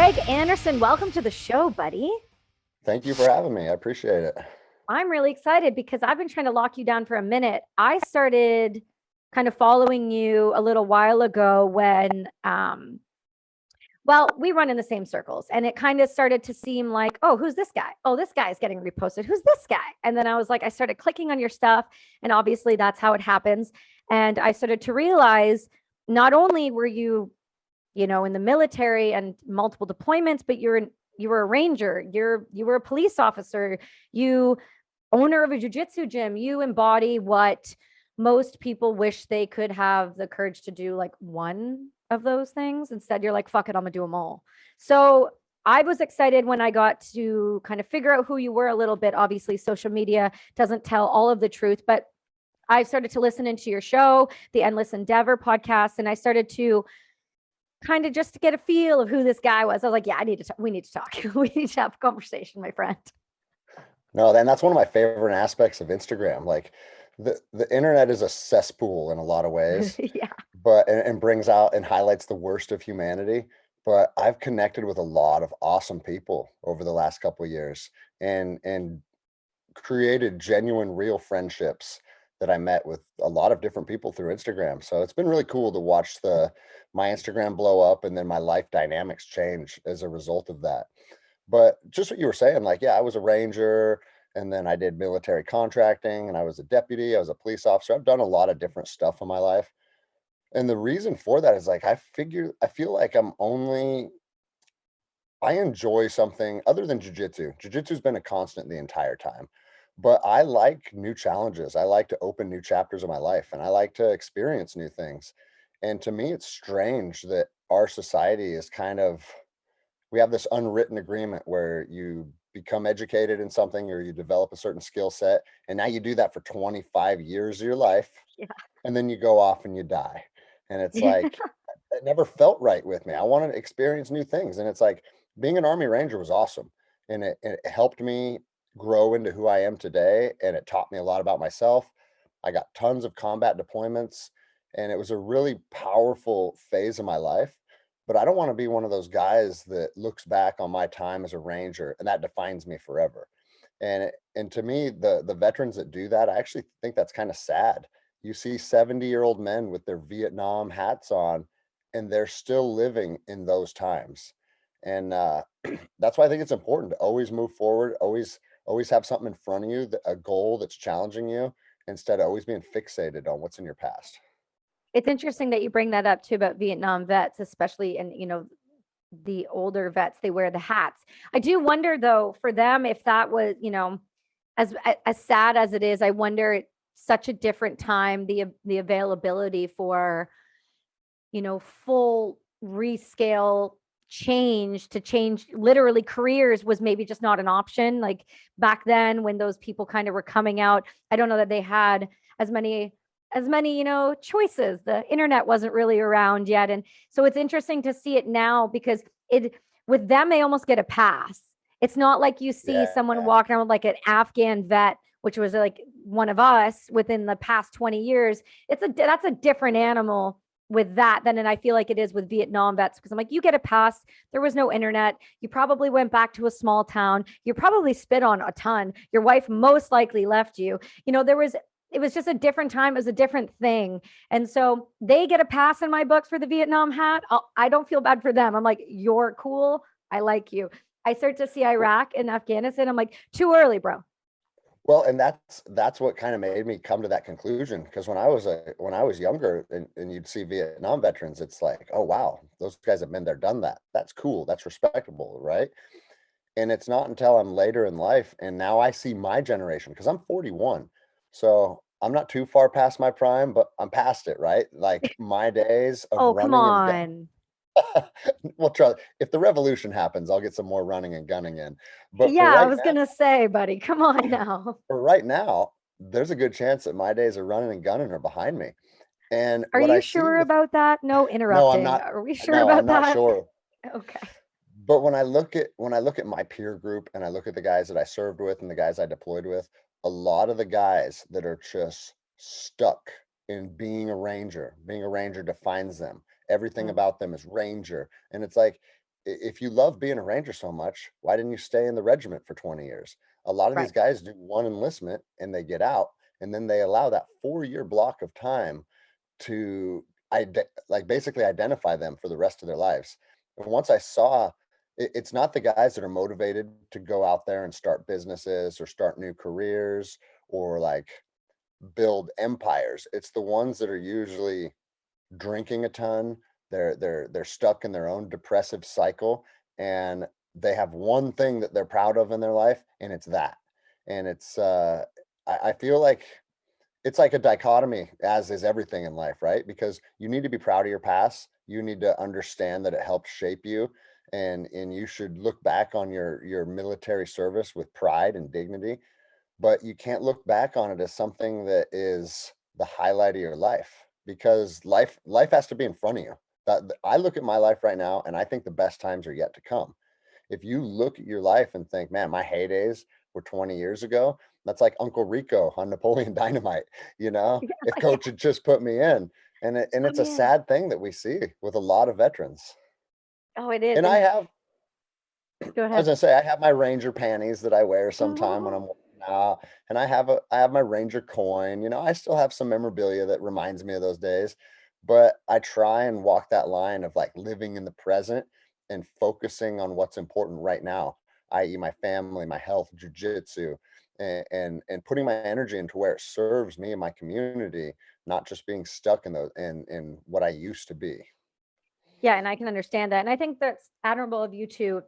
Greg Anderson, welcome to the show, buddy. Thank you for having me. I appreciate it. I'm really excited because I've been trying to lock you down for a minute. I started kind of following you a little while ago when well, we run in the same circles and it kind of started to seem like, oh, who's this guy? Oh, this guy is getting reposted. Who's this guy? And then I was like, I started clicking on your stuff, and obviously that's how it happens. And I started to realize not only were you, in the military and multiple deployments, but you were a ranger, you were a police officer, you owner of a jujitsu gym. You embody what most people wish they could have the courage to do, like one of those things. Instead, you're like, fuck it, I'm gonna do them all. So I was excited when I got to kind of figure out who you were a little bit. Obviously, social media doesn't tell all of the truth, but I started to listen into your show, the Endless Endeavor podcast, and I started to kind of just to get a feel of who this guy was. I was like, yeah, we need to talk. We need to have a conversation, my friend. No, then that's one of my favorite aspects of Instagram. Like the internet is a cesspool in a lot of ways, Yeah. but and brings out and highlights the worst of humanity. But I've connected with a lot of awesome people over the last couple of years and created genuine, real friendships that I met with a lot of different people through Instagram. So it's been really cool to watch the my Instagram blow up and then my life dynamics change as a result of that. But just what you were saying, like, yeah, I was a ranger and then I did military contracting and I was a deputy, I was a police officer. I've done a lot of different stuff in my life. And the reason for that is like I feel like I enjoy something other than jujitsu. Jujitsu's been a constant the entire time. But I like new challenges. I like to open new chapters of my life and I like to experience new things. And to me, it's strange that our society is kind of we have this unwritten agreement where you become educated in something or you develop a certain skill set and now you do that for 25 years of your life Yeah. and then you go off and you die and it's Yeah. like it never felt right with me. I wanted to experience new things and it's like being an army ranger was awesome and it helped me grow into who I am today and it taught me a lot about myself. I got tons of combat deployments and it was a really powerful phase of my life, but I don't want to be one of those guys that looks back on my time as a ranger and that defines me forever. And to me, the veterans that do that, I actually think that's kind of sad. You see 70-year-old men with their Vietnam hats on, and they're still living in those times. And that's why I think it's important to always move forward, always have something in front of you, a goal that's challenging you, instead of always being fixated on what's in your past. It's interesting that you bring that up too about Vietnam vets, especially, and the older vets, they wear the hats. I do wonder though for them if that was, as sad as it is, I wonder such a different time, the availability for, full rescale change to change literally careers was maybe just not an option. Like back then when those people kind of were coming out, I don't know that they had as many choices. The internet wasn't really around yet, and so it's interesting to see it now because it with them they almost get a pass. It's not like you see someone Yeah. walking around with like an Afghan vet, which was like one of us within the past 20 years. That's a different animal with that than and I feel like it is with Vietnam vets, because I'm like, you get a pass. There was no internet. You probably went back to a small town. You probably spit on a ton. Your wife most likely left you. There was it was just a different time. It was a different thing. And so they get a pass in my books for the Vietnam hat. I don't feel bad for them. I'm like, you're cool. I like you. I start to see Iraq and Afghanistan. I'm like, too early, bro. Well, and that's what kind of made me come to that conclusion. Because when I was younger and you'd see Vietnam veterans, it's like, oh wow, those guys have been there, done that. That's cool. That's respectable, right? And it's not until I'm later in life and now I see my generation because I'm 41. So I'm not too far past my prime, but I'm past it, right? Like my days of Oh, come running and on. well, try if the revolution happens, I'll get some more running and gunning in. But Yeah, I was gonna say, buddy, come on now. for right now, there's a good chance that my days of running and gunning are behind me. And Are what I you see sure with about that? No no, I'm interrupting. not. Are we sure No, I'm about not that? sure. Okay. But when I look at my peer group and I look at the guys that I served with and the guys I deployed with, a lot of the guys that are just stuck in being a ranger defines them. Everything Mm. about them is ranger. And it's like if you love being a ranger so much, why didn't you stay in the regiment for 20 years? A lot of these Right. guys do one enlistment and they get out, and then they allow that 4-year block of time to like basically identify them for the rest of their lives. And once I saw it's not the guys that are motivated to go out there and start businesses or start new careers or like build empires. It's the ones that are usually drinking a ton. They're stuck in their own depressive cycle, and they have one thing that they're proud of in their life, and it's that. And it's I feel like it's like a dichotomy, as is everything in life, right? Because you need to be proud of your past. You need to understand that it helped shape you, and you should look back on your military service with pride and dignity. But you can't look back on it as something that is the highlight of your life, because life has to be in front of you. I look at my life right now, and I think the best times are yet to come. If you look at your life and think, man, my heydays were 20 years ago, that's like Uncle Rico on Napoleon Dynamite, Yeah, if yeah. coach had just put me in. And Oh, it's a man. sad thing that we see with a lot of veterans. Oh, it is. And I And have, go I was ahead. gonna say I have my Ranger panties that I wear sometime when Oh, I'm working out, and I have my Ranger coin. I still have some memorabilia that reminds me of those days, but I try and walk that line of like living in the present and focusing on what's important right now, i.e., my family, my health, jujitsu, and putting my energy into where it serves me and my community, not just being stuck in those in what I used to be. yeah. And I can understand that. And I think that's admirable of you to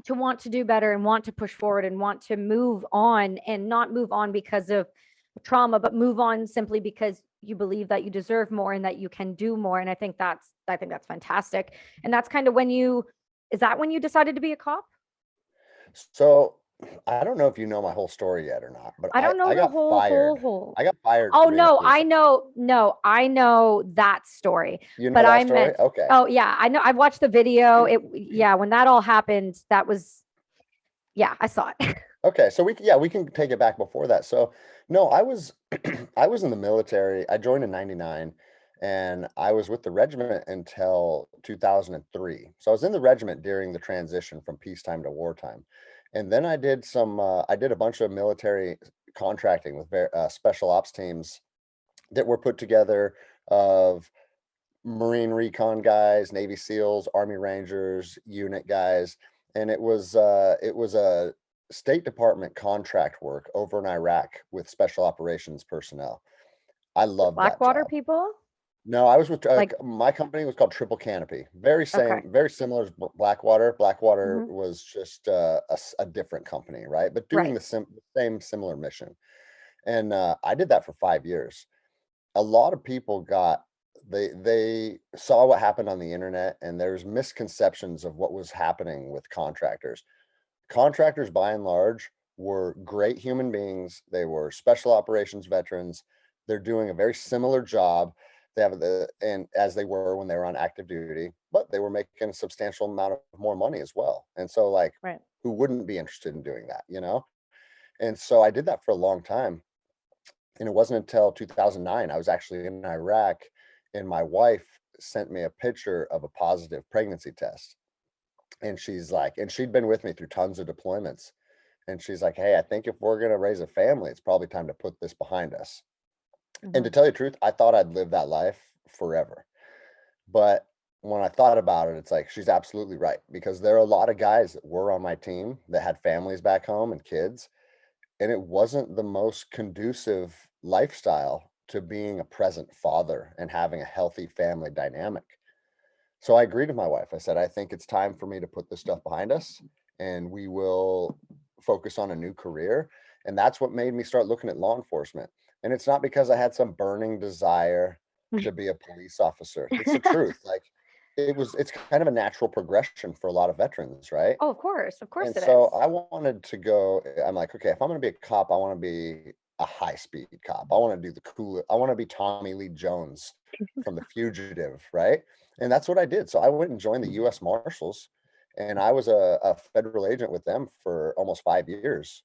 want to do better and want to push forward and want to move on and not move on because of trauma, but move on simply because you believe that you deserve more and that you can do more. And I think that's fantastic. And that's kind of when you is that when you decided to be a cop? So I don't know if you know my whole story yet or not, but I don't know I the got fired. whole. I got fired Oh for being a no, police I officer. know. No, I know that story. You know But that I story? meant, Okay. oh yeah, I know. I've watched the video. Yeah, when that all happened, that was, yeah, I saw it. Okay, so we can take it back before that. So no, I was I was in the military. I joined in 99, and I was with the regiment until 2003. So I was in the regiment during the transition from peacetime to wartime. And then I did a bunch of military contracting with special ops teams that were put together of Marine recon guys, Navy SEALs, Army Rangers, unit guys, and it was a State Department contract work over in Iraq with special operations personnel. I The loved that Blackwater job. people? No, I was with Like, my company was called Triple Canopy. okay. Very similar as Blackwater. Blackwater Hmm. was just a different company, right? But doing Right. the same similar mission. And I did that for 5 years. A lot of people they saw what happened on the internet, and there's misconceptions of what was happening with contractors. Contractors by and large were great human beings. They were special operations veterans. They're doing a very similar job. They have the and as they were when they were on active duty, but they were making a substantial amount of more money as well. And so like Right. who wouldn't be interested in doing that? And so I did that for a long time, and it wasn't until 2009 I was actually in Iraq, and my wife sent me a picture of a positive pregnancy test. And she'd been with me through tons of deployments. And she's like, "Hey, I think if we're going to raise a family, it's probably time to put this behind us." And Hmm. to tell you the truth, I thought I'd live that life forever. But when I thought about it, it's like she's absolutely right, because there are a lot of guys that were on my team that had families back home and kids, and it wasn't the most conducive lifestyle to being a present father and having a healthy family dynamic. So I agreed with my wife. I said, I think it's time for me to put this stuff behind us, and we will focus on a new career. And that's what made me start looking at law enforcement. And it's not because I had some burning desire to be a police officer. It's the truth. Like it's kind of a natural progression for a lot of veterans, right? Oh, of course. Of course And it so is. I wanted to go, I'm like, okay, if I'm going to be a cop, I want to be a high speed cop. I want to do the cool, I want to be Tommy Lee Jones from The Fugitive, right? And that's what I did. So I went and joined the US Marshals, and I was a federal agent with them for almost 5 years.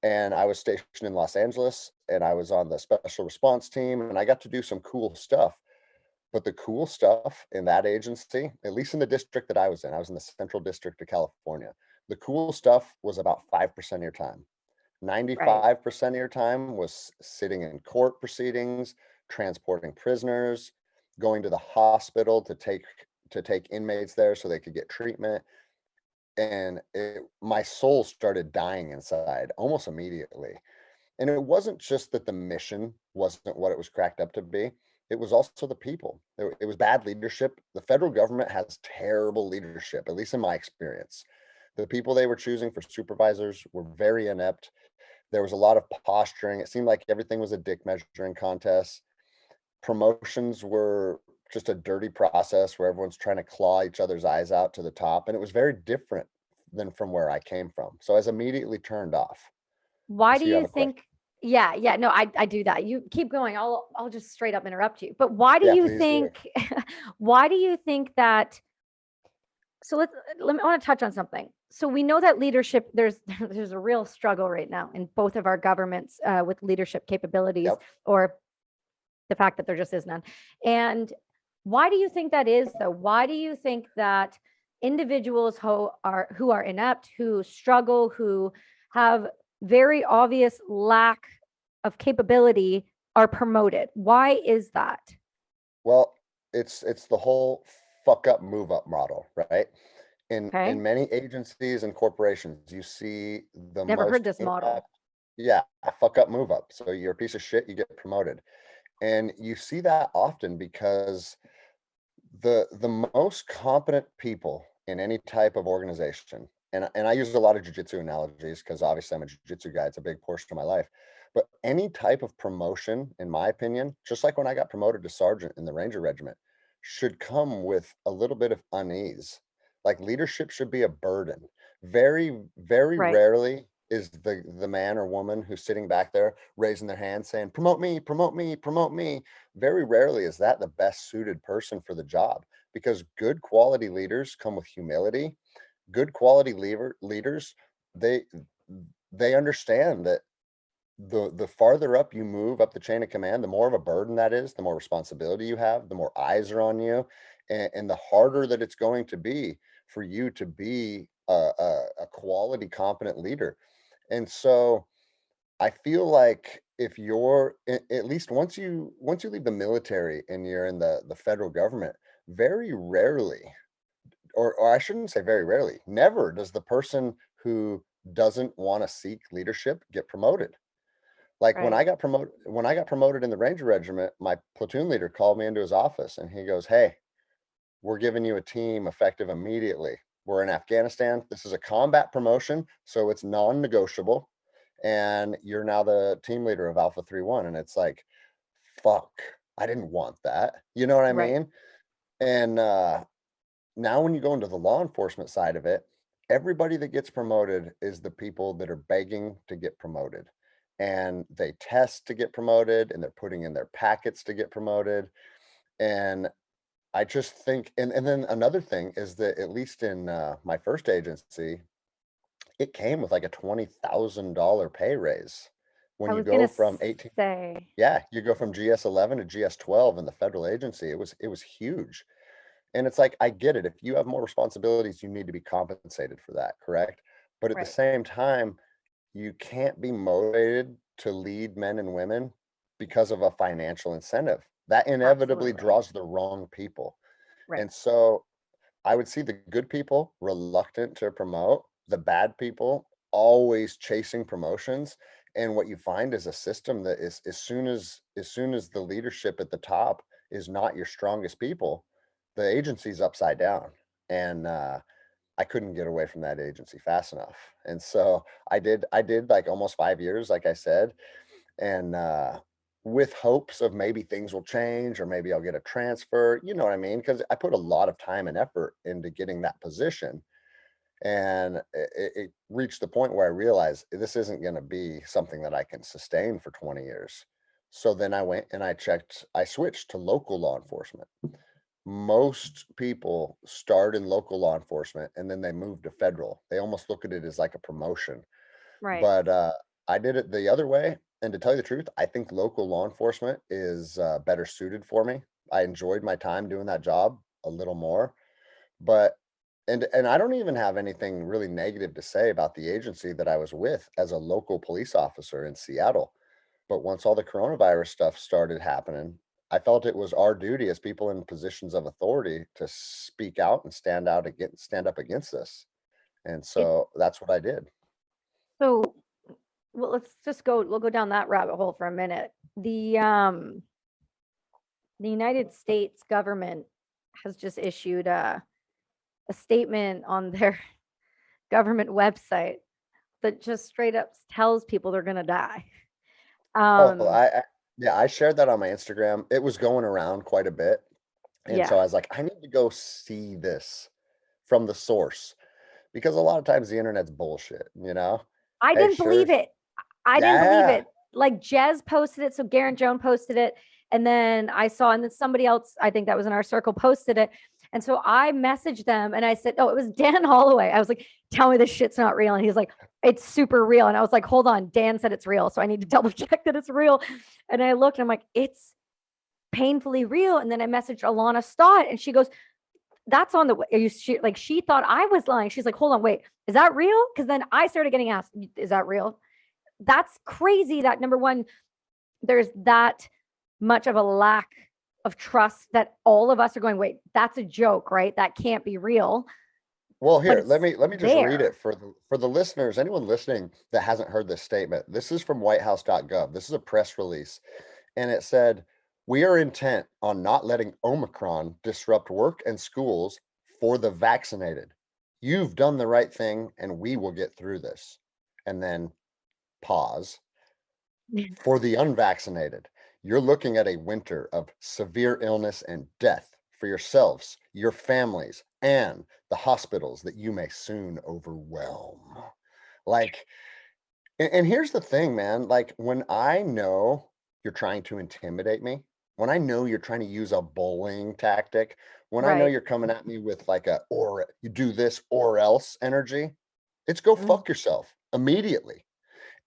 And I was stationed in Los Angeles, and I was on the special response team, and I got to do some cool stuff. But the cool stuff in that agency, at least in the district that I was in the Central District of California. The cool stuff was about 5% of your time. Right. 95% of your time was sitting in court proceedings, transporting prisoners, going to the hospital to take inmates there so they could get treatment. And my soul started dying inside almost immediately. And it wasn't just that the mission wasn't what it was cracked up to be. It was also the people. It was bad leadership. The federal government has terrible leadership, at least in my experience. The people they were choosing for supervisors were very inept. There was a lot of posturing. It seemed like everything was a dick measuring contest. Promotions were just a dirty process where everyone's trying to claw each other's eyes out to the top. And it was very different than from where I came from. So I was immediately turned off. I Why do see you have you a question. think yeah, yeah, no, I do that. You keep going. I'll just straight up interrupt you. But why do Yeah, you please do. think why do you think that so let me I want to touch on something. So we know that leadership there's a real struggle right now in both of our governments with leadership capabilities Yep. or the fact that there just is none. And why do you think that is though? Why do you think that individuals who are inept, who struggle, who have very obvious lack of capability are promoted? Why is that? Well, it's the whole fuck up, move up model, right? Okay. In many agencies and corporations, you see the Never heard most this model. inept, yeah, fuck up, move up. So you're a piece of shit, you get promoted. And you see that often because the most competent people in any type of organization, and I use a lot of jujitsu analogies because obviously I'm a jujitsu guy, it's a big portion of my life. But any type of promotion, in my opinion, just like when I got promoted to sergeant in the Ranger Regiment, should come with a little bit of unease. Like leadership should be a burden. Very, very Right. rarely is the man or woman who's sitting back there raising their hand saying, promote me, promote me, promote me. Very rarely is that the best suited person for the job because good quality leaders come with humility. Good quality leaders, they they understand that the farther up you move up the chain of command, the more of a burden that is, the more responsibility you have, the more eyes are on you, and the harder that it's going to be for you to be a quality, competent leader. And so I feel like if you're at least once you leave the military and you're in the federal government, very rarely, or I shouldn't say very rarely, never does the person who doesn't want to seek leadership get promoted. Like Right. when I got promoted in the Ranger Regiment, my platoon leader called me into his office and he goes, "Hey, we're giving you a team effective immediately. We're in Afghanistan. This is a combat promotion, so it's non-negotiable. And you're now the team leader of Alpha 3-1." And it's like, fuck, I didn't want that. You know what I Right. mean? And now when you go into the law enforcement side of it, everybody that gets promoted is the people that are begging to get promoted. And they test to get promoted and they're putting in their packets to get promoted. And I just think, and then another thing is that at least in my first agency, it came with like a $20,000 pay raise when I you was gonna go from 18. say, Yeah, you go from GS 11 to GS 12 in the federal agency. It was huge. And it's like, I get it. If you have more responsibilities, you need to be compensated for that, correct? But at the right. same time, you can't be motivated to lead men and women because of a financial incentive. That inevitably Absolutely. draws the wrong people. Right. And so I would see the good people reluctant to promote, the bad people always chasing promotions. And what you find is a system that is as soon as the leadership at the top is not your strongest people, the agency's upside down. And I couldn't get away from that agency fast enough. And so I did like almost 5 years, like I said, and with hopes of maybe things will change or maybe I'll get a transfer, you know what I mean? Because I put a lot of time and effort into getting that position. And it reached the point where I realized this isn't going to be something that I can sustain for 20 years. So then I went and I switched to local law enforcement. Most people start in local law enforcement and then they move to federal. They almost look at it as like a promotion. Right. But, I did it the other way, and to tell you the truth, I think local law enforcement is, better suited for me I enjoyed my time doing that job a little more. But and I don't even have anything really negative to say about the agency that I was with as a local police officer in Seattle. But once all the coronavirus stuff started happening, I felt it was our duty as people in positions of authority to speak out and stand up against this. And It so that's what I did. so well, we'll go down that rabbit hole for a minute. The United States government has just issued a statement on their government website that just straight up tells people they're gonna die. Oh, Um, yeah, I shared that on my Instagram. It was going around quite a bit. And so yeah, I was like, I need to go see this from the source because a lot of times the internet's bullshit, you know? I Hey, didn't sure. believe it. I didn't believe Yeah. it. Like Jez posted it, so Garen Joan posted it, and then I saw, and then somebody else, I think that was in our circle, posted it. And so I messaged them and I said, "Oh, it was Dan Holloway." I was like, "Tell me this shit's not real." And he's like, "It's super real." And I was like, "Hold on, Dan said it's real, so I need to double check that it's real." And I looked, and I'm like, "It's painfully real." And then I messaged Alana Stott, and she goes, "That's on the way." She thought I was lying. She's like, "Hold on, wait, is that real?" Because then I started getting asked, "Is that real?" That's crazy that number one, there's that much of a lack of trust that all of us are going, wait, that's a joke, right? That can't be real, Well, but here, let it's me just read it there. for the listeners, anyone listening that hasn't heard this statement. This is from whitehouse.gov. This is a press release, and it said, "We are intent on not letting Omicron disrupt work and schools for the vaccinated. You've done the right thing and we will get through this." And then pause. For the unvaccinated, you're looking at a winter of severe illness and death for yourselves, your families, and the hospitals that you may soon overwhelm. Like, and here's the thing, man. Like, when I know you're trying to intimidate me, when I know you're trying to use a bullying tactic, when I know Right. you're coming at me with like a or you do this or else energy, it's go Mm. fuck yourself immediately.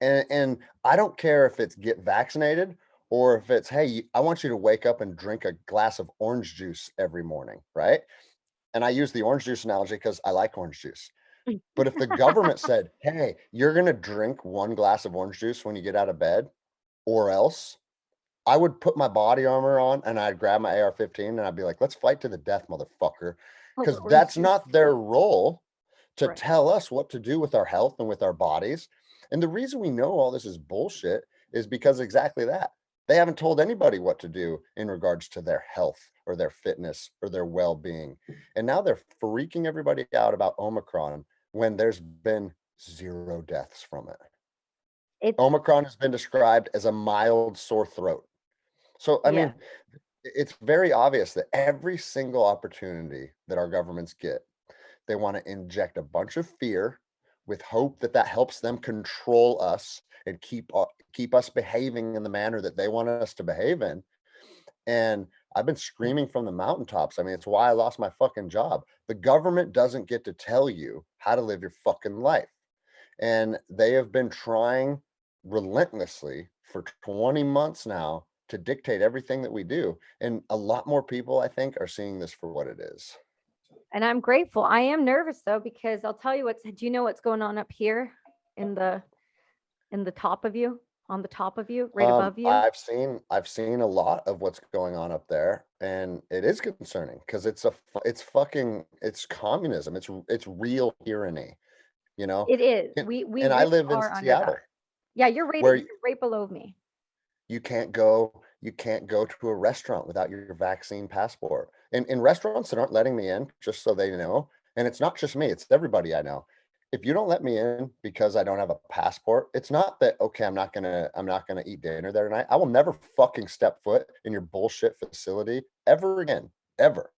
And I don't care if it's get vaccinated or if it's, hey, I want you to wake up and drink a glass of orange juice every morning, right? And I use the orange juice analogy because I like orange juice. But if the government said, hey, you're going to drink one glass of orange juice when you get out of bed, or else, I would put my body armor on and I'd grab my AR-15 and I'd be like, let's fight to the death, motherfucker. Over Because orange that's juice. not their role to Right. tell us what to do with our health and with our bodies. And the reason we know all this is bullshit is because exactly that. They haven't told anybody what to do in regards to their health or their fitness or their well being. And now they're freaking everybody out about Omicron when there's been zero deaths from it. It's, Omicron has been described as a mild sore throat. So, I yeah. mean, it's very obvious that every single opportunity that our governments get, they want to inject a bunch of fear with hope that that helps them control us and keep us behaving in the manner that they want us to behave in. And I've been screaming from the mountaintops. I mean, it's why I lost my fucking job. The government doesn't get to tell you how to live your fucking life. And they have been trying relentlessly for 20 months now to dictate everything that we do. And a lot more people, I think, are seeing this for what it is. And I'm grateful. I am nervous though, because I'll tell you do you know what's going on up here in the top of you, on the top of you, right above you? I've seen a lot of what's going on up there, and it is concerning because it's communism. It's real tyranny, you know. It is. And, We and I really live in are under that. Seattle, Yeah, you're where right below me. you can't go to a restaurant without your vaccine passport. And in restaurants that aren't letting me in, just so they know, and it's not just me, it's everybody I know. If you don't let me in because I don't have a passport, it's not that okay, I'm not gonna eat dinner there tonight. I will never fucking step foot in your bullshit facility ever again, ever.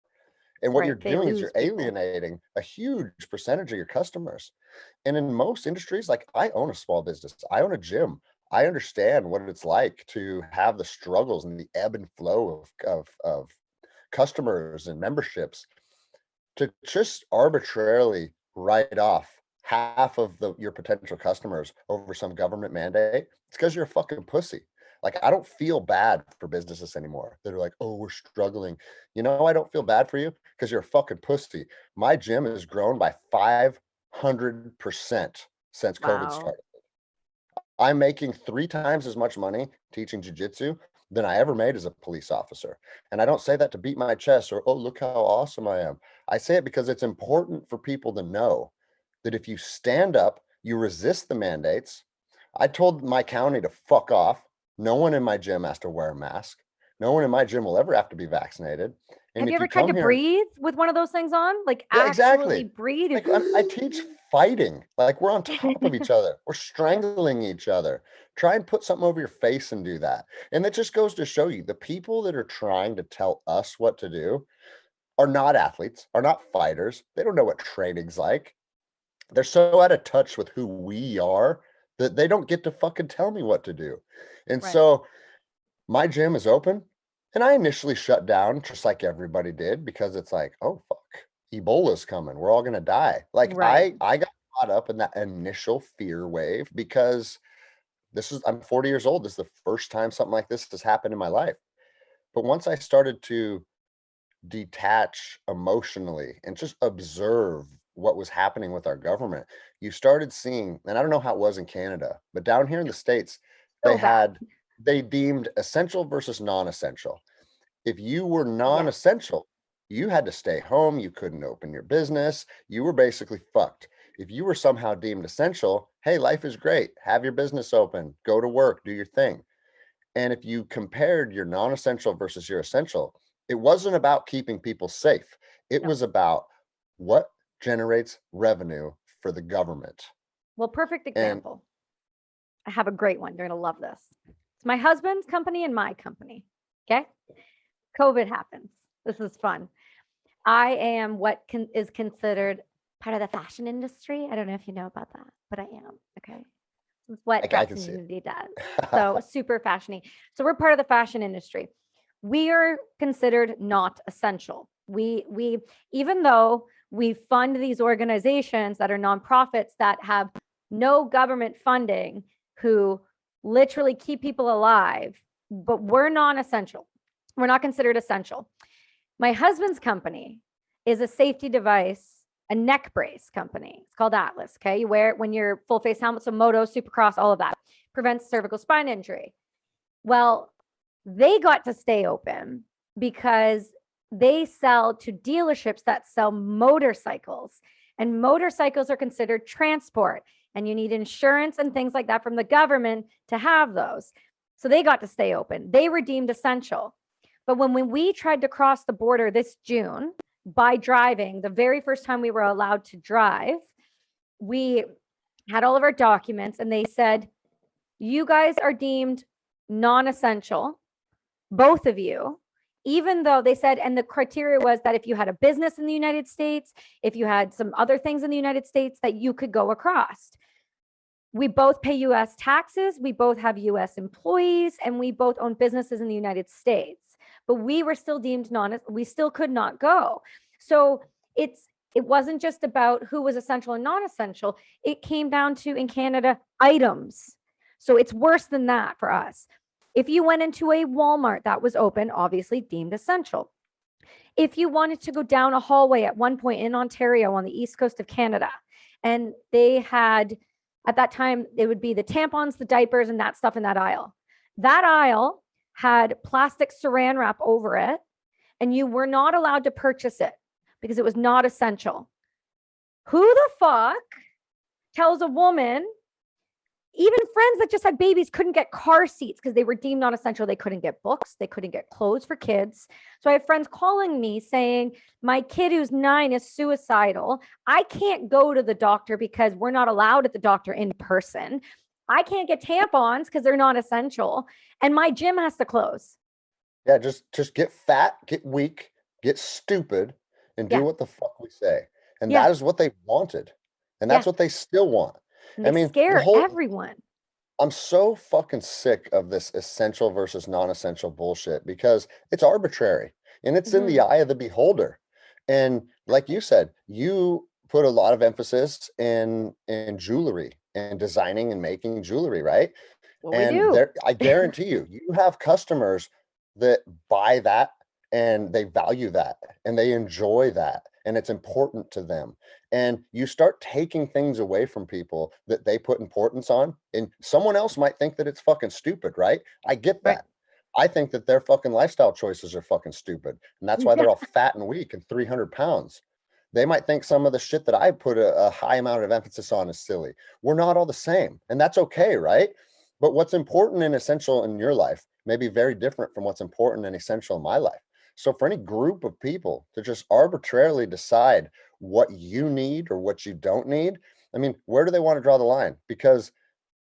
And what you're Right. They doing is lose you're people. alienating a huge percentage of your customers. And in most industries, like I own a small business, I own a gym. I understand what it's like to have the struggles and the ebb and flow of customers and memberships. To just arbitrarily write off half of your potential customers over some government mandate, it's because you're a fucking pussy. Like, I don't feel bad for businesses anymore that are like, oh, we're struggling. You know, I don't feel bad for you because you're a fucking pussy. My gym has grown by 500% since COVID Wow. started. I'm making 3 times as much money teaching jujitsu than I ever made as a police officer. And I don't say that to beat my chest or, oh, look how awesome I am. I say it because it's important for people to know that if you stand up, you resist the mandates. I told my county to fuck off. No one in my gym has to wear a mask. No one in my gym will ever have to be vaccinated. And Have you if ever you tried come to here, breathe with one of those things on? Like yeah, actually exactly. breathe. Like I teach fighting. Like we're on top of each other. We're strangling each other. Try and put something over your face and do that. And that just goes to show you the people that are trying to tell us what to do are not athletes, are not fighters. They don't know what training's like. They're so out of touch with who we are that they don't get to fucking tell me what to do. And Right. so my gym is open, and I initially shut down just like everybody did because it's like, oh fuck, Ebola's coming. We're all gonna die. Like Right. I got caught up in that initial fear wave because I'm 40 years old. This is the first time something like this has happened in my life. But once I started to detach emotionally and just observe what was happening with our government, you started seeing, and I don't know how it was in Canada, but down here in the States, So bad. they deemed essential versus non-essential. If you were Yes. non-essential, you had to stay home, you couldn't open your business, you were basically fucked. If you were somehow deemed essential, hey, life is great, have your business open, go to work, do your thing. And if you compared your non-essential versus your essential, it wasn't about keeping people safe. It No. was about what generates revenue for the government. Well, perfect And example. I have a great one. You're going to love this. It's my husband's company and my company. Okay. COVID happens. This is fun. I am what is considered part of the fashion industry. I don't know if you know about that, but I am. Okay. This is what I Dress can see Unity does. it. So super fashiony. So we're part of the fashion industry. We are considered not essential. We even though we fund these organizations that are nonprofits that have no government funding, who literally keep people alive, but we're non-essential. We're not considered essential. My husband's company is a safety device, a neck brace company. It's called Atlas. Okay. You wear it when you're full face helmet, so moto, supercross, all of that prevents cervical spine injury. Well, they got to stay open because they sell to dealerships that sell motorcycles, and motorcycles are considered transport, and you need insurance and things like that from the government to have those. So they got to stay open. They were deemed essential. But when we tried to cross the border this June by driving, the very first time we were allowed to drive, we had all of our documents and they said, you guys are deemed non-essential, both of you, even though they said, and the criteria was that if you had a business in the United States, if you had some other things in the United States, that you could go across. We both pay US taxes, we both have US employees, and we both own businesses in the United States. But we were still deemed we still could not go. So it wasn't just about who was essential and non-essential. It came down to, in Canada, items. So it's worse than that for us. If you went into a Walmart that was open, obviously deemed essential. If you wanted to go down a hallway at one point in Ontario on the east coast of Canada, and they had, at that time, it would be the tampons, the diapers, and that stuff in that aisle. That aisle had plastic saran wrap over it, and you were not allowed to purchase it because it was not essential. Who the fuck tells a woman, even friends that just had babies couldn't get car seats because they were deemed non-essential? They couldn't get books, they couldn't get clothes for kids. So I have friends calling me saying, my kid who's 9 is suicidal. I can't go to the doctor because we're not allowed at the doctor in person. I can't get tampons because they're not essential, and my gym has to close. Yeah, just get fat, get weak, get stupid, and do Yeah. what the fuck we say. And Yeah. that is what they wanted. And Yeah. that's what they still want. And I they mean, scare everyone. I'm so fucking sick of this essential versus non-essential bullshit because it's arbitrary and it's in the eye of the beholder. And like you said, you put a lot of emphasis in jewelry and designing and making jewelry, right? Well, we And do. there, I guarantee you, you have customers that buy that and they value that and they enjoy that and it's important to them. And you start taking things away from people that they put importance on, and someone else might think that it's fucking stupid, right? I get Right. that. I think that their fucking lifestyle choices are fucking stupid. And that's why Yeah. they're all fat and weak and 300 pounds. They might think some of the shit that I put a high amount of emphasis on is silly. We're not all the same, and that's okay, right? But what's important and essential in your life may be very different from what's important and essential in my life. So for any group of people to just arbitrarily decide what you need or what you don't need, I mean, where do they want to draw the line? Because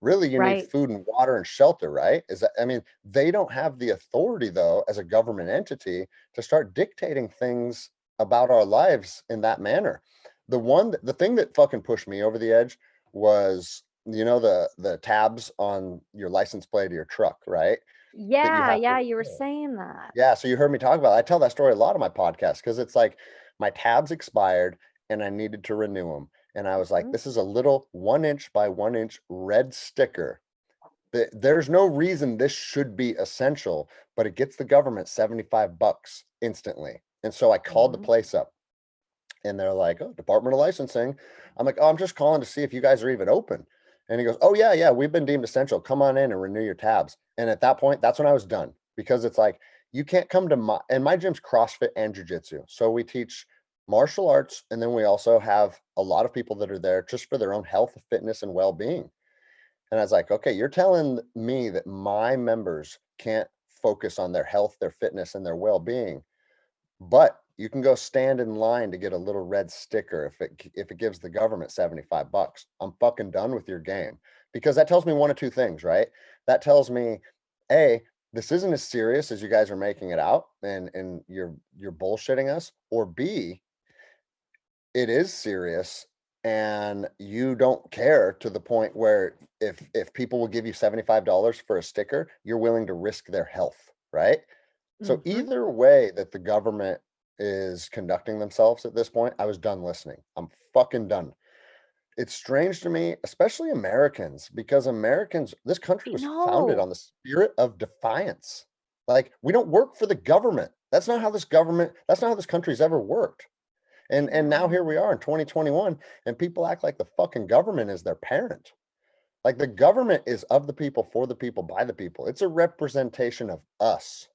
really you need Right. food and water and shelter, right? Is that, I mean, they don't have the authority though as a government entity to start dictating things about our lives in that manner. The thing that fucking pushed me over the edge was, you know, the tabs on your license plate of your truck, right? That you Yeah. have to Yeah. You were renew. saying that. Yeah, so you heard me talk about it. I tell that story a lot on my podcast because it's like my tabs expired and I needed to renew them. And I was like, Mhm. this is a little 1 inch by 1 inch red sticker. There's no reason this should be essential, but it gets the government 75 bucks instantly. And so I called the Mhm. place up and they're like, oh, Department of Licensing. I'm like, oh, I'm just calling to see if you guys are even open. And he goes, oh, yeah, yeah, we've been deemed essential. Come on in and renew your tabs. And at that point, that's when I was done because it's like, you can't come to and my gym's CrossFit and jujitsu. So we teach martial arts. And then we also have a lot of people that are there just for their own health, fitness, and well being. And I was like, okay, you're telling me that my members can't focus on their health, their fitness, and their well being, but you can go stand in line to get a little red sticker if it gives the government 75 bucks. I'm fucking done with your game. Because that tells me one of two things, right? That tells me, A, this isn't as serious as you guys are making it out and you're bullshitting us, or B, it is serious and you don't care to the point where if people will give you $75 for a sticker, you're willing to risk their health, right? So Mhm. either way that the government is conducting themselves at this point, I was done listening. I'm fucking done. It's strange to me, especially Americans, because Americans, this country I was founded know. on the spirit of defiance. Like, we don't work for the government. That's not how this country's ever worked. And now here we No. are in 2021, and people act like the fucking government is their parent. Like the government is of the people, for the people, by the people. It's a representation of us.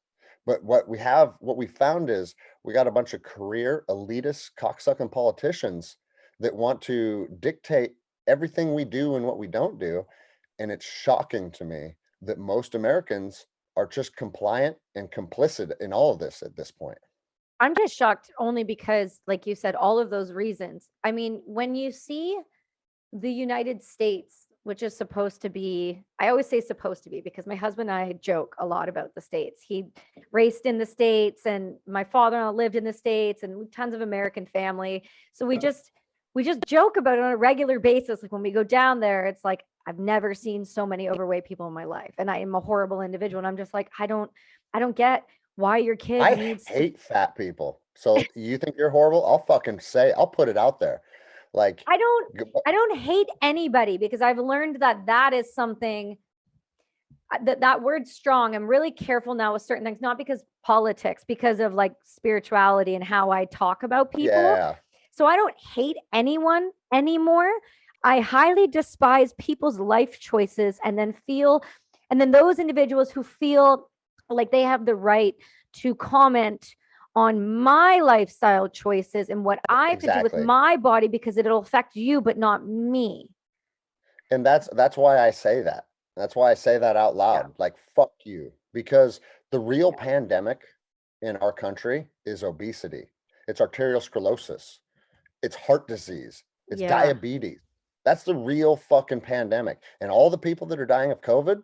But what we found is we got a bunch of career elitist, cocksucking politicians that want to dictate everything we do and what we don't do. And it's shocking to me that most Americans are just compliant and complicit in all of this at this point. I'm just shocked only because, like you said, all of those reasons. I mean, when you see the United States, which is supposed to be, I always say supposed to be because my husband and I joke a lot about the States. He raced in the States and my father-in-law lived in the States and tons of American family. So we just joke about it on a regular basis. Like when we go down there, it's like, I've never seen so many overweight people in my life. And I am a horrible individual. And I'm just like, I don't get why your kid I needs to. hate fat people. So you think you're horrible? I'll put it out there. Like, I don't g- I don't hate anybody because I've learned that that is something that word strong. I'm really careful now with certain things, not because politics, because of like spirituality and how I talk about people. yeah, So I don't hate anyone anymore. I highly despise people's life choices and then those individuals who feel like they have the right to comment on my lifestyle choices and what I have to do with exactly. my body because it'll affect you, but not me. And that's why I say that. That's why I say that out Yeah. loud. Like, fuck you. Because the real Yeah. pandemic in our country is obesity. It's arterial sclerosis. It's heart disease. It's Yeah. diabetes. That's the real fucking pandemic. And all the people that are dying of COVID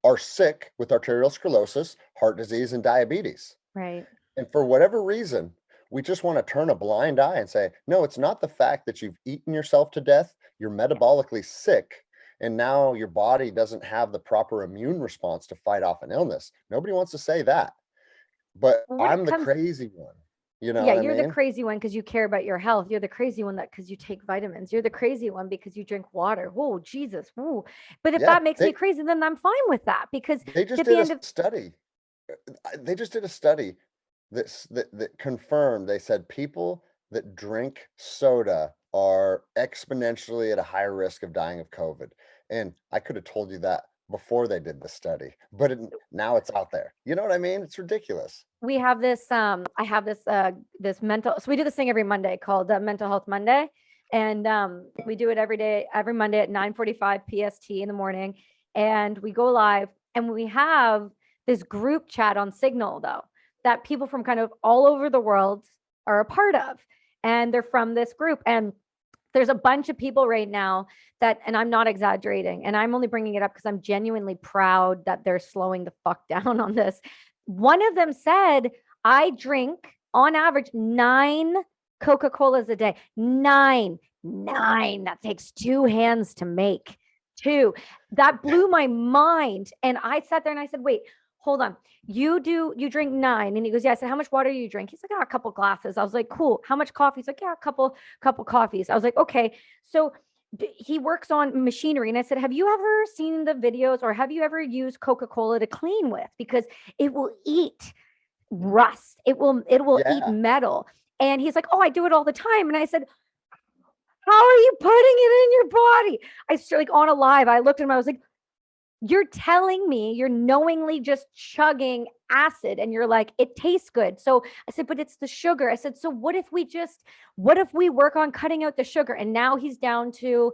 are sick with arterial sclerosis, heart disease, and diabetes. Right. And for whatever reason, we just want to turn a blind eye and say, no, it's not the fact that you've eaten yourself to death, you're Yeah. metabolically sick, and now your body doesn't have the proper immune response to fight off an illness. Nobody wants to say that. But Well, what it I'm the comes crazy one. You know Yeah, what I you're the mean? crazy one because you care about your health. You're the crazy one that because you take vitamins. You're the crazy one because you drink water. Oh, Jesus. Ooh. But if Yeah, that makes me crazy, then I'm fine with that because they just at the did a end of study. They just did a study that confirmed. They said people that drink soda are exponentially at a higher risk of dying of COVID. And I could have told you that before they did the study, but now it's out there. You know what I mean? It's ridiculous. we have this I have this mental, so we do this thing every Monday called Mental Health Monday, and we do it every day, every Monday at 9:45 PST in the morning, and we go live, and we have this group chat on Signal though, that people from kind of all over the world are a part of, and they're from this group, and there's a bunch of people right now that, and I'm not exaggerating, and I'm only bringing it up because I'm genuinely proud that they're slowing the fuck down on this. One of them said, I drink on average 9 Coca-Colas a day. Nine. That takes 2 hands to make. Two. That blew my mind. And I sat there and I said, wait, hold on. You drink 9. And he goes, yeah. I said, how much water do you drink? He's like, a couple glasses. I was like, cool. How much coffee? He's like, yeah, a couple coffees. I was like, okay. So he works on machinery. And I said, have you ever seen the videos or have you ever used Coca-Cola to clean with? Because it will eat rust. It will eat Yeah. metal. And he's like, oh, I do it all the time. And I said, how are you putting it in your body? I started like on a live. I looked at him. I was like, you're telling me you're knowingly just chugging acid and you're like, it tastes good. So I said, but it's the sugar. I said, so what if we work on cutting out the sugar? And now he's down to,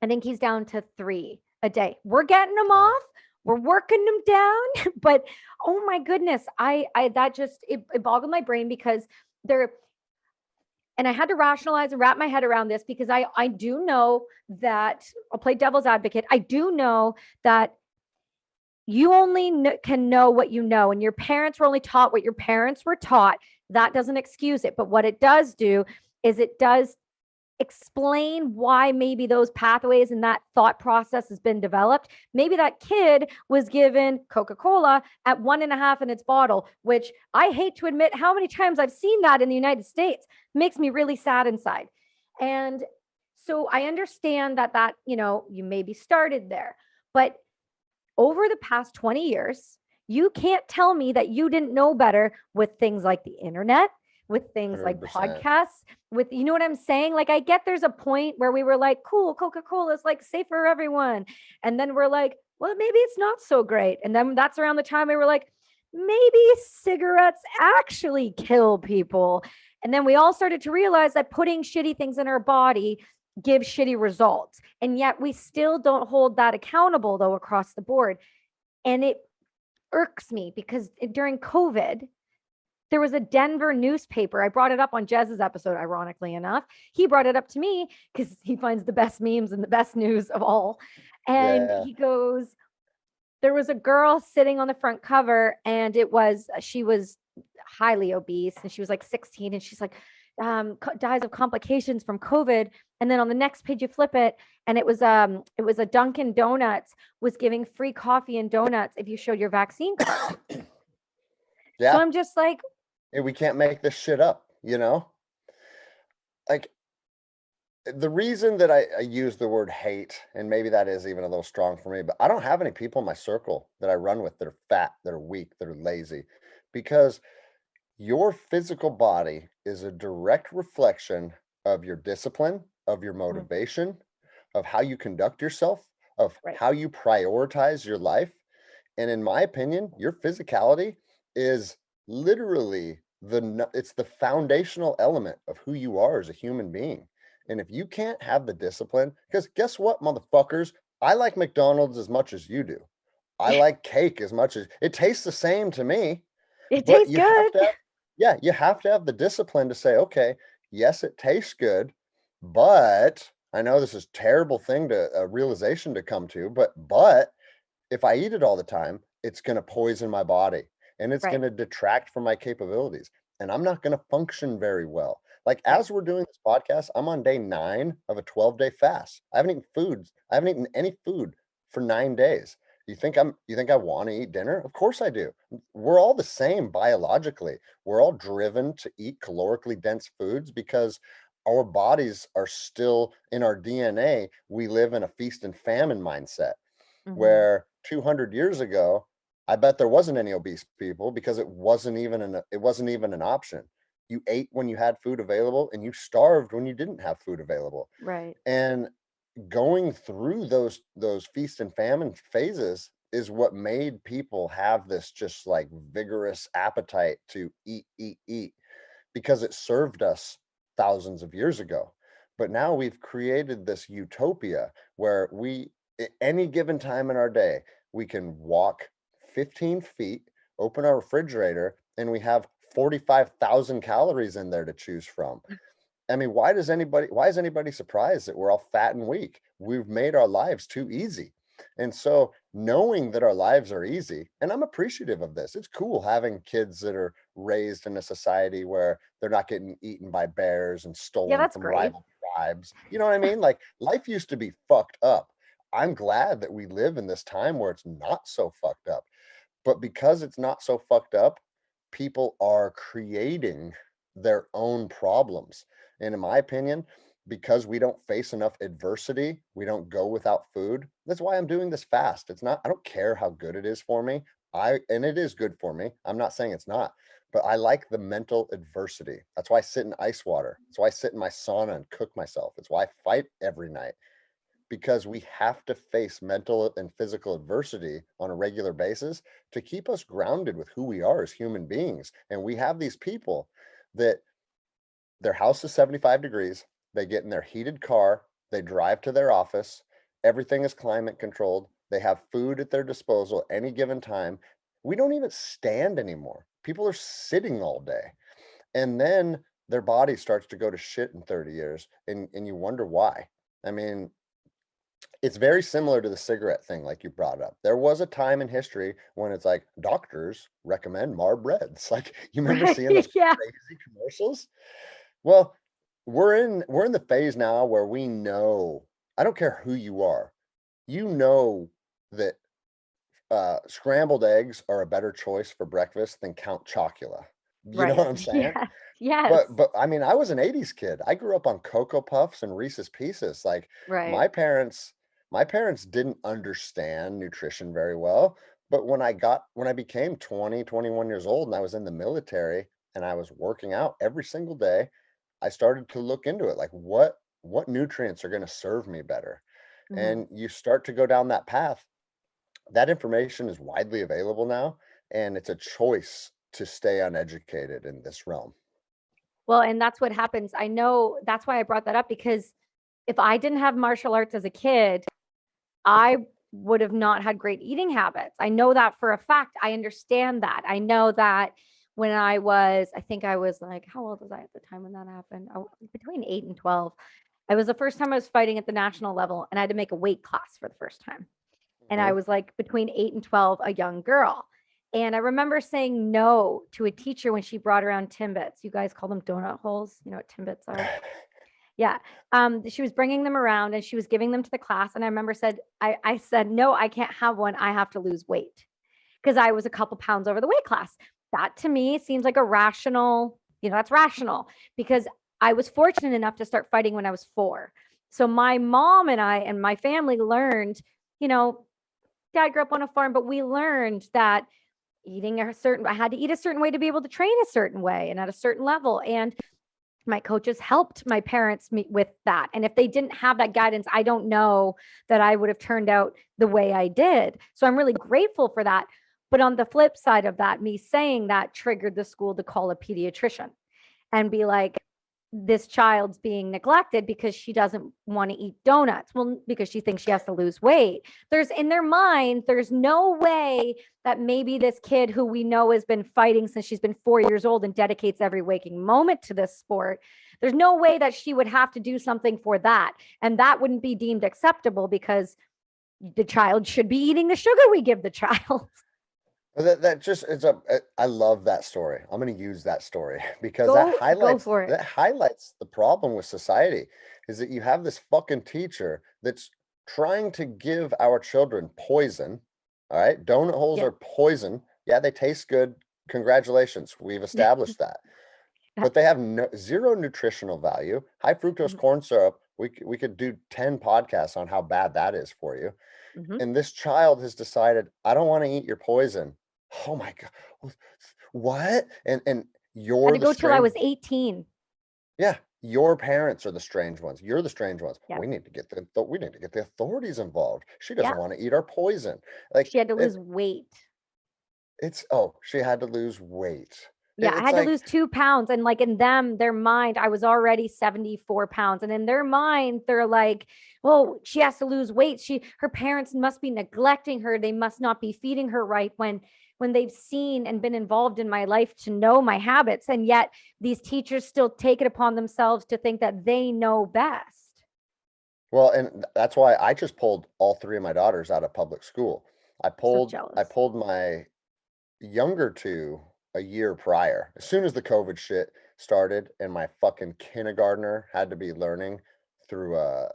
I think he's down to 3 a day. We're getting them off. We're working them down. But oh my goodness, that just, it boggled my brain because they're, and I had to rationalize and wrap my head around this because I do know that I'll play devil's advocate. I do know that you only can know what you know, and your parents were only taught what your parents were taught. That doesn't excuse it. But what it does do is it does explain why maybe those pathways and that thought process has been developed. Maybe that kid was given Coca-Cola at 1.5 in its bottle, which I hate to admit how many times I've seen that in the United States. Makes me really sad inside. And so I understand that, you maybe started there, but over the past 20 years, you can't tell me that you didn't know better with things like the internet, with things like 100%. podcasts, with, you know what I'm saying? Like, I get there's a point where we were like, cool, Coca-Cola is like safe for everyone. And then we're like, well, maybe it's not so great. And then that's around the time we were like, maybe cigarettes actually kill people. And then we all started to realize that putting shitty things in our body gives shitty results. And yet we still don't hold that accountable, though, across the board. And it irks me because during COVID, there was a Denver newspaper. I brought it up on Jez's episode, ironically enough. He brought it up to me because he finds the best memes and the best news of all. And Yeah. he goes, there was a girl sitting on the front cover, and she was highly obese, and she was like 16, and she's like, dies of complications from COVID. And then on the next page, you flip it, and it was a Dunkin' Donuts was giving free coffee and donuts if you showed your vaccine card. So Yeah. I'm just like, And we can't make this shit up, you know? Like, the reason that I use the word hate, and maybe that is even a little strong for me, but I don't have any people in my circle that I run with that are fat, that are weak, that are lazy, because your physical body is a direct reflection of your discipline, of your mm, motivation, of how you conduct yourself, of right, how you prioritize your life. And in my opinion, your physicality is literally it's the foundational element of who you are as a human being. And if you can't have the discipline, because guess what, motherfuckers? I like McDonald's as much as you do. I like cake as much as it tastes the same to me, it but tastes you have good. to have, yeah, you have to have the discipline to say, okay, yes, it tastes good, but I know this is terrible thing to a realization to come to, but if I eat it all the time, it's going to poison my body and it's Right, going to detract from my capabilities and I'm not going to function very well. Like right. as we're doing this podcast, I'm on day 9 of a 12-day fast. I haven't eaten any food for 9 days. You think I want to eat dinner? Of course I do. We're all the same biologically. We're all driven to eat calorically dense foods because our bodies are still in our DNA. We live in a feast and famine mindset Hmm. where 200 years ago, I bet there wasn't any obese people because it wasn't even an option. You ate when you had food available and you starved when you didn't have food available. Right. And going through those feast and famine phases is what made people have this just like vigorous appetite to eat because it served us thousands of years ago. But now we've created this utopia where at any given time in our day, we can walk 15 feet, open our refrigerator, and we have 45,000 calories in there to choose from. I mean, why is anybody surprised that we're all fat and weak? We've made our lives too easy. And so knowing that our lives are easy, and I'm appreciative of this. It's cool having kids that are raised in a society where they're not getting eaten by bears and Yeah, stolen that's from great. rival tribes. You know what I mean? Like life used to be fucked up. I'm glad that we live in this time where it's not so fucked up. But because it's not so fucked up, people are creating their own problems. And in my opinion, because we don't face enough adversity, we don't go without food. That's why I'm doing this fast. It's not, I don't care how good it is for me. And it is good for me. I'm not saying it's not, but I like the mental adversity. That's why I sit in ice water. That's why I sit in my sauna and cook myself. It's why I fight every night because we have to face mental and physical adversity on a regular basis to keep us grounded with who we are as human beings. And we have these people that their house is 75 degrees, they get in their heated car, they drive to their office, everything is climate controlled, they have food at their disposal any given time. We don't even stand anymore. People are sitting all day. And then their body starts to go to shit in 30 years and you wonder why. I mean, it's very similar to the cigarette thing, like you brought up. There was a time in history when it's like doctors recommend Marb Reds. Like you remember Right. seeing those Yeah. crazy commercials? Well, we're in the phase now where we know, I don't care who you are, you know that scrambled eggs are a better choice for breakfast than Count Chocula. You know Right. what I'm saying? Yes. Yes. But I mean, I was an 80s kid. I grew up on Cocoa Puffs and Reese's Pieces. Like Right. my parents my parents didn't understand nutrition very well, but when I became 20, 21 years old and I was in the military and I was working out every single day, I started to look into it like what nutrients are going to serve me better. Hmm. And you start to go down that path. That information is widely available now, and it's a choice to stay uneducated in this realm. Well, and that's what happens. I know that's why I brought that up because if I didn't have martial arts as a kid, I would have not had great eating habits. I know that for a fact. I understand that. I know that when I think I was like, how old was I at the time when that happened? Oh, between 8 and 12. It was the first time I was fighting at the national level and I had to make a weight class for the first time. And I Mhm. was like between 8 and 12, a young girl. And I remember saying no to a teacher when she brought around Timbits. You guys call them donut holes. You know what Timbits are? Yeah. She was bringing them around and she was giving them to the class. And I remember I said, no, I can't have one. I have to lose weight because I was a couple pounds over the weight class. That to me seems like a rational, that's rational because I was fortunate enough to start fighting when I was 4. So my mom and I and my family learned, you know, dad grew up on a farm, but we learned that I had to eat a certain way to be able to train a certain way and at a certain level. And my coaches helped my parents meet with that. And if they didn't have that guidance, I don't know that I would have turned out the way I did. So I'm really grateful for that. But on the flip side of that, me saying that triggered the school to call a pediatrician and be like, this child's being neglected because she doesn't want to eat donuts. Well, because she thinks she has to lose weight. There's in their mind, there's no way that maybe this kid who we know has been fighting since she's been 4 years old and dedicates every waking moment to this sport. There's no way that she would have to do something for that. And that wouldn't be deemed acceptable because the child should be eating the sugar we give the child. Well, that just is I love that story. I'm going to use that story because Go for it. that highlights the problem with society is that you have this fucking teacher that's trying to give our children poison All right. Donut holes Yeah. are poison. Yeah, they taste good. Congratulations. We've established that. But they have zero nutritional value. High fructose Mhm. corn syrup, we could do 10 podcasts on how bad that is for you. Mhm. And this child has decided, I don't want to eat your poison. Oh my God. What? And Had you're to the go till I strange. was 18. Yeah, your parents are the strange ones. You're the strange ones. Yeah. We need to get the authorities involved. She Yeah. doesn't want to eat our poison. Like She had to it, lose weight. she had to lose weight. Yeah, I It's had to like, lose 2 pounds. And like in them, their mind, I was already 74 pounds. And in their mind, they're like, oh, she has to lose weight. Her parents must be neglecting her. They must not be feeding her right when they've seen and been involved in my life to know my habits. And yet these teachers still take it upon themselves to think that they know best. well, and that's why I just pulled all three of my daughters out of public school. I So pulled I jealous. pulled my younger two a year prior. As soon as the COVID shit started and my fucking kindergartner had to be learning through an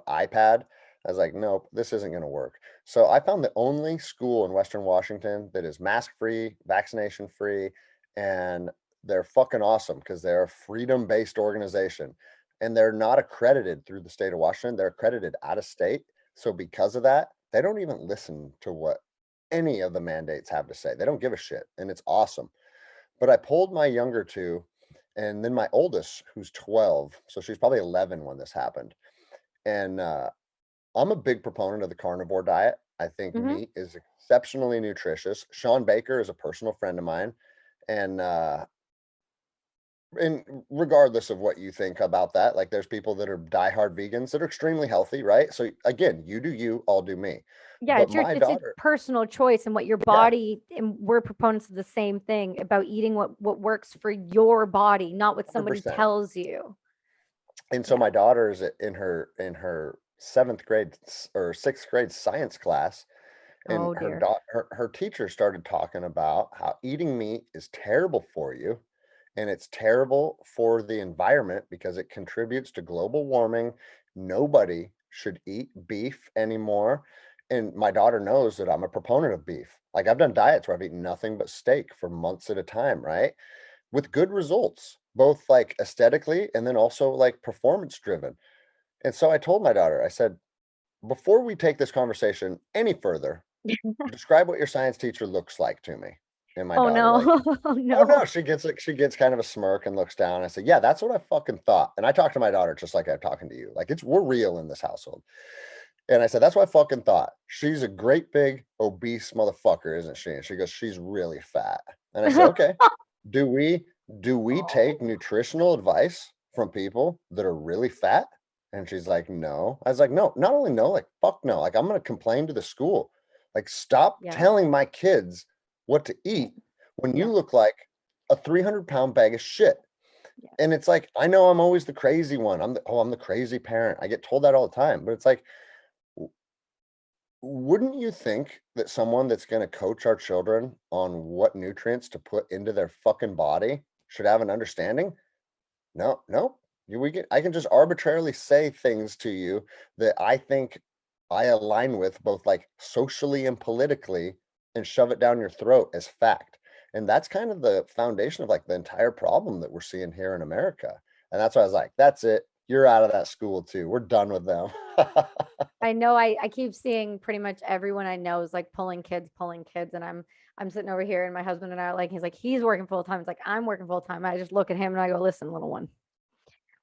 iPad, I was like, nope, this isn't going to work. So I found the only school in Western Washington that is mask free, vaccination free, and they're fucking awesome because they're a freedom based organization and they're not accredited through the state of Washington. They're accredited out of state. So because of that, they don't even listen to what any of the mandates have to say. They don't give a shit, and it's awesome. But I pulled my younger two, and then my oldest, who's 12, so she's probably 11 when this happened. And I'm a big proponent of the carnivore diet. I think Hmm. meat is exceptionally nutritious. Sean Baker is a personal friend of mine, and and regardless of what you think about that, like there's people that are diehard vegans that are extremely healthy, right? So again, you do you, I'll do me. Yeah, But my it's a daughter, personal choice and what your yeah, body, and we're proponents of the same thing about eating what works for your body, not what somebody 100%. tells you. And so Yeah. my daughter is in her seventh grade or sixth grade science class, and Oh her dear. her teacher started talking about how eating meat is terrible for you, and it's terrible for the environment because it contributes to global warming. Nobody should eat beef anymore. And my daughter knows that I'm a proponent of beef. Like I've done diets where I've eaten nothing but steak for months at a time, right? With good results, both like aesthetically and then also like performance driven. And so I told my daughter, I said, before we take this conversation any further, describe what your science teacher looks like to me. And my Oh daughter, no. like, Oh oh no, no. she gets kind of a smirk and looks down. I said, yeah, that's what I fucking thought. And I talked to my daughter just like I'm talking to you. Like we're real in this household. And I said, that's what I fucking thought. She's a great big obese motherfucker, isn't she? And she goes, she's really fat. And I said, okay. Do we do we take nutritional advice from people that are really fat? And she's like, no. I was like, no, not only no, like fuck no. Like I'm gonna complain to the school. Like stop Yeah. telling my kids what to eat when you Yeah. look like a 300-pound bag of shit. Yeah. And it's like, I know I'm always the crazy one. I'm the crazy parent. I get told that all the time. But it's like, wouldn't you think that someone that's going to coach our children on what nutrients to put into their fucking body should have an understanding? No, no. I can just arbitrarily say things to you that I think I align with both like socially and politically and shove it down your throat as fact. And that's kind of the foundation of like the entire problem that we're seeing here in America. And that's why I was like, that's it. You're out of that school too. We're done with them. I know I keep seeing pretty much everyone I know is like pulling kids. And I'm sitting over here and my husband and I are like, he's like, he's working full time. It's like, I'm working full time. I just look at him and I go, listen, little one,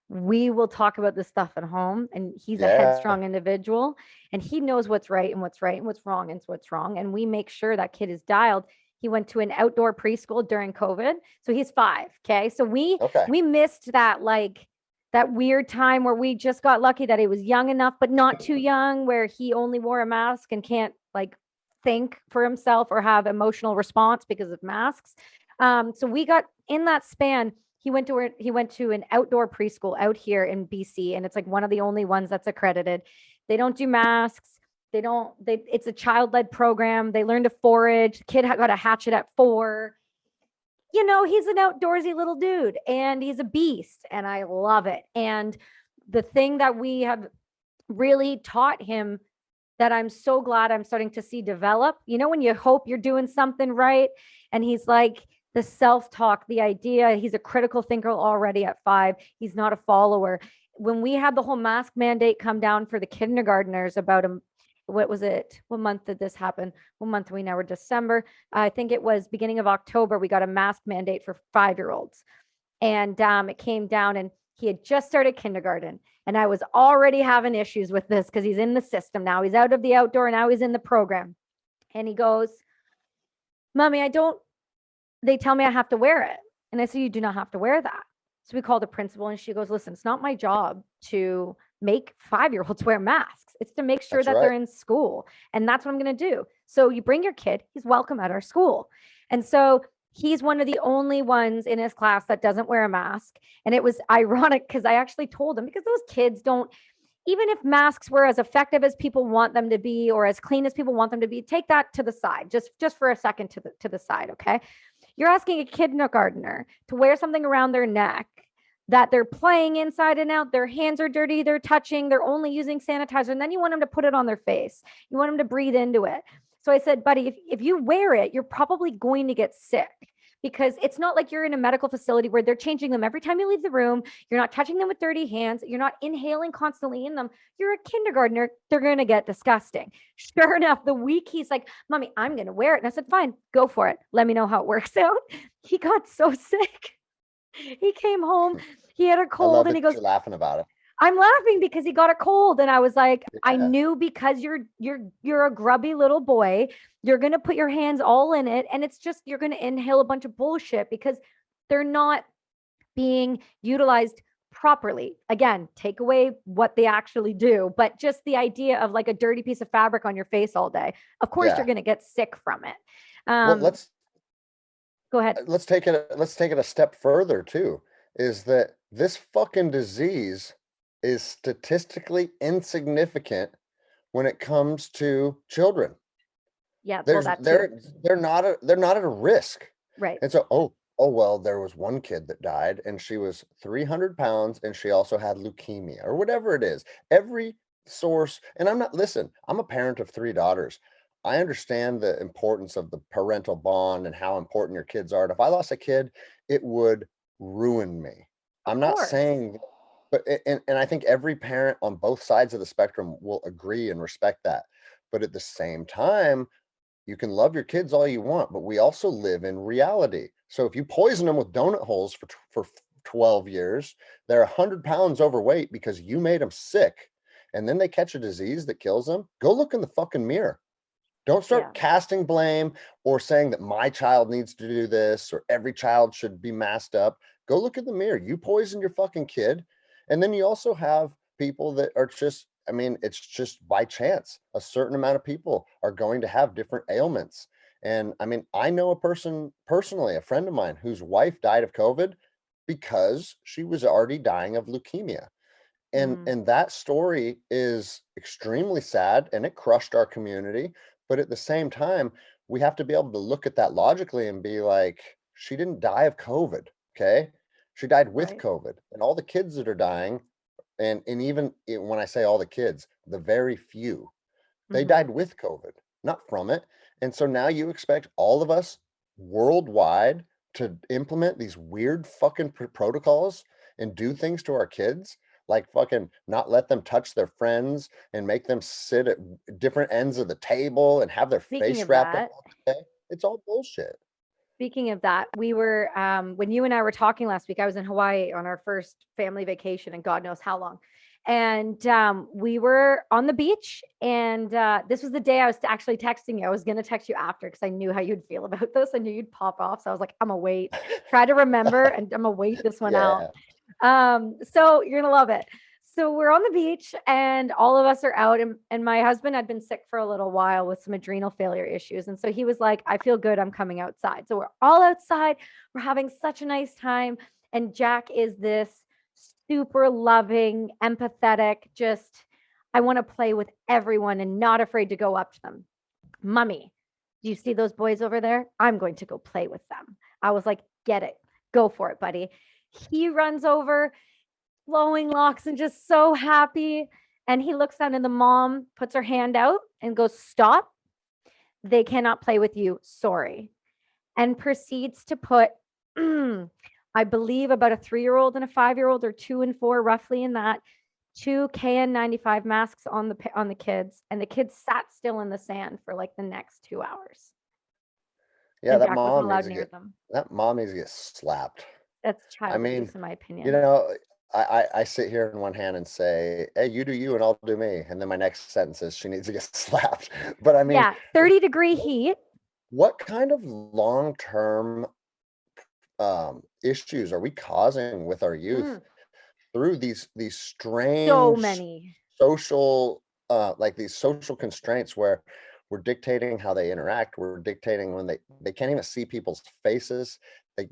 we will talk about this stuff at home. And he's a Yeah. headstrong individual and he knows what's right and what's right and what's wrong and what's wrong. And we make sure that kid is dialed. He went to an outdoor preschool during COVID. So he's 5. Okay. So Okay. we missed that, like that weird time where we just got lucky that he was young enough, but not too young, where he only wore a mask and can't like think for himself or have emotional response because of masks. So we got in that span. He went to an outdoor preschool out here in BC, and it's like one of the only ones that's accredited. They don't do masks. They don't. They It's a child led program. They learn to forage. The kid got a hatchet at 4. He's an outdoorsy little dude and he's a beast, and I love it. And the thing that we have really taught him that I'm so glad I'm starting to see develop. You know, when you hope you're doing something right. And he's like, the self-talk, the idea, he's a critical thinker already at 5. He's not a follower. When we had the whole mask mandate come down for the kindergartners about what was it? What month did this happen? What month are we now? We're December. I think it was beginning of October. We got a mask mandate for 5-year-olds. And it came down, and he had just started kindergarten. And I was already having issues with this because he's in the system now. He's out of the outdoor. Now he's in the program. And he goes, Mommy, they tell me I have to wear it. And I said, you do not have to wear that. So we called the principal, and she goes, listen, it's not my job to make 5-year-olds wear masks. It's to make sure That's that they're right. in school. And that's what I'm going to do. So you bring your kid, he's welcome at our school. And so he's one of the only ones in his class that doesn't wear a mask. And it was ironic because I actually told him, because those kids don't, even if masks were as effective as people want them to be, or as clean as people want them to be, take that to the side, just for a second to the side. Okay. You're asking a kindergartner to wear something around their neck that they're playing inside and out. Their hands are dirty. They're touching. They're only using sanitizer. And then you want them to put it on their face. You want them to breathe into it. So I said, buddy, if you wear it, you're probably going to get sick, because it's not like you're in a medical facility where they're changing them every time you leave the room. You're not touching them with dirty hands. You're not inhaling constantly in them. You're a kindergartner. They're going to get disgusting. Sure enough, the week he's like, Mommy, I'm going to wear it. And I said, fine, go for it. Let me know how it works out. He got so sick. He came home. He had a I love cold, and he that goes, you're laughing about it. I'm laughing because he got a cold. And I was like, I Yeah. knew, because you're a grubby little boy, you're going to put your hands all in it. And it's just, you're going to inhale a bunch of bullshit because they're not being utilized properly. Again, take away what they actually do, but just the idea of like a dirty piece of fabric on your face all day. Of course, Yeah. you're going to get sick from it. Well, Go ahead. let's take it a step further too, is that this fucking disease is statistically insignificant when it comes to children. Yeah, well, There's that too. they're not at a risk. Right. And so, well, there was one kid that died, and she was 300 pounds, and she also had leukemia or whatever it is. Every source, and I'm a parent of 3 daughters. I understand the importance of the parental bond and how important your kids are. And if I lost a kid, it would ruin me. Of I'm not course. saying, but and I think every parent on both sides of the spectrum will agree and respect that. But at the same time, you can love your kids all you want, but we also live in reality. So if you poison them with donut holes for 12 years, they're 100 pounds overweight because you made them sick, and then they catch a disease that kills them. Go look in the fucking mirror. Don't Yeah. start casting blame or saying that my child needs to do this or every child should be masked up. Go look in the mirror. You poisoned your fucking kid. And then you also have people that are just, I mean, it's just by chance. A certain amount of people are going to have different ailments. And I mean, I know a person personally, a friend of mine whose wife died of COVID because she was already dying of leukemia. Mm, And that story is extremely sad, and it crushed our community, but at the same time, we have to be able to look at that logically and be like, she didn't die of COVID, okay? She died with right. COVID, and all the kids that are dying, and even when I say all the kids, the very few, they Hmm. died with COVID, not from it. And so now you expect all of us worldwide to implement these weird fucking protocols and do things to our kids, like fucking not let them touch their friends and make them sit at different ends of the table and have their Speaking face of wrapped up that, all day. It's all bullshit. we were, when you and I were talking last week, I was in Hawaii on our first family vacation, and God knows how long. And we were on the beach, and this was the day I was actually texting you. I was going to text you after because I knew how you'd feel about this. I knew you'd pop off. So I was like, I'm going to wait, try to remember, and I'm going to wait this one out. Yeah. So you're going to love it. So we're on the beach, and all of us are out, and my husband had been sick for a little while with some adrenal failure issues. And so he was like, I feel good. I'm coming outside. So we're all outside. We're having such a nice time. And Jack is this super loving, empathetic, just, I want to play with everyone and not afraid to go up to them. Mummy, do you see those boys over there? I'm going to go play with them. I was like, get it. Go for it, buddy. He runs over, flowing locks, and just so happy. And he looks down, and the mom puts her hand out and goes, stop. They cannot play with you. Sorry. And proceeds to put, I believe, about a 3-year-old and a 5-year-old, or 2 and 4, roughly in that, 2 KN95 masks on the kids, and the kids sat still in the sand for like the next 2 hours. Yeah, And Jack wasn't allowed near them. that mom needs to get slapped. That's I child mean, abuse, in my you opinion. know, I sit here in one hand and say, hey, you do you and I'll do me. And then my next sentence is she needs to get slapped. But I mean, Yeah, 30-degree heat. what kind of long-term issues are we causing with our youth through these So strange many. social like these social constraints where we're dictating how they interact, we're dictating when they can't even see people's faces,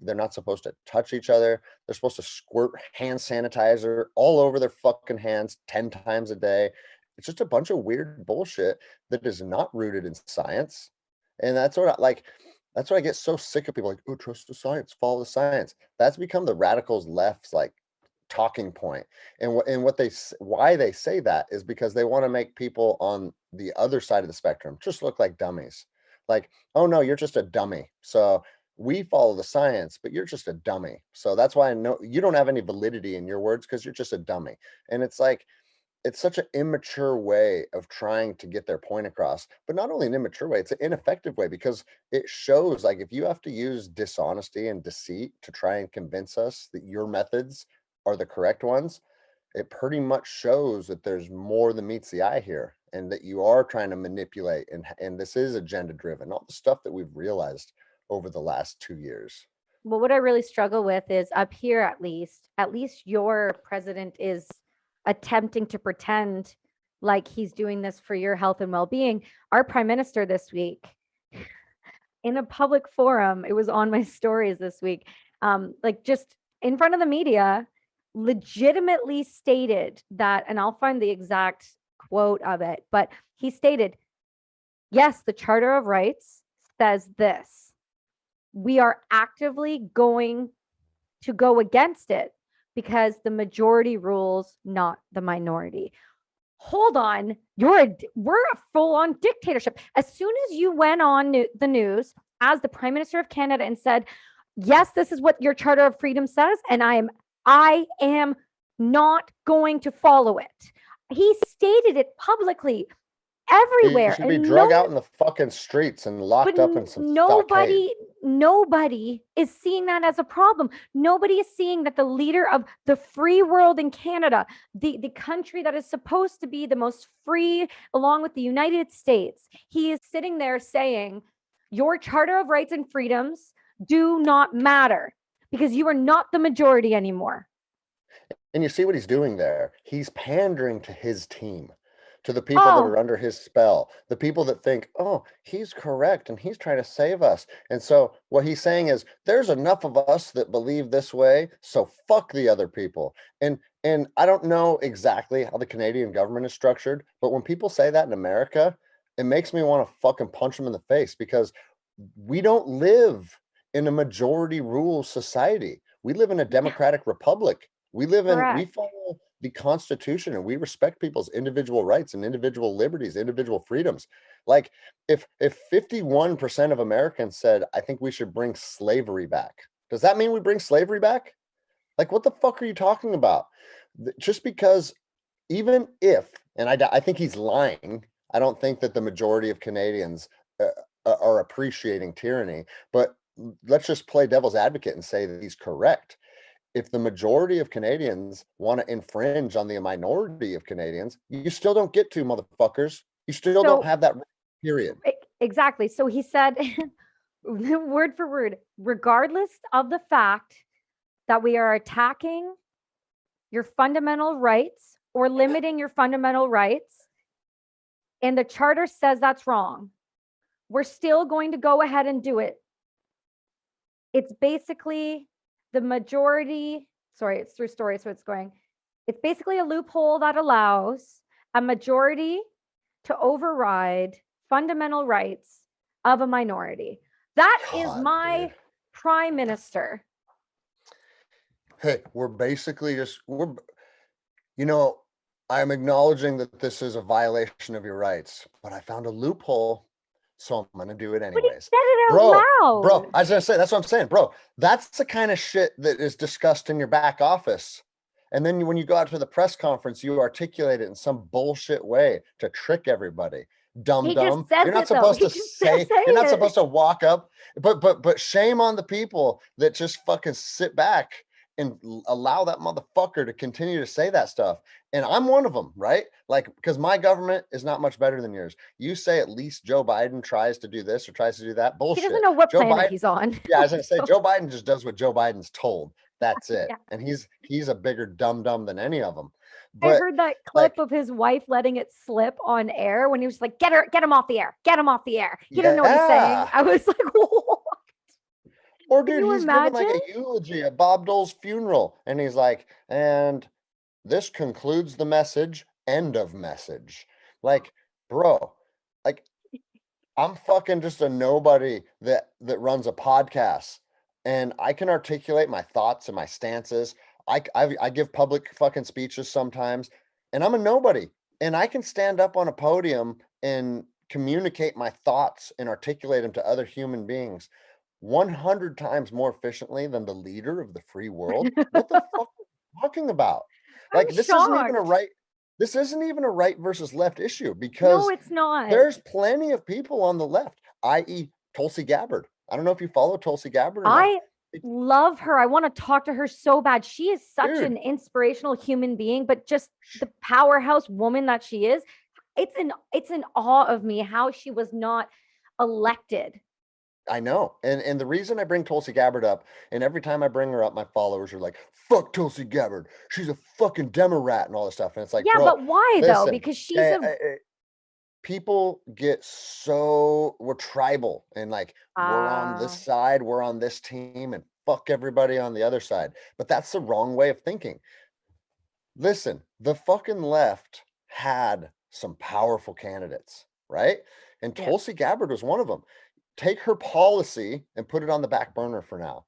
they're not supposed to touch each other, they're supposed to squirt hand sanitizer all over their fucking hands 10 times a day. It's just a bunch of weird bullshit that is not rooted in science. And that's what I get so sick of, people like, oh, trust the science, follow the science. That's become the radicals left's like talking point. Why they say that is because they want to make people on the other side of the spectrum just look like dummies. Like, oh no, you're just a dummy. So we follow the science, but you're just a dummy. So that's why I know you don't have any validity in your words, because you're just a dummy. And it's like, it's such an immature way of trying to get their point across, but not only an immature way, it's an ineffective way, because it shows, like, if you have to use dishonesty and deceit to try and convince us that your methods are the correct ones, it pretty much shows that there's more than meets the eye here, and that you are trying to manipulate, and this is agenda driven, all the stuff that we've realized over the last 2 years. Well, what I really struggle with is, up here, at least your president is attempting to pretend like he's doing this for your health and well-being. Our prime minister this week, in a public forum, it was on my stories this week, like just in front of the media, legitimately stated that, and I'll find the exact quote of it, but he stated, yes, the Charter of Rights says this. We are actively going to go against it because the majority rules, not the minority. Hold on, we're a full-on dictatorship. As soon as you went on the news as the Prime Minister of Canada and said, yes, this is what your Charter of Freedom says, and I am not going to follow it. He stated it publicly He everywhere, should be and drug out in the fucking streets and locked up in some stockade. nobody is seeing that as a problem. Nobody is seeing that the leader of the free world in Canada, the country that is supposed to be the most free, along with the United States, he is sitting there saying, your Charter of Rights and Freedoms do not matter because you are not the majority anymore. And you see what he's doing there. He's pandering to his team, to the people that are under his spell, the people that think, oh, he's correct and he's trying to save us. And so what he's saying is, there's enough of us that believe this way, so fuck the other people. And I don't know exactly how the Canadian government is structured, but when people say that in America, it makes me want to fucking punch them in the face, because we don't live in a majority rule society. We live in a democratic republic. We follow the Constitution, and we respect people's individual rights and individual liberties, individual freedoms. Like, if 51% of Americans said, I think we should bring slavery back, does that mean we bring slavery back? Like, what the fuck are you talking about? Just because, even if, and I think he's lying, I don't think that the majority of Canadians are appreciating tyranny, but let's just play devil's advocate and say that he's correct. If the majority of Canadians want to infringe on the minority of Canadians, you still don't get to, motherfuckers. You still don't have that right, period. Exactly. So he said, word for word, regardless of the fact that we are attacking your fundamental rights or limiting your fundamental rights, and the Charter says that's wrong, we're still going to go ahead and do it. It's basically the majority, sorry, it's through story, so it's basically a loophole that allows a majority to override fundamental rights of a minority. That is my prime minister. Hey, we're basically just, you know, I'm acknowledging that this is a violation of your rights, but I found a loophole, so I'm gonna do it But he anyways. said it out Bro, loud. I was gonna say, that's what I'm saying, bro. That's the kind of shit that is discussed in your back office. And then when you go out to the press conference, you articulate it in some bullshit way to trick everybody. Dumb He just dumb. says You're not it though. supposed He to just says say, you're not it. supposed to walk up, but shame on the people that just fucking sit back and allow that motherfucker to continue to say that stuff. And I'm one of them, right? Like, because my government is not much better than yours. You say at least Joe Biden tries to do this or tries to do that. He doesn't Bullshit. know what Joe planet Biden, he's on. yeah, I was gonna say So, Joe Biden just does what Joe Biden's told. That's it. yeah. And he's a bigger dumb dumb than any of them. I But heard that clip like, of his wife letting it slip on air when he was like, get him off the air. Get him off the air. He doesn't know what he's saying. yeah. I was like, what? Or Can dude, you he's giving like imagine? a eulogy at Bob Dole's funeral, and he's like, and this concludes the message. End of message. Like, bro, like I'm fucking just a nobody that runs a podcast, and I can articulate my thoughts and my stances. I give public fucking speeches sometimes, and I'm a nobody, and I can stand up on a podium and communicate my thoughts and articulate them to other human beings 100 times more efficiently than the leader of the free world. What the fuck are you talking about? I'm Like, shocked. this isn't even a right versus left issue, No, because it's not. there's plenty of people on the left, i.e. Tulsi Gabbard. I don't know if you follow Tulsi Gabbard or not. I love her. I want to talk to her so bad. She is such Dude, an inspirational human being, but just the powerhouse woman that she is, it's in awe of me how she was not elected. I know. And the reason I bring Tulsi Gabbard up, and every time I bring her up, my followers are like, fuck Tulsi Gabbard. She's a fucking Democrat and all this stuff. And it's like, Yeah, bro, but why though? listen, Because she's eh, a eh, eh, people get so, we're tribal and like, we're on this uh side, we're on this team, and fuck everybody on the other side. But that's the wrong way of thinking. Listen, the fucking left had some powerful candidates, right? And yeah. Tulsi Gabbard was one of them. Take her policy and put it on the back burner for now.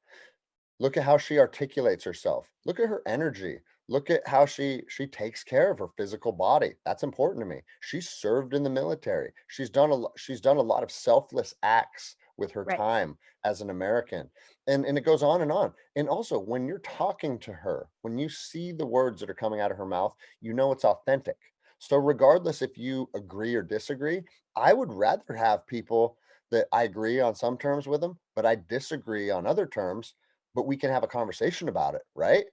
Look at how she articulates herself. Look at her energy. Look at how she takes care of her physical body. That's important to me. She served in the military. She's done a lot of selfless acts with her Right. time as an American. And it goes on and on. And also, when you're talking to her, when you see the words that are coming out of her mouth, you know it's authentic. So regardless if you agree or disagree, I would rather have people that I agree on some terms with them, but I disagree on other terms, but we can have a conversation about it, right?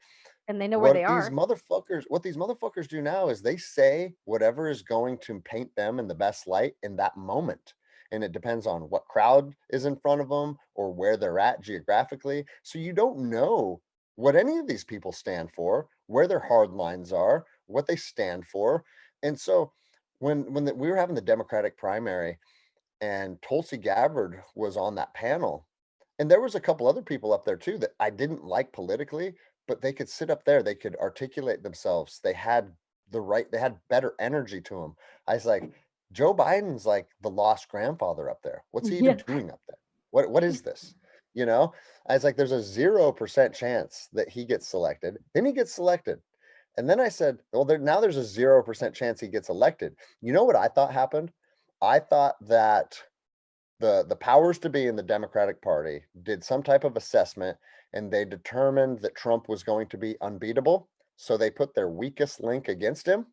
And they know where they are. What these motherfuckers do now is they say whatever is going to paint them in the best light in that moment. And it depends on what crowd is in front of them or where they're at geographically. So you don't know what any of these people stand for, where their hard lines are, what they stand for. And so we were having the Democratic primary, and Tulsi Gabbard was on that panel. And there was a couple other people up there too that I didn't like politically, but they could sit up there, they could articulate themselves. They had better energy to them. I was like, Joe Biden's like the lost grandfather up there. What's he even Yeah. doing up there? What is this? You know? I was like, there's a 0% chance that he gets selected. Then he gets selected. And then I said, well, now there's a 0% chance he gets elected. You know what I thought happened? I thought that the powers to be in the Democratic Party did some type of assessment, and they determined that Trump was going to be unbeatable. So they put their weakest link against him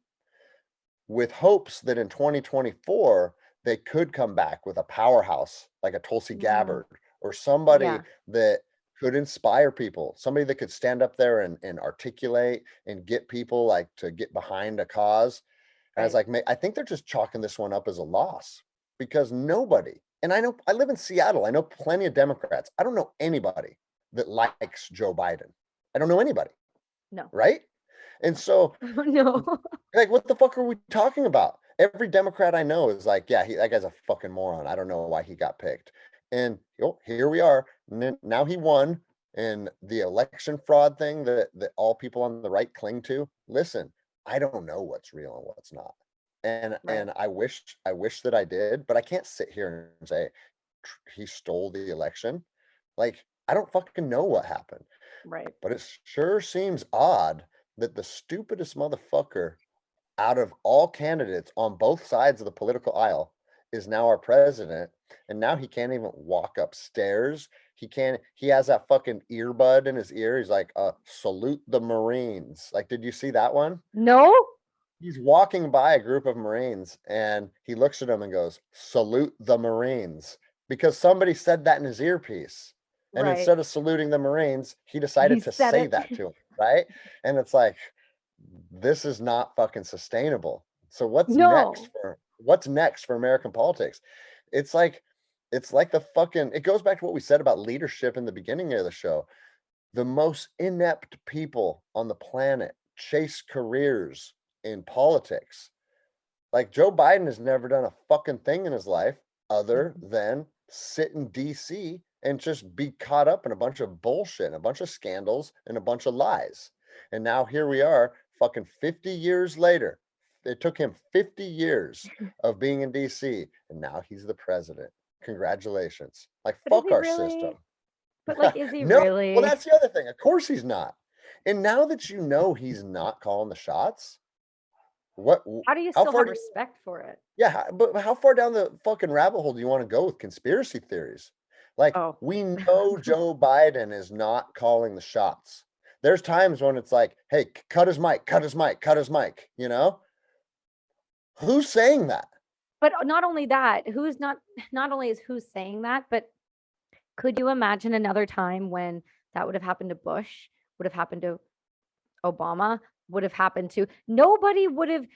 with hopes that in 2024 they could come back with a powerhouse like a Tulsi Mm, Gabbard or somebody yeah. that could inspire people, somebody that could stand up there and articulate and get people like to get behind a cause. And I was Right. like, I think they're just chalking this one up as a loss, because nobody, and I know I live in Seattle, I know plenty of Democrats. I don't know anybody that likes Joe Biden. I don't know anybody, No. right? And so, No. like, what the fuck are we talking about? Every Democrat I know is like, yeah, that guy's a fucking moron. I don't know why he got picked. And here we are. Now he won. And the election fraud thing that all people on the right cling to. Listen, I don't know what's real and what's not. Right. And I wish that I did, but I can't sit here and say he stole the election. Like, I don't fucking know what happened. Right. But it sure seems odd that the stupidest motherfucker out of all candidates on both sides of the political aisle, is now our president. And now he can't even walk upstairs. He has that fucking earbud in his ear. He's like, salute the Marines. Like, did you see that one? No? He's walking by a group of Marines and he looks at them and goes, salute the Marines. Because somebody said that in his earpiece. And Right. instead of saluting the Marines, he decided He to said say it. that to him, right? And it's like, this is not fucking sustainable. So No. what's next for American politics? It's like the fucking, it goes back to what we said about leadership in the beginning of the show. The most inept people on the planet chase careers in politics. Like Joe Biden has never done a fucking thing in his life other than sit in DC and just be caught up in a bunch of bullshit and a bunch of scandals and a bunch of lies. And now here we are, fucking 50 years later. It took him 50 years of being in DC, and now he's the president. Congratulations. Like, But is fuck he our really? system. But like, is he No, well, really? that's the other thing. Of course he's not. And now that you know he's not calling the shots, what How do you how still far have do you, respect for it? yeah, but how far down the fucking rabbit hole do you want to go with conspiracy theories? Like, Oh, we know Joe Biden is not calling the shots. There's times when it's like, hey, cut his mic, cut his mic, cut his mic, you know? Who's saying that? but not only that, not only is who's saying that, but could you imagine another time when that would have happened to Bush, would have happened to Obama, would have happened to nobody would have,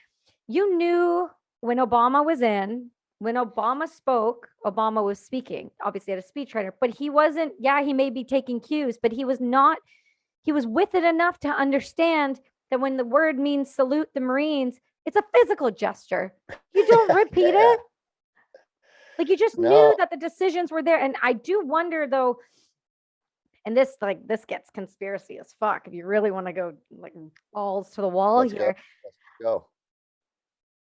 you knew when Obama was in, when Obama spoke, Obama was speaking, obviously at a speechwriter, but he wasn't, yeah, he may be taking cues, but he was not, he was with it enough to understand that when the word means salute the Marines, it's a physical gesture. You don't repeat Yeah. it. Like you just knew No, that the decisions were there. And I do wonder though, and this gets conspiracy as fuck if you really want to go like balls to the wall let's go. here. Let's go.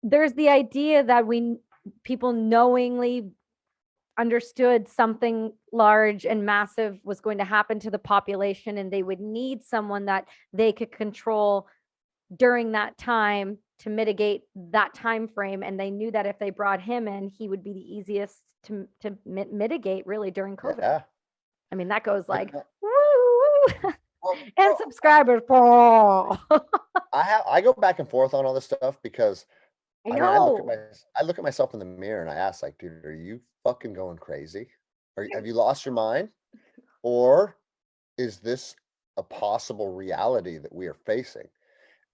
There's the idea that people knowingly understood something large and massive was going to happen to the population and they would need someone that they could control during that time to mitigate that time frame, and they knew that if they brought him in he would be the easiest to mitigate really during COVID. Yeah. I mean that goes like Yeah. woo Well, and subscribers. Oh. I go back and forth on all this stuff because I I mean, know. I look at myself in the mirror and I ask, like, dude, are you fucking going crazy? Have you lost your mind? Or is this a possible reality that we are facing?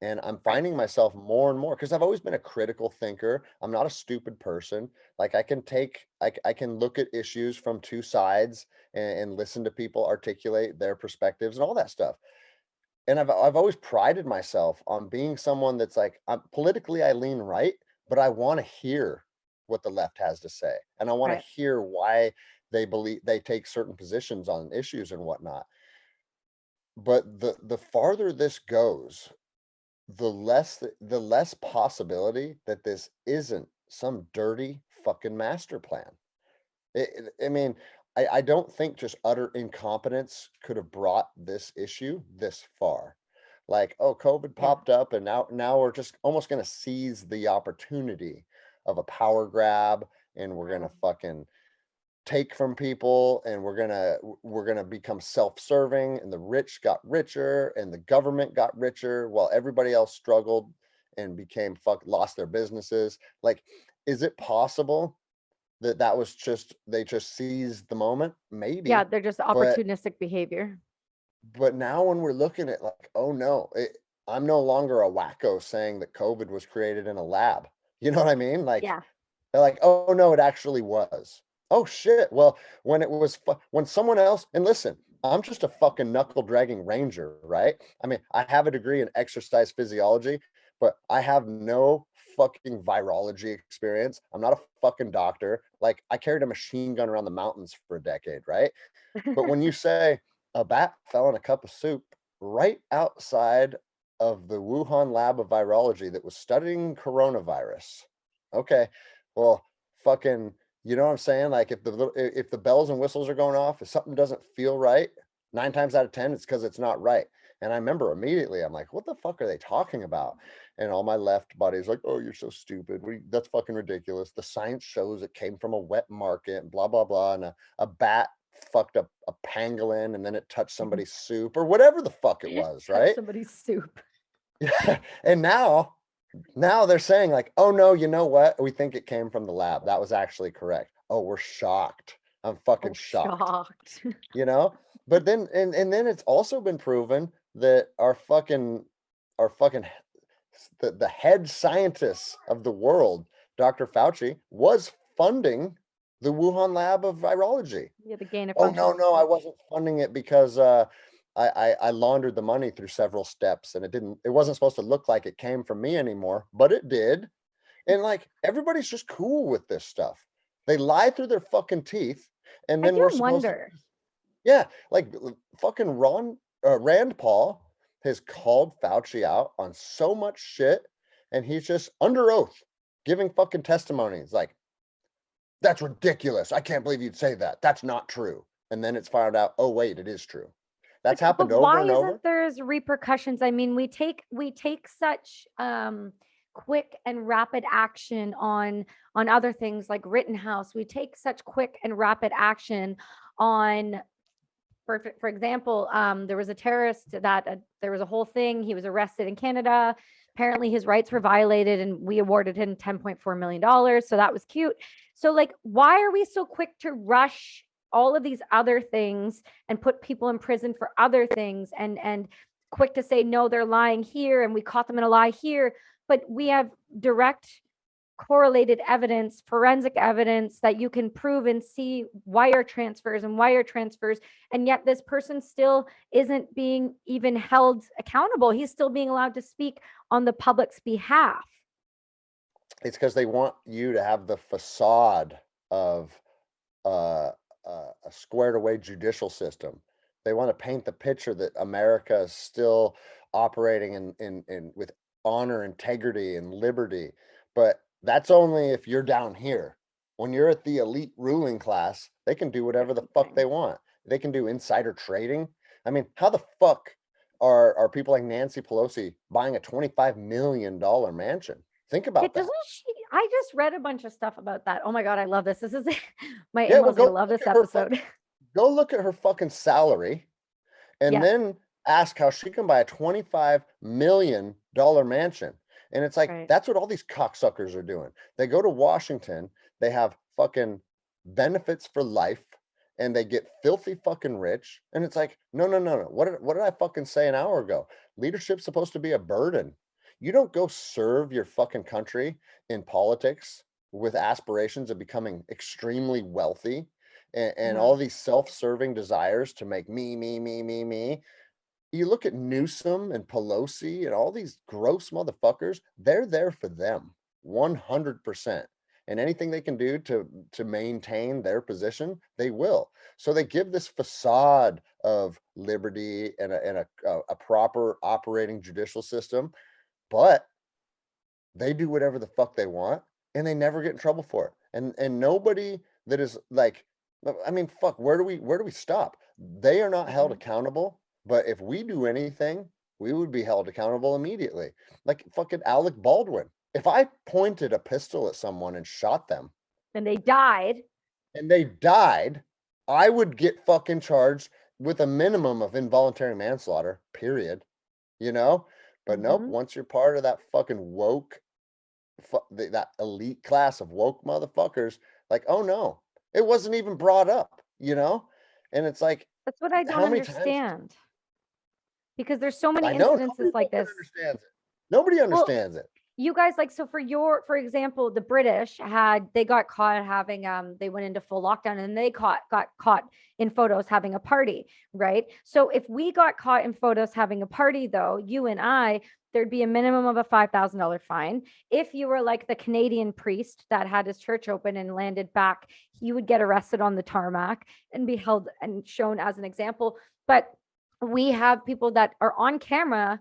And I'm Right. finding myself more and more because I've always been a critical thinker. I'm not a stupid person. Like I can look at issues from two sides and listen to people articulate their perspectives and all that stuff. And I've always prided myself on being someone that's like, politically I lean right, but I want to hear what the left has to say, and I want to Right. hear why they take certain positions on issues and whatnot. But the farther this goes, the less possibility that this isn't some dirty fucking master plan. I mean, I don't think just utter incompetence could have brought this issue this far. Like, oh, COVID Yeah. popped up, and now we're just almost going to seize the opportunity of a power grab, and we're going to fucking take from people, and we're gonna become self-serving, and the rich got richer, and the government got richer, while everybody else struggled and became lost their businesses. Like, is it possible that was just they just seized the moment? Yeah, Maybe. they're just But opportunistic behavior. now when we're looking at like, oh no, I'm no longer a wacko saying that COVID was created in a lab. You know what I mean? Like, Yeah. they're like, oh no, it actually was. Oh shit. Well, when someone else, and listen, I'm just a fucking knuckle dragging ranger, right? I mean, I have a degree in exercise physiology, but I have no fucking virology experience. I'm not a fucking doctor. Like, I carried a machine gun around the mountains for a decade, right? But when you say a bat fell in a cup of soup right outside of the Wuhan lab of virology that was studying coronavirus, okay, well, fucking, you know what I'm saying? Like, if the bells and whistles are going off, if something doesn't feel right, 9 times out of 10, it's because it's not right. And I remember immediately, I'm like, what the fuck are they talking about? And all my left buddies like, oh, you're so stupid. That's fucking ridiculous. The science shows it came from a wet market and blah, blah, blah. And a bat fucked up a pangolin and then it touched somebody's soup or whatever the fuck it was, Touch right? somebody's soup. Yeah. And now they're saying like, oh no, you know what? We think it came from the lab. That was actually correct. Oh, we're shocked. I'm fucking Oh, shocked. shocked. You know? But then and then it's also been proven that our fucking the head scientists of the world, Dr. Fauci, was funding the Wuhan lab of virology. Yeah, the gain of Oh function. no, I wasn't funding it because I laundered the money through several steps and it wasn't supposed to look like it came from me anymore, but it did. And like everybody's just cool with this stuff. They lie through their fucking teeth, and I then do we're supposed to, wonder. yeah, like fucking Rand Paul has called Fauci out on so much shit, and he's just under oath giving fucking testimonies like, that's ridiculous. I can't believe you'd say that. That's not true. And then it's found out, oh wait, it is true. That's happened But over why and over. isn't there's repercussions? I mean, we take such quick and rapid action on other things like Rittenhouse. We take such quick and rapid action on, for example, there was a terrorist that there was a whole thing. He was arrested in Canada. Apparently his rights were violated and we awarded him $10.4 million. So that was cute. So like, why are we so quick to rush all of these other things and put people in prison for other things and quick to say, no, they're lying here and we caught them in a lie here. But we have direct correlated evidence, forensic evidence that you can prove and see wire transfers. And yet this person still isn't being even held accountable. He's still being allowed to speak on the public's behalf. It's because they want you to have the facade of a squared away judicial system. They want to paint the picture that America is still operating in with honor, integrity, and liberty. But that's only if you're down here. When you're at the elite ruling class, they can do whatever the fuck they want. They can do insider trading. I mean, how the fuck are people like Nancy Pelosi buying a $25 million mansion? Think about that. Doesn't she? I just read a bunch of stuff about that. Oh my God, I love this. This is my Yeah, well, in-laws gonna love this episode. Go look at her fucking salary and Yeah. then ask how she can buy a $25 million mansion. And it's like, Right. that's what all these cocksuckers are doing. They go to Washington, they have fucking benefits for life, and they get filthy fucking rich. And it's like, no. What did I fucking say an hour ago? Leadership's supposed to be a burden. You don't go serve your fucking country in politics with aspirations of becoming extremely wealthy and all these self-serving desires to make me. You look at Newsom and Pelosi and all these gross motherfuckers, they're there for them 100%. And anything they can do to maintain their position, they will. So they give this facade of liberty and a proper operating judicial system, but they do whatever the fuck they want and they never get in trouble for it. And nobody that is like, I mean, fuck, where do we stop? They are not held accountable, but if we do anything, we would be held accountable immediately. Like fucking Alec Baldwin. If I pointed a pistol at someone and shot them And they died. and they died, I would get fucking charged with a minimum of involuntary manslaughter, period. You know? But nope, once you're part of that fucking woke, that elite class of woke motherfuckers, like, oh no, it wasn't even brought up, you know? And it's like, That's what I don't how many times? understand. Because there's so many I know incidences like this. understands it. Nobody understands it. You guys, like, so for example, the British they got caught having they went into full lockdown and they got caught in photos having a party, right? So if we got caught in photos having a party, though, you and I, there'd be a minimum of a $5,000 fine. If you were like the Canadian priest that had his church open and landed back, you would get arrested on the tarmac and be held and shown as an example. But we have people that are on camera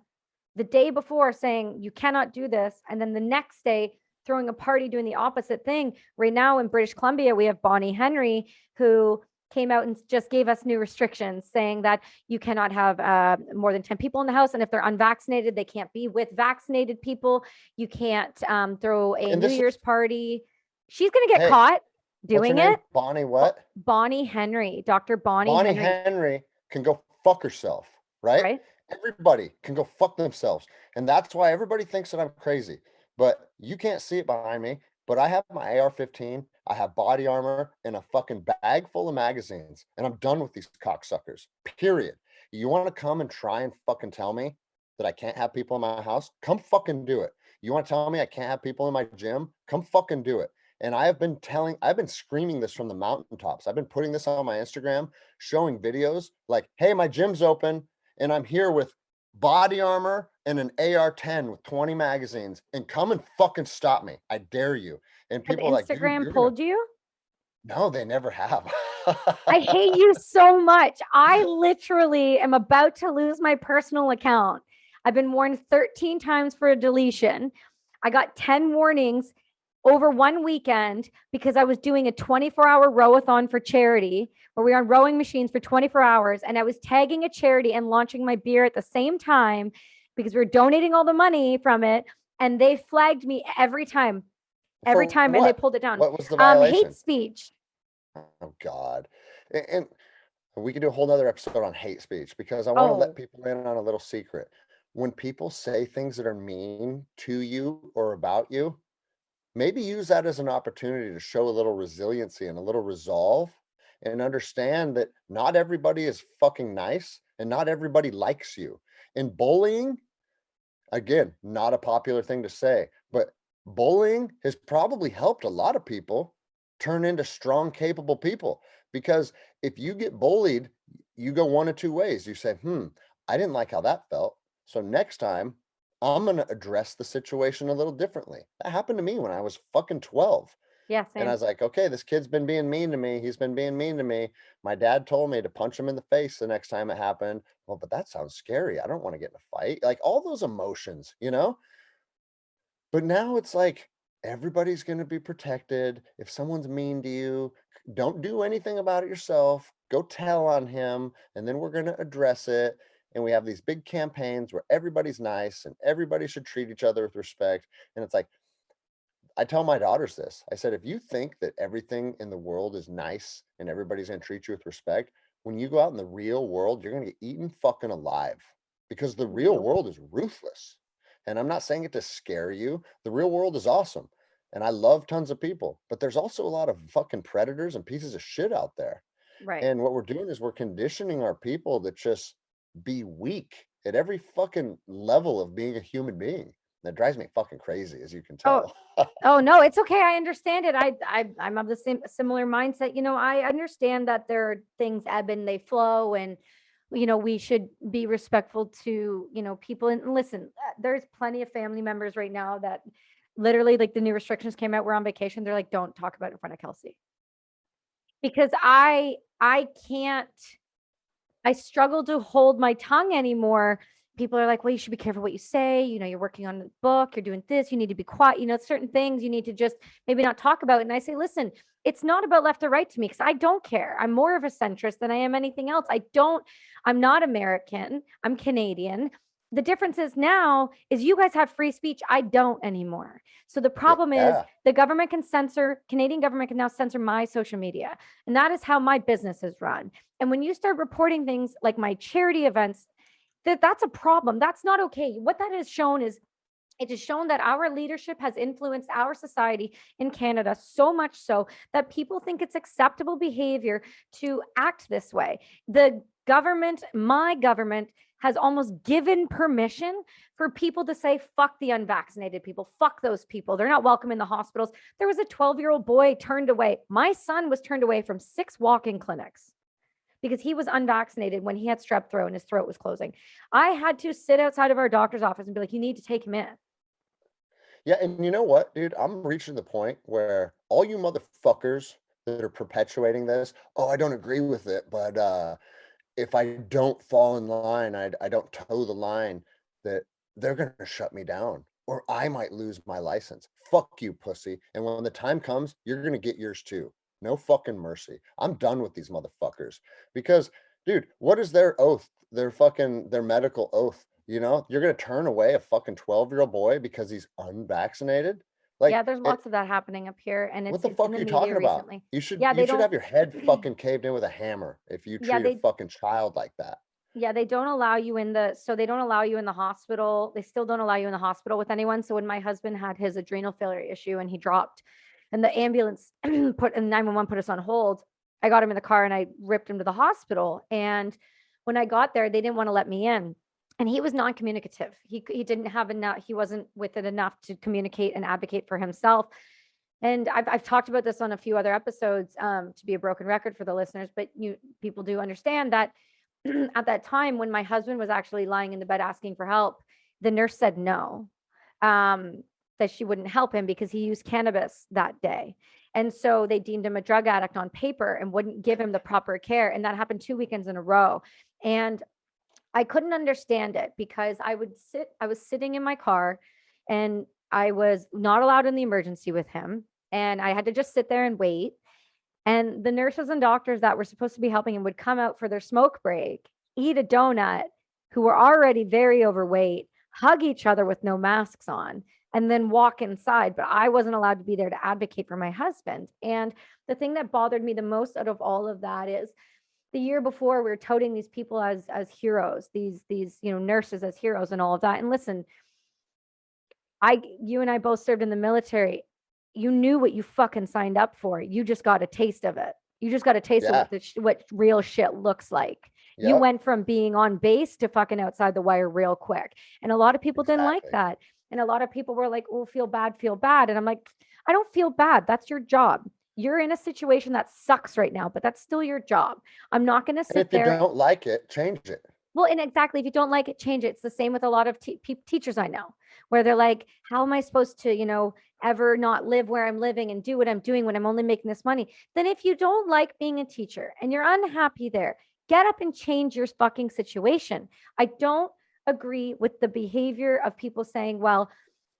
the day before saying you cannot do this, and then the next day throwing a party doing the opposite thing. Right now in British Columbia, we have Bonnie Henry, who came out and just gave us new restrictions saying that you cannot have more than 10 people in the house. And if they're unvaccinated, they can't be with vaccinated people. You can't throw a And New this Year's is, party. She's going to get hey, caught what's her doing name? it. Bonnie what? Bonnie Henry, Dr. Bonnie Bonnie Henry, Henry can go fuck herself, right? right? Everybody can go fuck themselves. And that's why everybody thinks that I'm crazy. But you can't see it behind me. But I have my AR-15, I have body armor, and a fucking bag full of magazines. And I'm done with these cocksuckers. Period. You want to come and try and fucking tell me that I can't have people in my house? Come fucking do it. You want to tell me I can't have people in my gym? Come fucking do it. And I've been screaming this from the mountaintops. I've been putting this on my Instagram, showing videos like, hey, my gym's open and I'm here with body armor and an AR-10 with 20 magazines, and come and fucking stop me. I dare you. And Have people are like, dude, Instagram you're gonna, pulled you? no, they never have. I hate you so much. I literally am about to lose my personal account. I've been warned 13 times for a deletion. I got 10 warnings over one weekend because I was doing a 24-hour rowathon for charity where we were on rowing machines for 24 hours. And I was tagging a charity and launching my beer at the same time because we were donating all the money from it. And they flagged me every time, For and they what? pulled it down. What was the Hate violation? speech. Oh God. And we could do a whole nother episode on hate speech because I want to let Oh, people in on a little secret. When people say things that are mean to you or about you, maybe use that as an opportunity to show a little resiliency and a little resolve and understand that not everybody is fucking nice and not everybody likes you. And bullying, again, not a popular thing to say, but bullying has probably helped a lot of people turn into strong, capable people. Because if you get bullied, you go one of two ways. You say, I didn't like how that felt. So next time, I'm going to address the situation a little differently. That happened to me when I was fucking 12. yeah, And I same. was like, okay, this kid's been being mean to me. He's been being mean to me. My dad told me to punch him in the face the next time it happened. Well, but that sounds scary. I don't want to get in a fight. Like all those emotions, you know? But now it's like everybody's going to be protected. If someone's mean to you, don't do anything about it yourself. Go tell on him, and then we're going to address it. And we have these big campaigns where everybody's nice and everybody should treat each other with respect. And it's like, I tell my daughters this. I said, if you think that everything in the world is nice and everybody's going to treat you with respect, when you go out in the real world, you're going to get eaten fucking alive because the real Nope. world is ruthless. And I'm not saying it to scare you. The real world is awesome. And I love tons of people, but there's also a lot of fucking predators and pieces of shit out there. Right. And what we're doing is we're conditioning our people to just be weak at every fucking level of being a human being. That drives me fucking crazy, as you can Oh, tell. oh no, it's okay. I understand it. I'm of the same similar mindset. I understand that there are things ebb and they flow, and we should be respectful to people. And listen, there's plenty of family members right now that literally, like, the new restrictions came out. We're on vacation. They're like, don't talk about it in front of Kelsey because I can't. I struggle to hold my tongue anymore. People are like, well, you should be careful what you say. You're working on the book, you're doing this, you need to be quiet. Certain things you need to just maybe not talk about. And I say, listen, it's not about left or right to me because I don't care. I'm more of a centrist than I am anything else. I'm not American, I'm Canadian. The difference is now is you guys have free speech. I don't anymore. So the problem is Yeah. the government can censor, Canadian government can now censor my social media. And that is how my business is run. And when you start reporting things like my charity events, that's a problem. That's not okay. What that has shown is it has shown that our leadership has influenced our society in Canada so much so that people think it's acceptable behavior to act this way. The government, my government, has almost given permission for people to say, fuck the unvaccinated people, fuck those people. They're not welcome in the hospitals. There was a 12-year-old boy turned away. My son was turned away from 6 walk-in clinics because he was unvaccinated when he had strep throat and his throat was closing. I had to sit outside of our doctor's office and be like, you need to take him in. Yeah, and you know what, dude? I'm reaching the point where all you motherfuckers that are perpetuating this, oh, I don't agree with it, but if I don't fall in line, I don't toe the line, that they're gonna shut me down or I might lose my license. Fuck you, pussy. And when the time comes, you're gonna get yours too. No fucking mercy. I'm done with these motherfuckers because, dude, what is their oath? Their medical oath. You know, you're gonna turn away a fucking 12-year-old boy because he's unvaccinated? Yeah, Like, there's lots of that happening up here, and what it's the it's in fuck the are you media talking about? recently. You should Yeah, you they should don't have your head fucking caved in with a hammer if you yeah, treat a they fucking child like that. yeah, they don't allow you in the so they don't allow you in the hospital. They still don't allow you in the hospital with anyone. So when my husband had his adrenal failure issue and he dropped and the ambulance put and 911 put us on hold, I got him in the car and I ripped him to the hospital. And when I got there, they didn't want to let me in. And he was non-communicative. He didn't have enough, he wasn't with it enough to communicate and advocate for himself. And I've talked about this on a few other episodes, to be a broken record for the listeners, but people do understand that at that time when my husband was actually lying in the bed asking for help, the nurse said no, that she wouldn't help him because he used cannabis that day. And so they deemed him a drug addict on paper and wouldn't give him the proper care. And that happened 2 weekends in a row. And I couldn't understand it because I was sitting in my car and I was not allowed in the emergency with him. And I had to just sit there and wait. And the nurses and doctors that were supposed to be helping him would come out for their smoke break, eat a donut, who were already very overweight, hug each other with no masks on, and then walk inside. But I wasn't allowed to be there to advocate for my husband. And the thing that bothered me the most out of all of that is the year before we were touting these people as heroes, these nurses as heroes and all of that. And listen, you and I both served in the military. You knew what you fucking signed up for. You just got a taste of it. You just got a taste of Yeah. what real shit looks like. You Yep. went from being on base to fucking outside the wire real quick. And a lot of people didn't like Exactly. that. And a lot of people were like, oh, feel bad, feel bad. And I'm like, I don't feel bad. That's your job. You're in a situation that sucks right now, but that's still your job. I'm not going to And sit if you there. don't like it, change it. Well, and exactly, if you don't like it, change it. It's the same with a lot of teachers I know, where they're like, how am I supposed to, ever not live where I'm living and do what I'm doing when I'm only making this money? Then if you don't like being a teacher and you're unhappy there, get up and change your fucking situation. I don't agree with the behavior of people saying, well,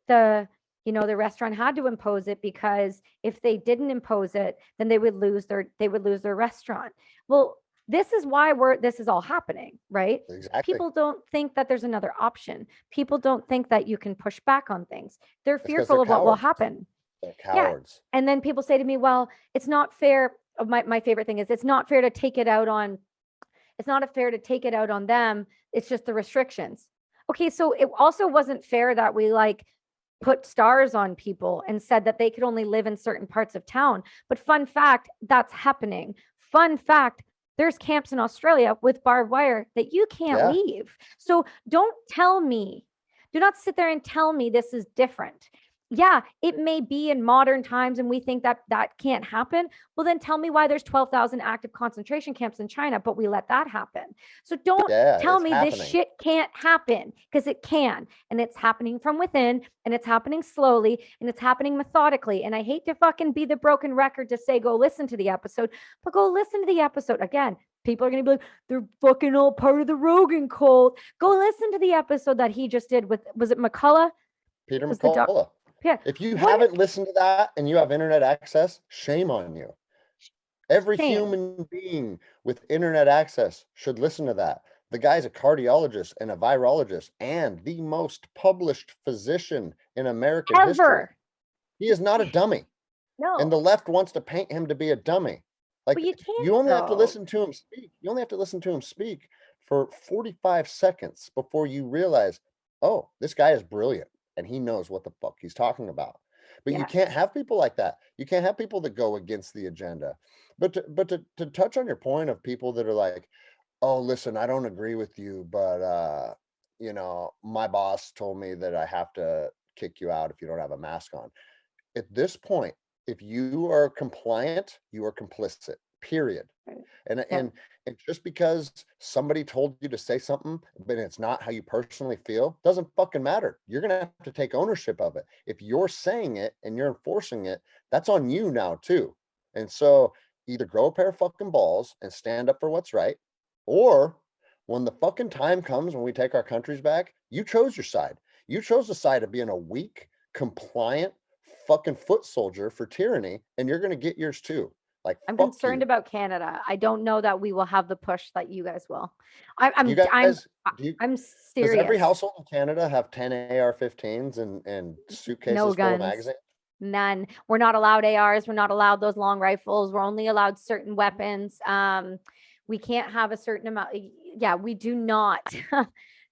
the restaurant had to impose it because if they didn't impose it, then they would lose their restaurant. Well, this is why this is all happening, right? Exactly. People don't think that there's another option. People don't think that you can push back on things. They're It's because fearful they're of what will cowards. happen. They're Yeah. cowards. And then people say to me, well, it's not fair. My favorite thing is it's not fair to take it out on it's not fair to take it out on them. It's just the restrictions. Okay, so it also wasn't fair that we put stars on people and said that they could only live in certain parts of town. But fun fact, that's happening. Fun fact, there's camps in Australia with barbed wire that you can't Yeah. leave. So do not sit there and tell me this is different. Yeah, it may be in modern times and we think that that can't happen. Well, then tell me why there's 12,000 active concentration camps in China, but we let that happen. So don't Yeah, tell it's me this happening. shit can't happen, because it can. And it's happening from within and it's happening slowly and it's happening methodically. And I hate to fucking be the broken record to say, go listen to the episode, but go listen to the episode. Again, people are going to be like, they're fucking all part of the Rogan cult. Go listen to the episode that he just did with, was it McCullough? Peter Was the doc? McCullough. Yeah. If you What haven't listened to that and you have internet access, shame on you. Every shame. human being with internet access should listen to that. The guy's a cardiologist and a virologist and the most published physician in American history. Ever. He is not a dummy. And the No. left wants to paint him to be a dummy. But Like, you can't you only have to though. listen to him speak. You only have to listen to him speak for 45 seconds before you realize, oh, this guy is brilliant and he knows what the fuck he's talking about. But you Yes. can't have people like that. You can't have people that go against the agenda. But to touch on your point of people that are like, oh, listen, I don't agree with you, but my boss told me that I have to kick you out if you don't have a mask on. At this point, if you are compliant, you are complicit, period. Right. And Yeah. and just because somebody told you to say something, but it's not how you personally feel, doesn't fucking matter. You're gonna have to take ownership of it. If you're saying it and you're enforcing it, that's on you now too. And so either grow a pair of fucking balls and stand up for what's right, or when the fucking time comes when we take our countries back, you chose your side. You chose the side of being a weak, compliant fucking foot soldier for tyranny, and you're gonna get yours too. Like, I'm fuck concerned you. about Canada. I don't know that we will have the push that you guys will. Do you I'm guys, do you, I'm does every serious. household in Canada have 10 AR-15s and No suitcases full of guns. magazines? None. We're not allowed ARs. We're not allowed those long rifles. We're only allowed certain weapons. We can't have a certain amount. Yeah, we do not.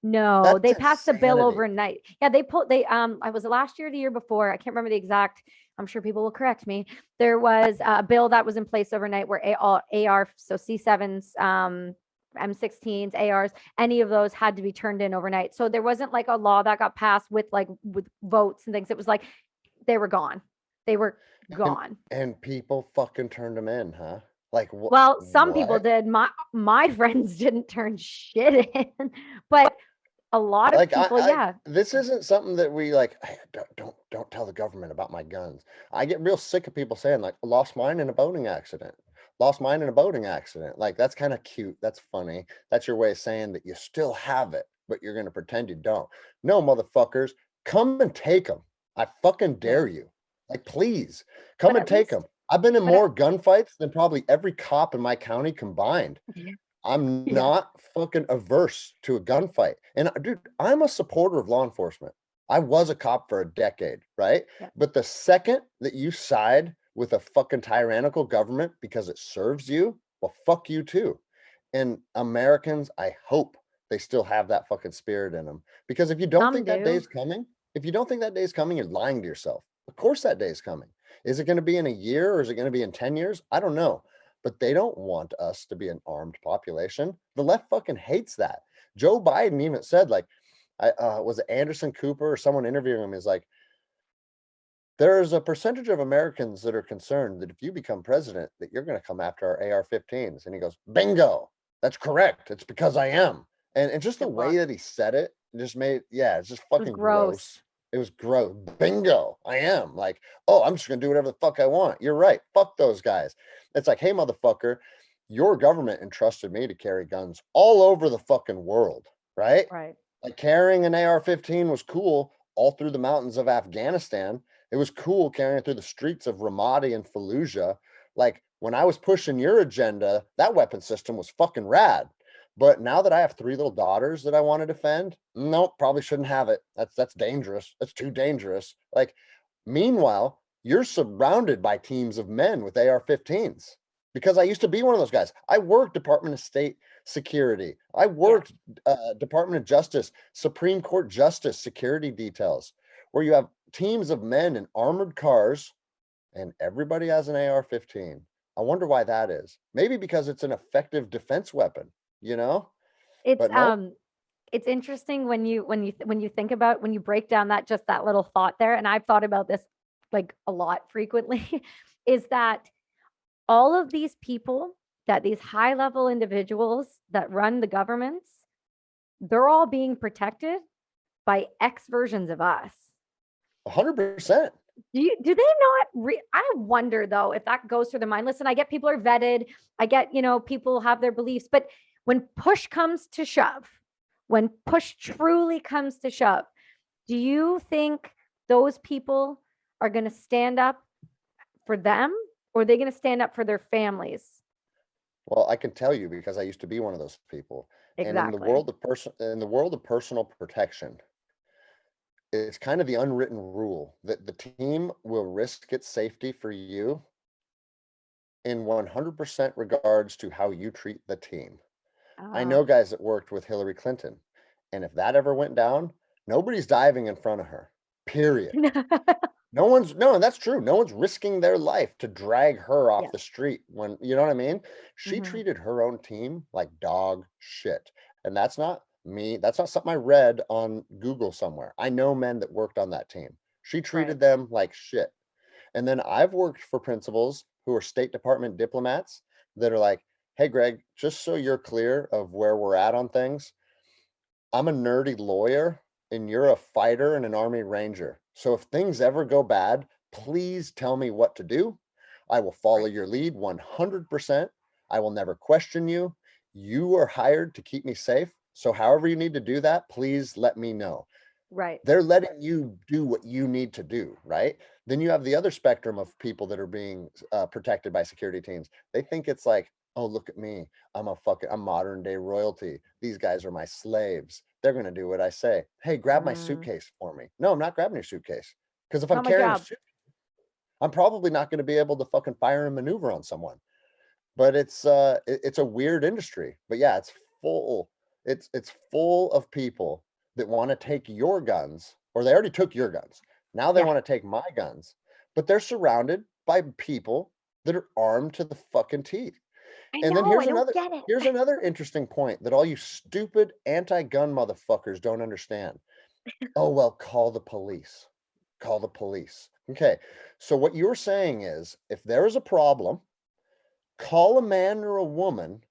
No, That's they passed a bill insanity. overnight. Yeah, they I was last year, the year before. I can't remember the exact. I'm sure people will correct me. There was a bill that was in place overnight where all AR, so C7s, M16s, ARs, any of those had to be turned in overnight. So there wasn't like a law that got passed with votes and things. It was like they were gone. They were And gone. and people fucking turned them in, huh? Like Well, some people what? did. My friends didn't turn shit in, but a lot of Like people, yeah. this isn't something that we like, "Hey, don't tell the government about my guns." I get real sick of people saying like, lost mine in a boating accident. Lost mine in a boating accident. Like that's kind of cute. That's funny. That's your way of saying that you still have it, but you're going to pretend you don't. No, motherfuckers, come and take them. I fucking Yeah. dare you. Like please, But come and at take them. least, I've been in but more gunfights than probably every cop in my county combined. I'm yeah. not fucking averse to a gunfight. And dude, I'm a supporter of law enforcement. I was a cop for a decade, right? Yeah. But the second that you side with a fucking tyrannical government because it serves you, well, fuck you too. And Americans, I hope they still have that fucking spirit in them. Because if you don't Some think that do. day's coming, if you don't think that day's coming, you're lying to yourself. Of course that day's coming. Is it going to be in a year or is it going to be in 10 years? I don't know, but they don't want us to be an armed population. The left fucking hates that. Joe Biden even said, like, I was it Anderson Cooper or someone interviewing him is like, there's a percentage of Americans that are concerned that if you become president, that you're going to come after our AR-15s. And he goes, bingo, that's correct. It's because I am. And just the Good way luck. that he said it just made, yeah, it's just It was fucking gross. gross. It was gross. Bingo, I am. Like, oh, I'm just going to do whatever the fuck I want. You're right. Fuck those guys. It's like, hey, motherfucker, your government entrusted me to carry guns all over the fucking world, right? Right. Like carrying an AR-15 was cool all through the mountains of Afghanistan. It was cool carrying it through the streets of Ramadi and Fallujah. Like when I was pushing your agenda, that weapon system was fucking rad. But now that I have three little daughters that I want to defend, nope, probably shouldn't have it. That's dangerous. That's too dangerous. Like, meanwhile, you're surrounded by teams of men with AR-15s because I used to be one of those guys. I worked Department of State security. I Yeah. worked Department of Justice, Supreme Court Justice security details, where you have teams of men in armored cars and everybody has an AR-15. I wonder why that is. Maybe because it's an effective defense weapon, you know? It's But nope. it's interesting when you think about when you break down that just that little thought there, and I've thought about this like a lot frequently, is that all of these people, that these high level individuals that run the governments, they're all being protected by X versions of us. 100%. Do they not I wonder though if that goes through their mind. Listen, I get people are vetted. I get, people have their beliefs, but when push comes to shove, when push truly comes to shove, do you think those people are going to stand up for them, or are they going to stand up for their families? Well, I can tell you because I used to be one of those people. And Exactly. in the world of personal protection, it's kind of the unwritten rule that the team will risk its safety for you in 100% regards to how you treat the team. I Uh, know guys that worked with Hillary Clinton, and if that ever went down, nobody's diving in front of her. Period. No, that's true. No one's risking their life to drag her off yeah. the street when, you know what I mean? She Hmm. treated her own team like dog shit. And that's not me. That's not something I read on Google somewhere. I know men that worked on that team. She Right. treated them like shit. And then I've worked for principals who are State Department diplomats that are like, hey, Greg, just so you're clear of where we're at on things, I'm a nerdy lawyer and you're a fighter and an Army Ranger. So if things ever go bad, please tell me what to do. I will follow Right. your lead 100%. I will never question you. You are hired to keep me safe. So however you need to do that, please let me know. Right. They're letting you do what you need to do, right? Then you have the other spectrum of people that are being protected by security teams. They think it's like, oh, look at me. I'm modern day royalty. These guys are my slaves. They're going to do what I say. Hey, grab my Mm, suitcase for me. No, I'm not grabbing your suitcase. Because if I'm not my carrying a job. suit, I'm probably not going to be able to fucking fire and maneuver on someone. But it's a weird industry. But yeah, it's full of people that want to take your guns, or they already took your guns. Now they Yeah, want to take my guns, but they're surrounded by people that are armed to the fucking teeth. I And then know. I don't get it. here's another interesting point that all you stupid anti-gun motherfuckers don't understand. Oh, well, call the police. Call the police. Okay. So what you're saying is if there is a problem, call a man or a woman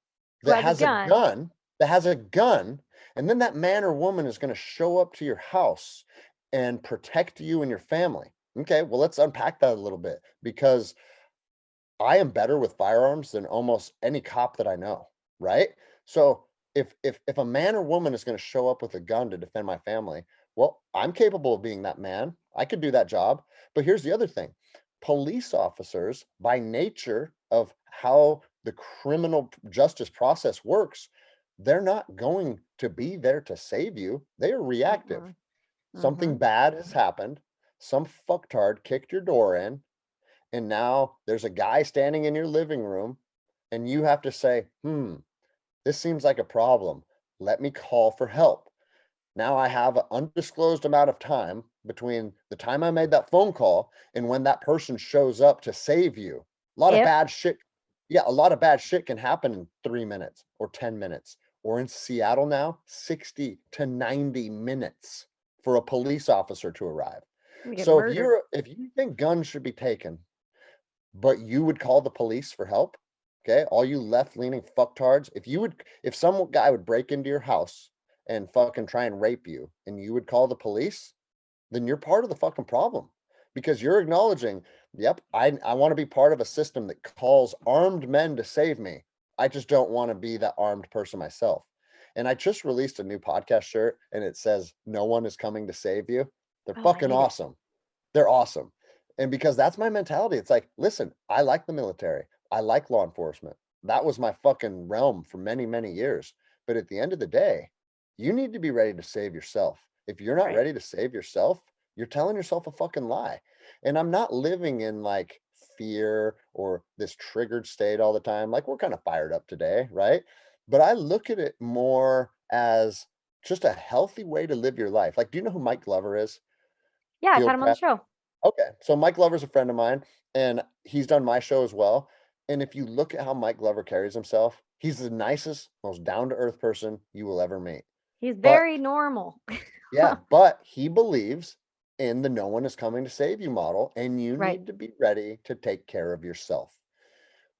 Who that has a has a gun? gun, that has a gun, and then that man or woman is going to show up to your house and protect you and your family. Okay, well, let's unpack that a little bit because I am better with firearms than almost any cop that I know, right? So if a man or woman is going to show up with a gun to defend my family, well, I'm capable of being that man. I could do that job. But here's the other thing. Police officers, by nature of how the criminal justice process works, they're not going to be there to save you. They are reactive. Mm-mm. Something Mm-hmm. bad has happened. Some fucktard kicked your door in and now there's a guy standing in your living room and you have to say, this seems like a problem. Let me call for help. Now I have an undisclosed amount of time between the time I made that phone call and when that person shows up to save you. A lot of If bad shit. Yeah, a lot of bad shit can happen in 3 minutes or 10 minutes. Or in Seattle now, 60 to 90 minutes for a police officer to arrive. I'm gonna get So murdered. if you think guns should be taken, but you would call the police for help. Okay, all you left-leaning fucktards, if some guy would break into your house and fucking try and rape you and you would call the police, then you're part of the fucking problem because you're acknowledging, yep, I want to be part of a system that calls armed men to save me. I just don't want to be that armed person myself. And I just released a new podcast shirt and it says, no one is coming to save you. They're Oh, I fucking hate it. awesome. They're awesome. And because that's my mentality, it's like, listen, I like the military. I like law enforcement. That was my fucking realm for many, many years. But at the end of the day, you need to be ready to save yourself. If you're not Right. ready to save yourself, you're telling yourself a fucking lie. And I'm not living in like fear or this triggered state all the time. Like we're kind of fired up today, right? But I look at it more as just a healthy way to live your life. Like, do you know who Mike Glover is? Yeah, I've had Field him on the Prep. show. Okay, so Mike Glover's a friend of mine, and he's done my show as well. And if you look at how Mike Glover carries himself, he's the nicest, most down to earth person you will ever meet. He's But very normal. yeah, but he believes in the no one is coming to save you model, and you Right. need to be ready to take care of yourself.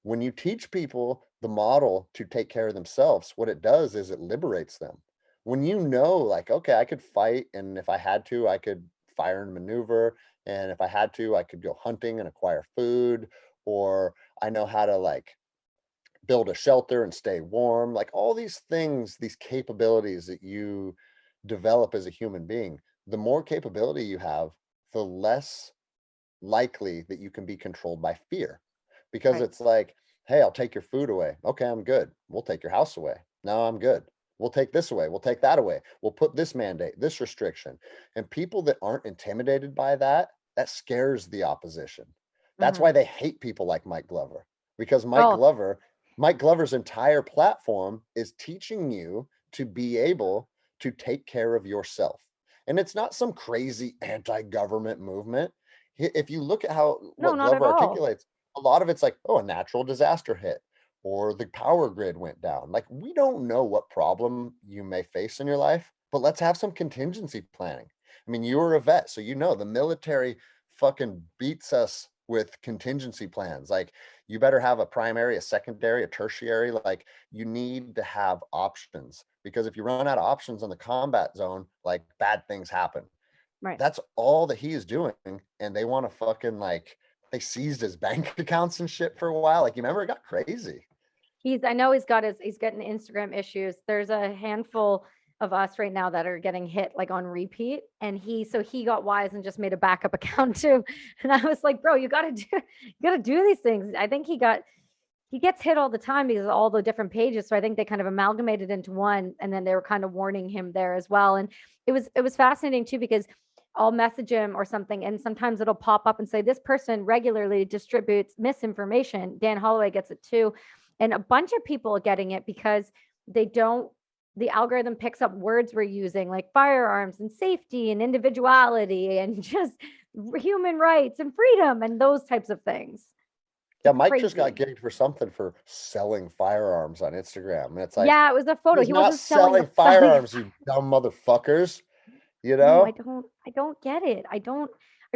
When you teach people the model to take care of themselves, what it does is it liberates them. When you know, like, okay, I could fight, and if I had to, I could fire and maneuver, and if I had to, I could go hunting and acquire food, or I know how to like build a shelter and stay warm, like all these things, these capabilities that you develop as a human being. The more capability you have, the less likely that you can be controlled by fear because Right. it's like, hey, I'll take your food away. Okay, I'm good. We'll take your house away. No, I'm good. We'll take this away. We'll take that away. We'll put this mandate, this restriction. And people that aren't intimidated by that, that scares the opposition. That's Hmm. why they hate people like Mike Glover because Oh, Mike Glover's entire platform is teaching you to be able to take care of yourself. And it's not some crazy anti-government movement. If you look at how no, what not at Glover all. articulates, a lot of it's like, oh, a natural disaster hit or the power grid went down. Like, we don't know what problem you may face in your life, but let's have some contingency planning. I mean, you were a vet, so you know the military fucking beats us with contingency plans. Like, you better have a primary, a secondary, a tertiary. Like, you need to have options because if you run out of options in the combat zone, like bad things happen. Right. That's all that he is doing. And they want to fucking like, they seized his bank accounts and shit for a while. Like, you remember it got crazy. I know he's getting Instagram issues. There's a handful of us right now that are getting hit like on repeat. And so he got wise and just made a backup account too. And I was like, bro, you gotta do these things. I think he gets hit all the time because of all the different pages. So I think they kind of amalgamated into one, and then they were kind of warning him there as well. And it was fascinating too, because I'll message him or something, and sometimes it'll pop up and say, this person regularly distributes misinformation. Dan Holloway gets it too. And a bunch of people are getting it because they don't, the algorithm picks up words we're using like firearms and safety and individuality and just human rights and freedom and those types of things. Yeah, It's Mike just got crazy. gigged for something for selling firearms on Instagram. And it's like, Yeah, it was a photo. he's He not wasn't selling selling the fire. firearms, you dumb motherfuckers. You No, know? I don't get it. I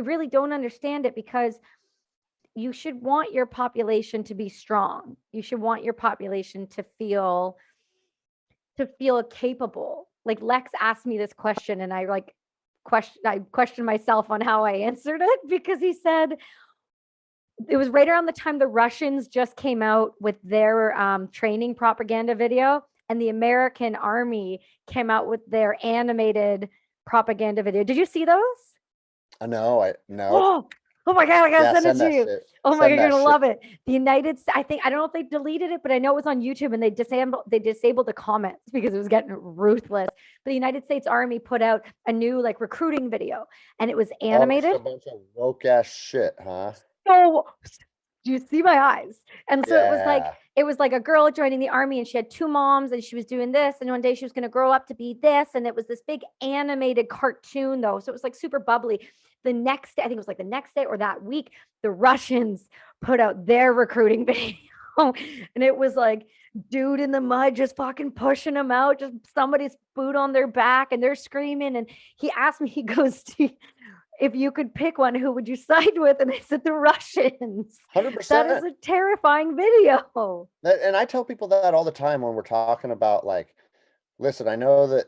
really don't understand it, because you should want your population to be strong. You should want your population to feel capable. Like Lex asked me this question, and I questioned myself on how I answered it, because he said it was right around the time the Russians just came out with their training propaganda video, and the American army came out with their animated propaganda video. Did you see those? I know. Nope. Oh, oh my God, I gotta Yeah, send it send to that you. shit. Oh my God, Send you're that gonna shit. love it. I don't know if they deleted it, but I know it was on YouTube, and they disabled the comments because it was getting ruthless. But the United States Army put out a new like recruiting video, and it was Oh, just animated. a bunch of woke ass shit, huh? So do you see my eyes? And so Yeah. it was like a girl joining the army, and she had two moms, and she was doing this, and one day she was going to grow up to be this, and it was this big animated cartoon though, so it was like super bubbly. The next day, I think it was like the next day or that week, the Russians put out their recruiting video. And it was like dude in the mud just fucking pushing them out, just somebody's boot on their back, and they're screaming. And he asked me, he goes, if you could pick one, who would you side with? And I said, the Russians. That is 100%. a terrifying video. And I tell people that all the time when we're talking about like, listen, I know that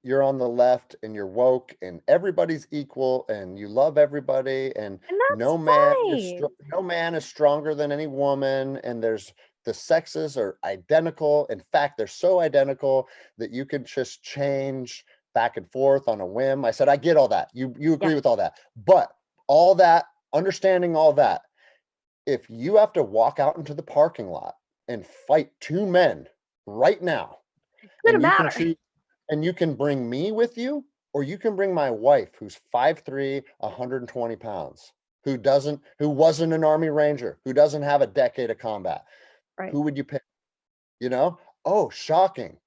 you're on the left and you're woke and everybody's equal and you love everybody and And that's fine. no man is stronger than any woman, and there's the sexes are identical. In fact, they're so identical that you can just change back and forth on a whim. I said, I get all that. You Yeah. agree with all that. But all that, understanding all that, if you have to walk out into the parking lot and fight two men right now, Doesn't and you can matter. choose, and you can bring me with you, or you can bring my wife, who's 5'3", 120 pounds, who wasn't an Army Ranger, who doesn't have a decade of combat. Right. Who would you pick? You know? Oh, shocking.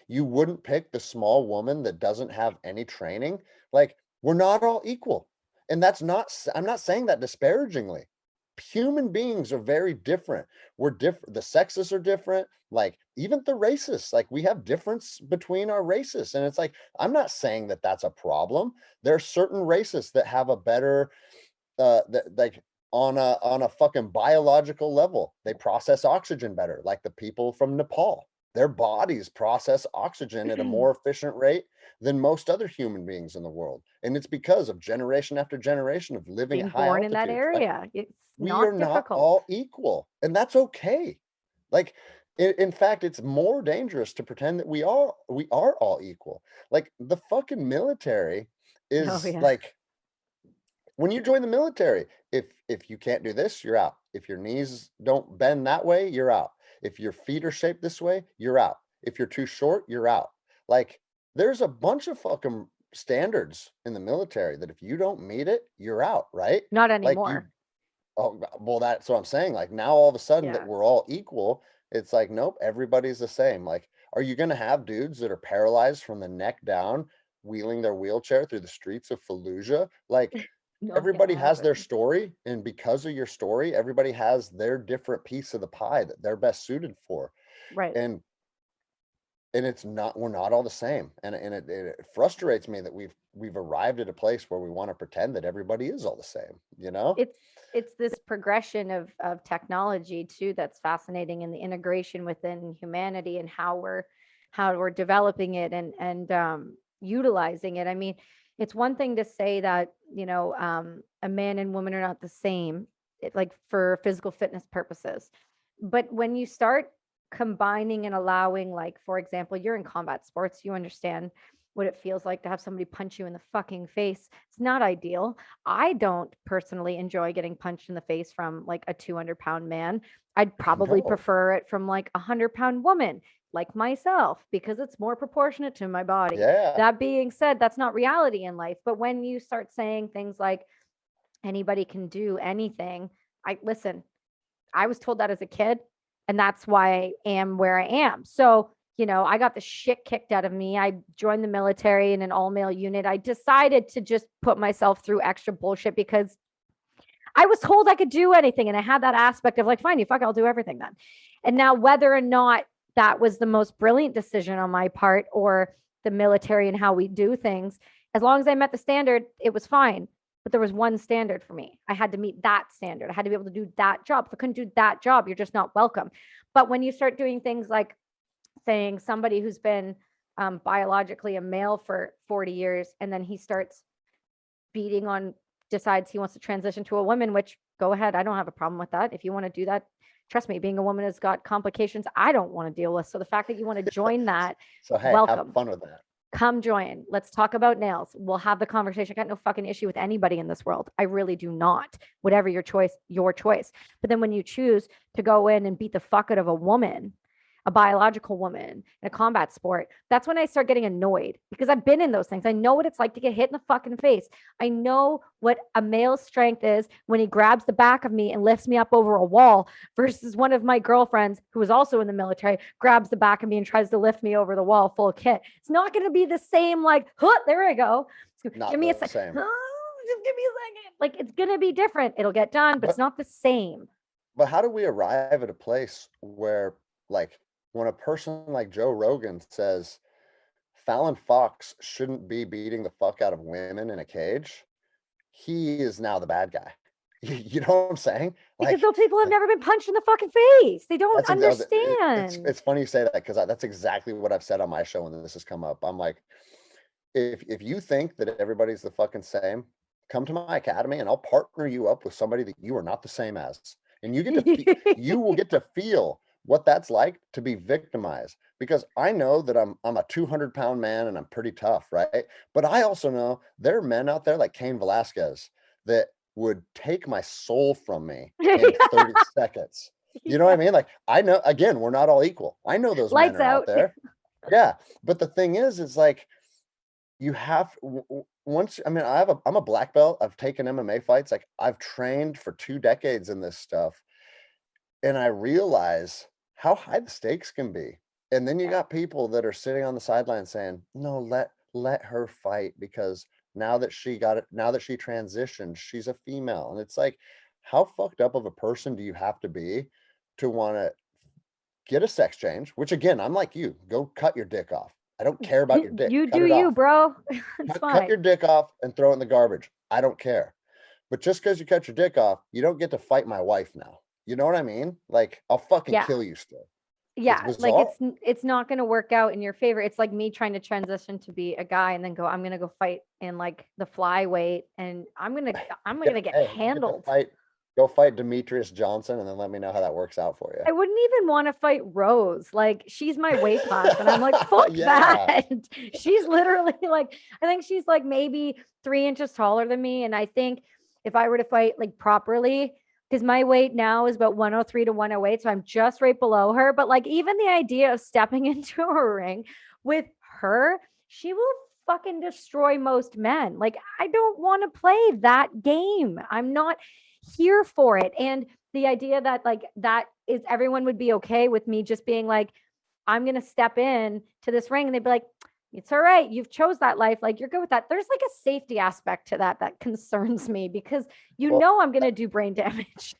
You wouldn't pick the small woman that doesn't have any training? Like, we're not all equal. And I'm not saying that disparagingly. Human beings are very different. We're different. The sexes are different. Like, even the races, like, we have difference between our races. And it's like, I'm not saying that that's a problem. There are certain races that have a better, that like, on a fucking biological level, they process oxygen better, like the people from Nepal. Their bodies process oxygen at a more efficient rate than most other human beings in the world. And it's because of generation after generation of living at Being high born in that altitudes. Like, area, it's we are not not difficult. all equal, and that's okay. Like, in fact, it's more dangerous to pretend that we are all equal. Like, the fucking military Oh is yeah. like, when you join the military, if you can't do this, you're out. If your knees don't bend that way, you're out. If your feet are shaped this way, you're out. If you're too short, you're out. Like, there's a bunch of fucking standards in the military that if you don't meet it, you're out, right? Not Like, you anymore. Oh, well, that's what I'm saying. Like, now all of a sudden that Yeah. we're all equal, it's like, nope, everybody's the same. Like, are you going to have dudes that are paralyzed from the neck down, wheeling their wheelchair through the streets of Fallujah? Like, Not gonna everybody has their happen. story. And because of your story, everybody has their different piece of the pie that they're best suited for. Right. And it's not, we're not all the same. And it frustrates me that we've arrived at a place where we want to pretend that everybody is all the same, you know? It's this progression of technology too that's fascinating, in the integration within humanity and how we're developing it and utilizing it. I mean, it's one thing to say that, a man and woman are not the same, like for physical fitness purposes. But when you start combining and allowing, like, for example, you're in combat sports, you understand what it feels like to have somebody punch you in the fucking face. It's not ideal. I don't personally enjoy getting punched in the face from like a 200-pound man. I'd probably No. prefer it from like a 100-pound woman like myself because it's more proportionate to my body. Yeah. That being said, that's not reality in life. But when you start saying things like anybody can do anything, I listen, I was told that as a kid, and that's why I am where I am. So, I got the shit kicked out of me. I joined the military in an all male unit. I decided to just put myself through extra bullshit because I was told I could do anything. And I had that aspect of like, fine, you fuck, I'll do everything then. And now, whether or not that was the most brilliant decision on my part or the military and how we do things, as long as I met the standard, it was fine. But there was one standard for me. I had to meet that standard. I had to be able to do that job. If I couldn't do that job, you're just not welcome. But when you start doing things like saying somebody who's been biologically a male for 40 years and then he starts beating on, decides he wants to transition to a woman, which go ahead. I don't have a problem with that. If you want to do that, trust me, being a woman has got complications I don't want to deal with. So the fact that you want to join that, So hey, have welcome. fun with that. Come join. Let's talk about nails. We'll have the conversation. I got no fucking issue with anybody in this world. I really do not. Whatever your choice, your choice. But then when you choose to go in and beat the fuck out of a woman, a biological woman in a combat sport, that's when I start getting annoyed because I've been in those things. I know what it's like to get hit in the fucking face. I know what a male's strength is when he grabs the back of me and lifts me up over a wall versus one of my girlfriends who was also in the military grabs the back of me and tries to lift me over the wall full kit. It's not going to be the same like, huh, there I go. Not give me a the second. same. Just give me a second. Like it's going to be different. It'll get done, but it's not the same. But how do we arrive at a place where, like, when a person like Joe Rogan says Fallon Fox shouldn't be beating the fuck out of women in a cage, he is now the bad guy. You know what I'm saying? Because those people have never been punched in the fucking face. They don't understand. It's funny you say that because that's exactly what I've said on my show when this has come up. I'm like, if you think that everybody's the fucking same, come to my academy and I'll partner you up with somebody that you are not the same as, and you get to you will get to feel what that's like to be victimized. Because I know that I'm a 200-pound man and I'm pretty tough, right? But I also know there are men out there like Cain Velasquez that would take my soul from me in 30 seconds. You know what I mean? Like, I know, again, we're not all equal. I know those Lights men are out out. there. Yeah. But the thing is like, you have once, I mean, I'm a black belt. I've taken MMA fights. Like, I've trained for 2 decades in this stuff. And I realize how high the stakes can be. And then you got people that are sitting on the sideline saying, no, let her fight because now that she got it, now that she transitioned, she's a female. And it's like, how fucked up of a person do you have to be to want to get a sex change? Which again, I'm like you, go cut your dick off. I don't care about your dick. You Cut do it you, off. bro. It's fine. Cut your dick off and throw it in the garbage. I don't care. But just because you cut your dick off, you don't get to fight my wife now. You know what I mean? Like, I'll fucking kill you still. Yeah, like it's not going to work out in your favor. It's like me trying to transition to be a guy and then go, I'm going to go fight in like the flyweight and I'm going to get handled. Go fight Demetrius Johnson and then let me know how that works out for you. I wouldn't even want to fight Rose. Like she's my weight class and I'm like, fuck that. She's literally like, I think she's like maybe 3 inches taller than me. And I think if I were to fight like properly, because my weight now is about 103 to 108. So I'm just right below her. But like even the idea of stepping into a ring with her, she will fucking destroy most men. Like I don't want to play that game. I'm not here for it. And the idea that like that is everyone would be okay with me just being like, I'm going to step in to this ring and they'd be like, it's all right. You've chose that life. Like you're good with that. There's like a safety aspect to that concerns me because know I'm going to do brain damage.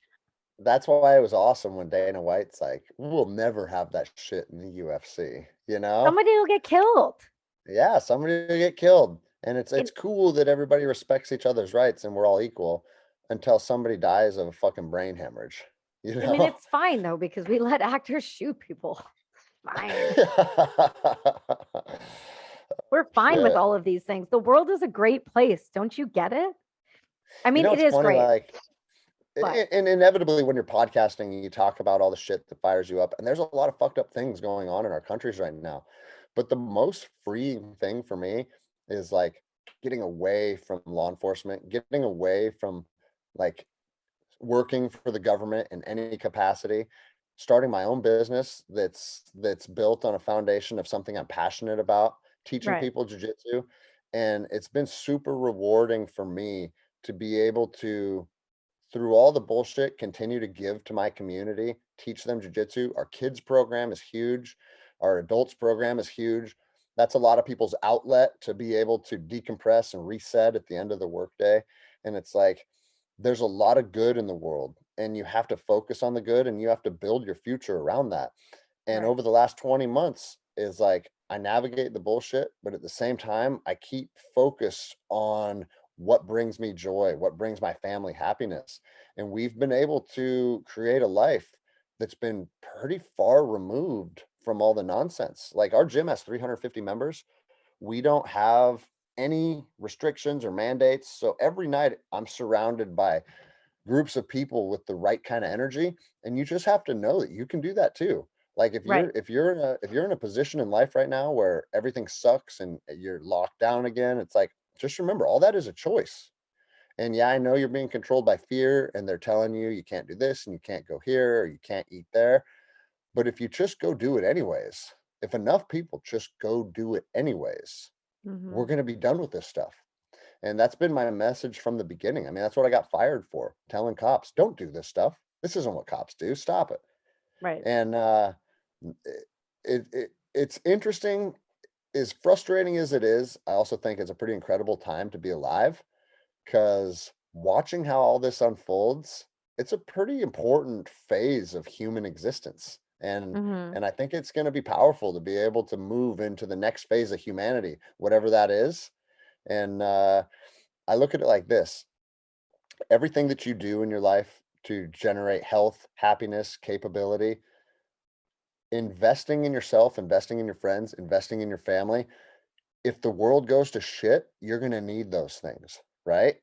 That's why it was awesome when Dana White's like, we'll never have that shit in the UFC, you know? Somebody will get killed. Yeah, somebody will get killed. And it's cool that everybody respects each other's rights and we're all equal until somebody dies of a fucking brain hemorrhage. You know? I mean, it's fine though, because we let actors shoot people. Fine. We're fine with all of these things. The world is a great place. Don't you get it? I mean, it is funny, great. Like, But And inevitably, when you're podcasting, you talk about all the shit that fires you up. And there's a lot of fucked up things going on in our countries right now. But the most freeing thing for me is like getting away from law enforcement, getting away from like working for the government in any capacity, starting my own business that's built on a foundation of something I'm passionate about, teaching right, people jujitsu. And it's been super rewarding for me to be able to, through all the bullshit, continue to give to my community, teach them jujitsu. Our kids program is huge. Our adults program is huge. That's a lot of people's outlet to be able to decompress and reset at the end of the workday. And it's like, there's a lot of good in the world, and you have to focus on the good and you have to build your future around that. And right, over the last 20 months is like I navigate the bullshit, but at the same time, I keep focused on what brings me joy, what brings my family happiness. And we've been able to create a life that's been pretty far removed from all the nonsense. Like our gym has 350 members. We don't have any restrictions or mandates. So every night I'm surrounded by groups of people with the right kind of energy, and you just have to know that you can do that too. Like right. if you're in a position in life right now where everything sucks and you're locked down again, it's like just remember all that is a choice. And yeah, I know you're being controlled by fear and they're telling you you can't do this and you can't go here or you can't eat there. But if you just go do it anyways, if enough people just go do it anyways, we're Hmm. going to be done with this stuff. And that's been my message from the beginning. I mean, that's what I got fired for, telling cops, don't do this stuff. This isn't what cops do. Stop it. Right. And it's interesting, as frustrating as it is. I also think it's a pretty incredible time to be alive because watching how all this unfolds, it's a pretty important phase of human existence. Hmm. And I think it's going to be powerful to be able to move into the next phase of humanity, whatever that is. And I look at it like this: everything that you do in your life to generate health, happiness, capability, investing in yourself, investing in your friends, investing in your family. If the world goes to shit, you're going to need those things, right?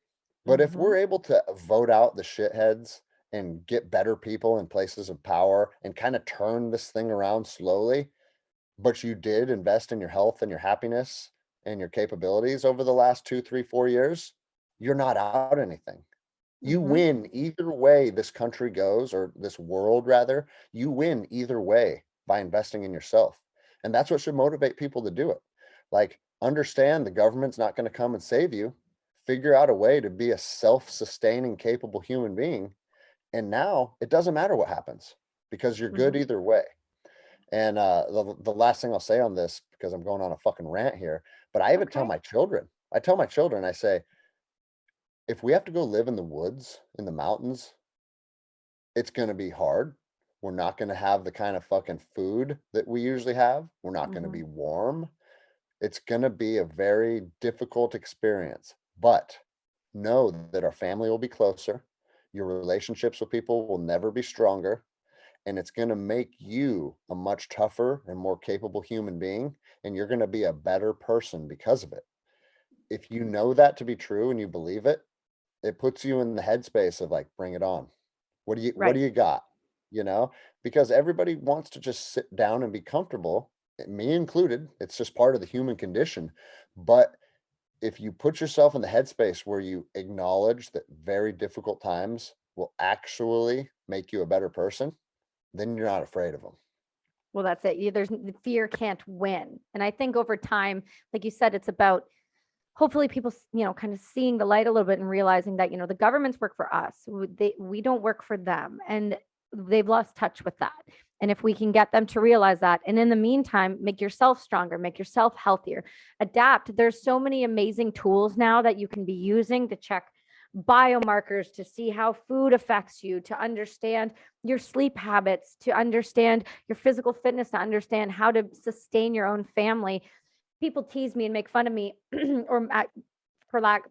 But if Hmm. we're able to vote out the shitheads and get better people in places of power and kind of turn this thing around slowly, but you did invest in your health and your happiness and your capabilities over the last 2, 3, 4 years, you're not out anything. You Hmm. win either way this country goes, or this world rather. You win either way by investing in yourself. And that's what should motivate people to do it. Like, understand the government's not going to come and save you. Figure out a way to be a self sustaining, capable human being. And now it doesn't matter what happens because you're good Hmm. either way. And the last thing I'll say on this, because I'm going on a fucking rant here, but I even tell Okay. my children, I say, if we have to go live in the woods, in the mountains, it's going to be hard. We're not going to have the kind of fucking food that we usually have. We're not going to Hmm. be warm. It's going to be a very difficult experience, but know that our family will be closer. Your relationships with people will never be stronger. And it's going to make you a much tougher and more capable human being. And you're going to be a better person because of it. If you know that to be true and you believe it, it puts you in the headspace of like, bring it on. What do Right. you got? You know, because everybody wants to just sit down and be comfortable, me included. It's just part of the human condition. But if you put yourself in the headspace where you acknowledge that very difficult times will actually make you a better person, then you're not afraid of them. Well, that's it. The fear can't win. And I think over time, like you said, it's about hopefully people, kind of seeing the light a little bit and realizing that, the governments work for us. We don't work for them. And they've lost touch with that. And if we can get them to realize that, and in the meantime, make yourself stronger, make yourself healthier, adapt. There's so many amazing tools now that you can be using to check biomarkers, to see how food affects you, to understand your sleep habits, to understand your physical fitness, to understand how to sustain your own family. People tease me and make fun of me, or for lack,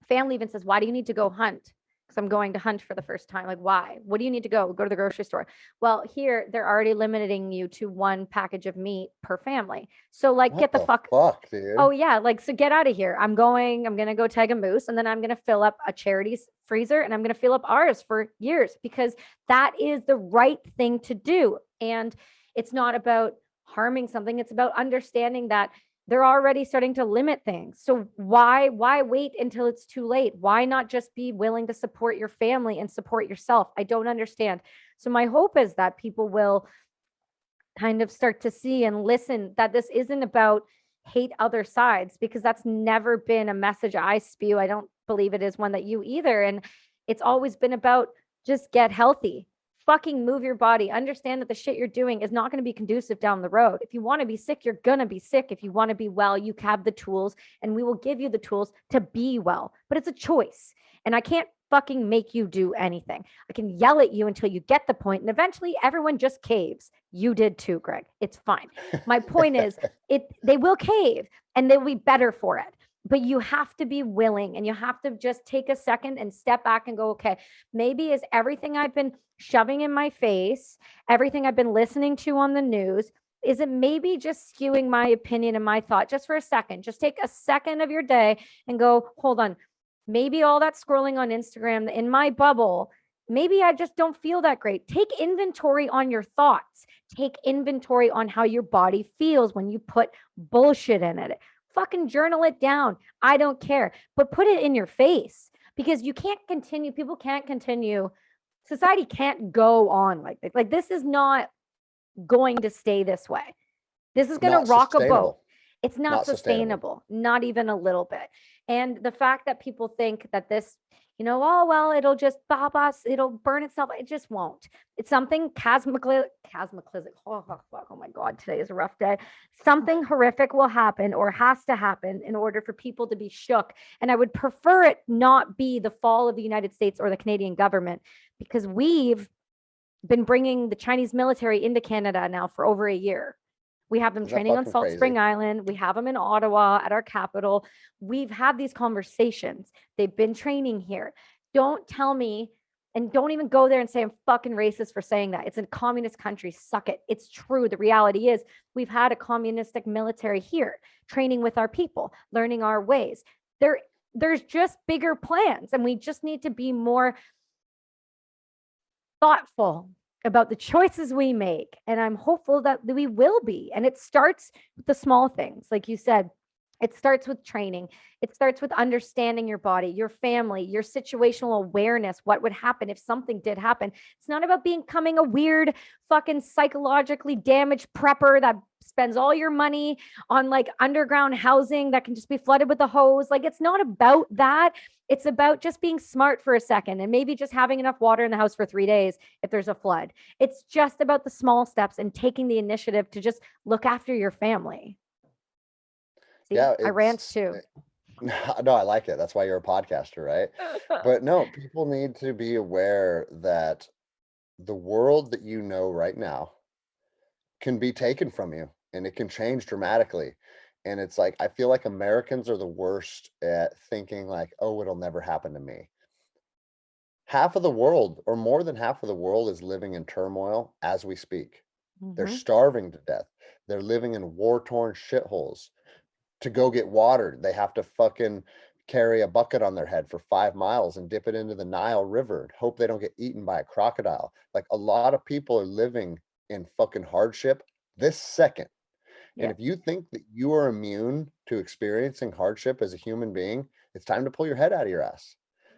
family even says, "Why do you need to go hunt?" because I'm going to hunt for the first time. Like, why? What do you need to go? Go to the grocery store. Well, here they're already limiting you to one package of meat per family. So like, What get the the fuck. fuck, Oh dude? yeah, like so get out of here. I'm gonna go tag a moose and then I'm gonna fill up a charity's freezer and I'm gonna fill up ours for years because that is the right thing to do. And it's not about harming something, it's about understanding that they're already starting to limit things. So why wait until it's too late? Why not just be willing to support your family and support yourself? I don't understand. So my hope is that people will kind of start to see and listen that this isn't about hate other sides, because that's never been a message I spew. I don't believe it is one that you either. And it's always been about just get healthy, fucking move your body, understand that the shit you're doing is not going to be conducive down the road. If you want to be sick, you're going to be sick. If you want to be well, you have the tools and we will give you the tools to be well, but it's a choice. And I can't fucking make you do anything. I can yell at you until you get the point, and eventually everyone just caves. You did too, Greg. It's fine. My point is, they will cave and they will be better for it. But you have to be willing, and you have to just take a second and step back and go, okay, maybe is everything I've been shoving in my face, everything I've been listening to on the news, is it maybe just skewing my opinion and my thought just for a second? Just take a second of your day and go, hold on. Maybe all that scrolling on Instagram in my bubble, maybe I just don't feel that great. Take inventory on your thoughts. Take inventory on how your body feels when you put bullshit in it. Fucking journal it down. I don't care, but put it in your face, because you can't continue. People can't continue. Society can't go on like this. Like, this is not going to stay this way. This is going to Not rock a boat. sustainable. It's not Not sustainable. sustainable, not even a little bit. And the fact that people think that this, oh, well, it'll just bop us, it'll burn itself. It just won't. It's something cataclysmic. Oh my God, today is a rough day. Something horrific will happen or has to happen in order for people to be shook. And I would prefer it not be the fall of the United States or the Canadian government, because we've been bringing the Chinese military into Canada now for over a year. We have them Isn't that training on fucking Salt crazy? Spring Island. We have them in Ottawa at our capital. We've had these conversations. They've been training here. Don't tell me, and don't even go there and say I'm fucking racist for saying that. It's a communist country. Suck it. It's true. The reality is we've had a communistic military here, training with our people, learning our ways. There's just bigger plans, and we just need to be more thoughtful about the choices we make. And I'm hopeful that we will be. And it starts with the small things. Like you said, it starts with training. It starts with understanding your body, your family, your situational awareness. What would happen if something did happen? It's not about becoming a weird fucking psychologically damaged prepper that spends all your money on like underground housing that can just be flooded with a hose. Like, it's not about that. It's about just being smart for a second and maybe just having enough water in the house for 3 days if there's a flood. It's just about the small steps and taking the initiative to just look after your family. See, Yeah, I rant too. no, I like it. That's why you're a podcaster, right? But no, people need to be aware that the world that you know right now can be taken from you and it can change dramatically. And it's like, I feel like Americans are the worst at thinking like, oh, it'll never happen to me. Half of the world, or more than half of the world, is living in turmoil as we speak. They're starving to death. They're living in war-torn shitholes. To go get water, they have to fucking carry a bucket on their head for 5 miles and dip it into the Nile River and hope they don't get eaten by a crocodile. Like, a lot of people are living in fucking hardship this second. And Yeah. if you think that you are immune to experiencing hardship as a human being, it's time to pull your head out of your ass.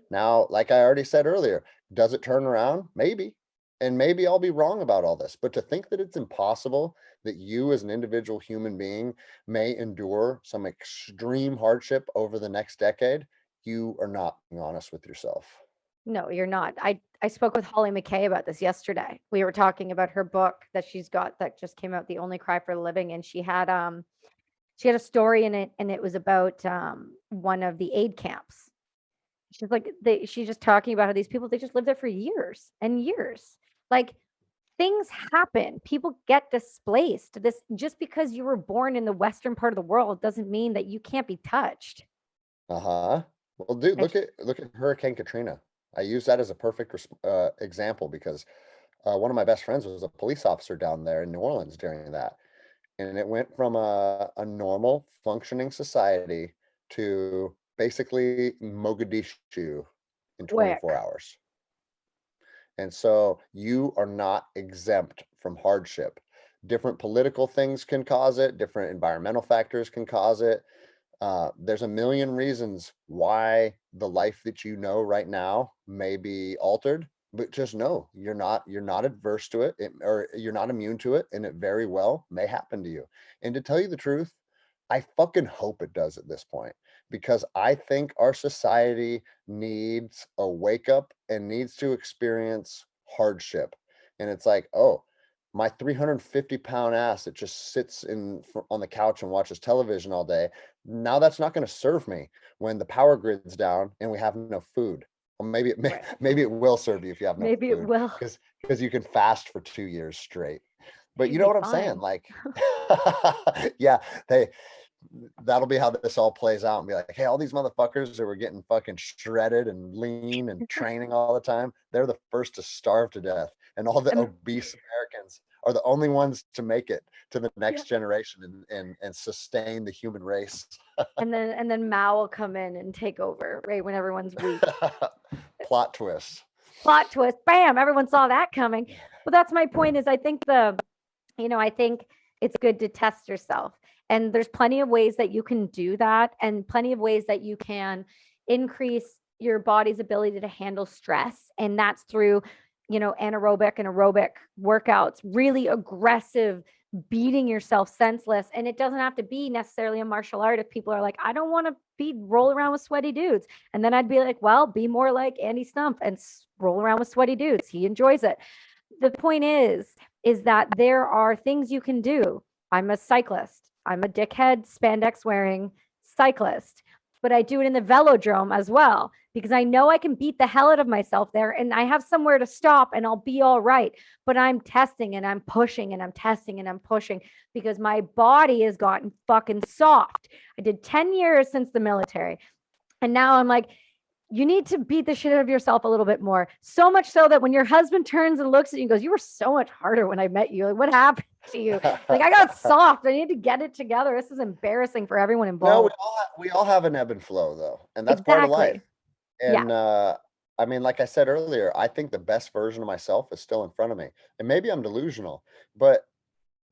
Now, like I already said earlier, does it turn around? Maybe. And maybe I'll be wrong about all this, but to think that it's impossible that you as an individual human being may endure some extreme hardship over the next decade, you are not being honest with yourself. No, you're not. I spoke with Holly McKay about this yesterday. We were talking about her book that she's got that just came out, The Only Cry for the Living, and she had a story in it, and it was about one of the aid camps. She's like, she's just talking about how these people, they just live there for years and years. Like, things happen. People get displaced. This, just because you were born in the western part of the world doesn't mean that you can't be touched. Uh-huh. Well, dude, And look at Hurricane Katrina. I use that as a perfect example because one of my best friends was a police officer down there in New Orleans during that. And it went from a normal functioning society to basically Mogadishu in 24 Quick. hours. And so you are not exempt from hardship. Different political things can cause it, different environmental factors can cause it. There's a million reasons why the life that you know right now may be altered, but just know you're not adverse to it, or you're not immune to it, and it very well may happen to you. And to tell you the truth, I fucking hope it does at this point, because I think our society needs a wake up and needs to experience hardship. And it's like, oh, my 350-pound ass that just sits on the couch and watches television all day, now that's not going to serve me when the power grid's down and we have no food. Well, Right. maybe it will serve you if you have no Maybe it food, will. because you can fast for 2 years straight. But Hey, you know be what I'm saying? fine. Like, yeah, they that'll be how this all plays out, and be like, hey, all these motherfuckers that were getting fucking shredded and lean and training all the time, they're the first to starve to death. And all the And obese Americans are the only ones to make it to the yeah. next generation and sustain the human race. And then Mao will come in and take over, right? When everyone's weak. Plot twist. Plot twist. Bam, everyone saw that coming. But that's my point is I think it's good to test yourself. And there's plenty of ways that you can do that, and plenty of ways that you can increase your body's ability to handle stress. And that's through, anaerobic and aerobic workouts, really aggressive, beating yourself senseless. And it doesn't have to be necessarily a martial art. If people are like, I don't want to roll around with sweaty dudes. And then I'd be like, well, be more like Andy Stump and roll around with sweaty dudes. He enjoys it. The point is that there are things you can do. I'm a cyclist. I'm a dickhead spandex wearing cyclist, but I do it in the velodrome as well because I know I can beat the hell out of myself there and I have somewhere to stop and I'll be all right. But I'm testing and I'm pushing and I'm testing and I'm pushing because my body has gotten fucking soft. I did 10 years since the military. And now I'm like, you need to beat the shit out of yourself a little bit more. So much so that when your husband turns and looks at you and goes, you were so much harder when I met you. Like, what happened to you? Like, I got soft. I need to get it together. This is embarrassing for everyone No, involved. we all have an ebb and flow though, and that's part of life. Exactly. Yeah. And I mean, like I said earlier, I think the best version of myself is still in front of me. And maybe I'm delusional, but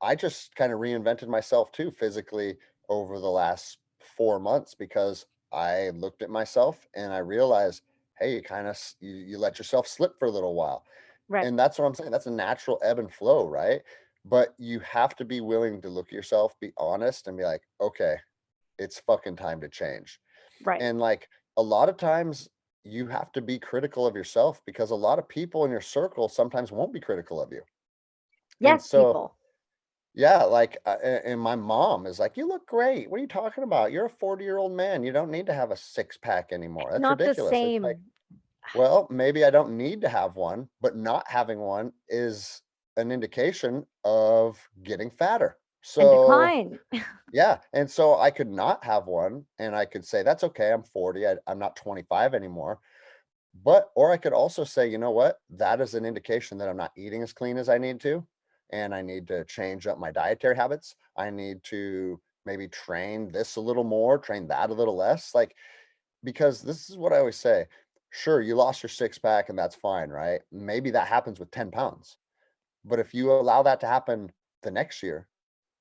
I just kind of reinvented myself too physically over the last 4 months, because I looked at myself and I realized, hey, you let yourself slip for a little while. Right. And that's what I'm saying. That's a natural ebb and flow, right? But you have to be willing to look at yourself, be honest, and be like, okay, it's fucking time to change. Right. And like a lot of times you have to be critical of yourself, because a lot of people in your circle sometimes won't be critical of you. And Yes, so, people. yeah, like, and my mom is like, you look great. What are you talking about? You're a 40-year-old man. You don't need to have a six pack anymore. It's That's not the ridiculous. It's like, same. well, maybe I don't need to have one, but not having one is an indication of getting fatter. And So, decline. yeah, and so I could not have one, and I could say, "That's okay, I'm 40, I'm not 25 anymore." But or I could also say, "You know what? That is an indication that I'm not eating as clean as I need to, and I need to change up my dietary habits. I need to maybe train this a little more, train that a little less." Like, because this is what I always say, sure, you lost your six pack and that's fine, right? Maybe that happens with 10 pounds. But if you allow that to happen the next year,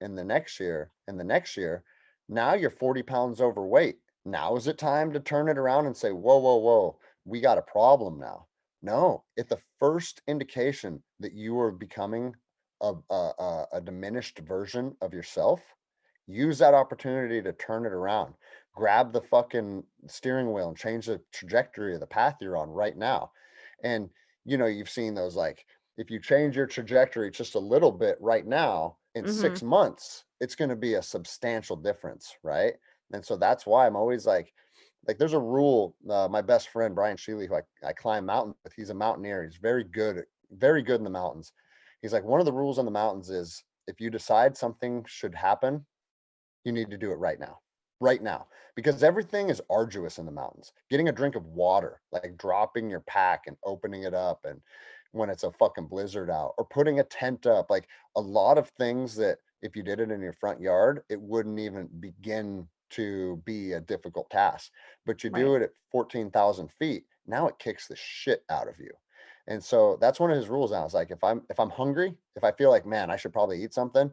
and the next year, and the next year, now you're 40 pounds overweight. Now is it time to turn it around and say, whoa, whoa, whoa, we got a problem now? No, it's the first indication that you are becoming a diminished version of yourself. Use that opportunity to turn it around. Grab the fucking steering wheel and change the trajectory of the path you're on right now. And you've seen those, like, if you change your trajectory just a little bit right now, in Mm-hmm. 6 months, it's going to be a substantial difference, right? And so that's why I'm always like there's a rule. My best friend Brian Sheely, who I climb mountains with, he's a mountaineer. He's very good in the mountains. He's like, one of the rules on the mountains is if you decide something should happen, you need to do it right now. right now, because everything is arduous in the mountains. Getting a drink of water, like dropping your pack and opening it up, and when it's a fucking blizzard out, or putting a tent up, like a lot of things that if you did it in your front yard, it wouldn't even begin to be a difficult task. But you Right. do it at 14,000 feet, now it kicks the shit out of you. And so that's one of his rules now. It's like if I'm hungry, if I feel like, man, I should probably eat something,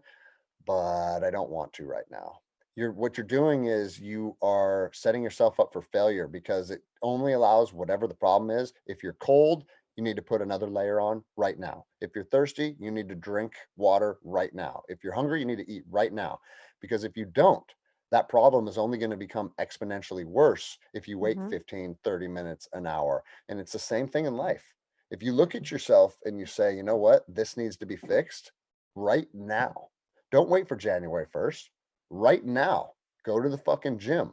but I don't want to right now. What you're doing is you are setting yourself up for failure, because it only allows whatever the problem is. If you're cold, you need to put another layer on right now. If you're thirsty, you need to drink water right now. If you're hungry, you need to eat right now. Because if you don't, that problem is only going to become exponentially worse if you wait Mm-hmm. 15, 30 minutes, an hour. And it's the same thing in life. If you look at yourself and you say, you know what, this needs to be fixed right now. Don't wait for January 1st. Right now, go to the fucking gym.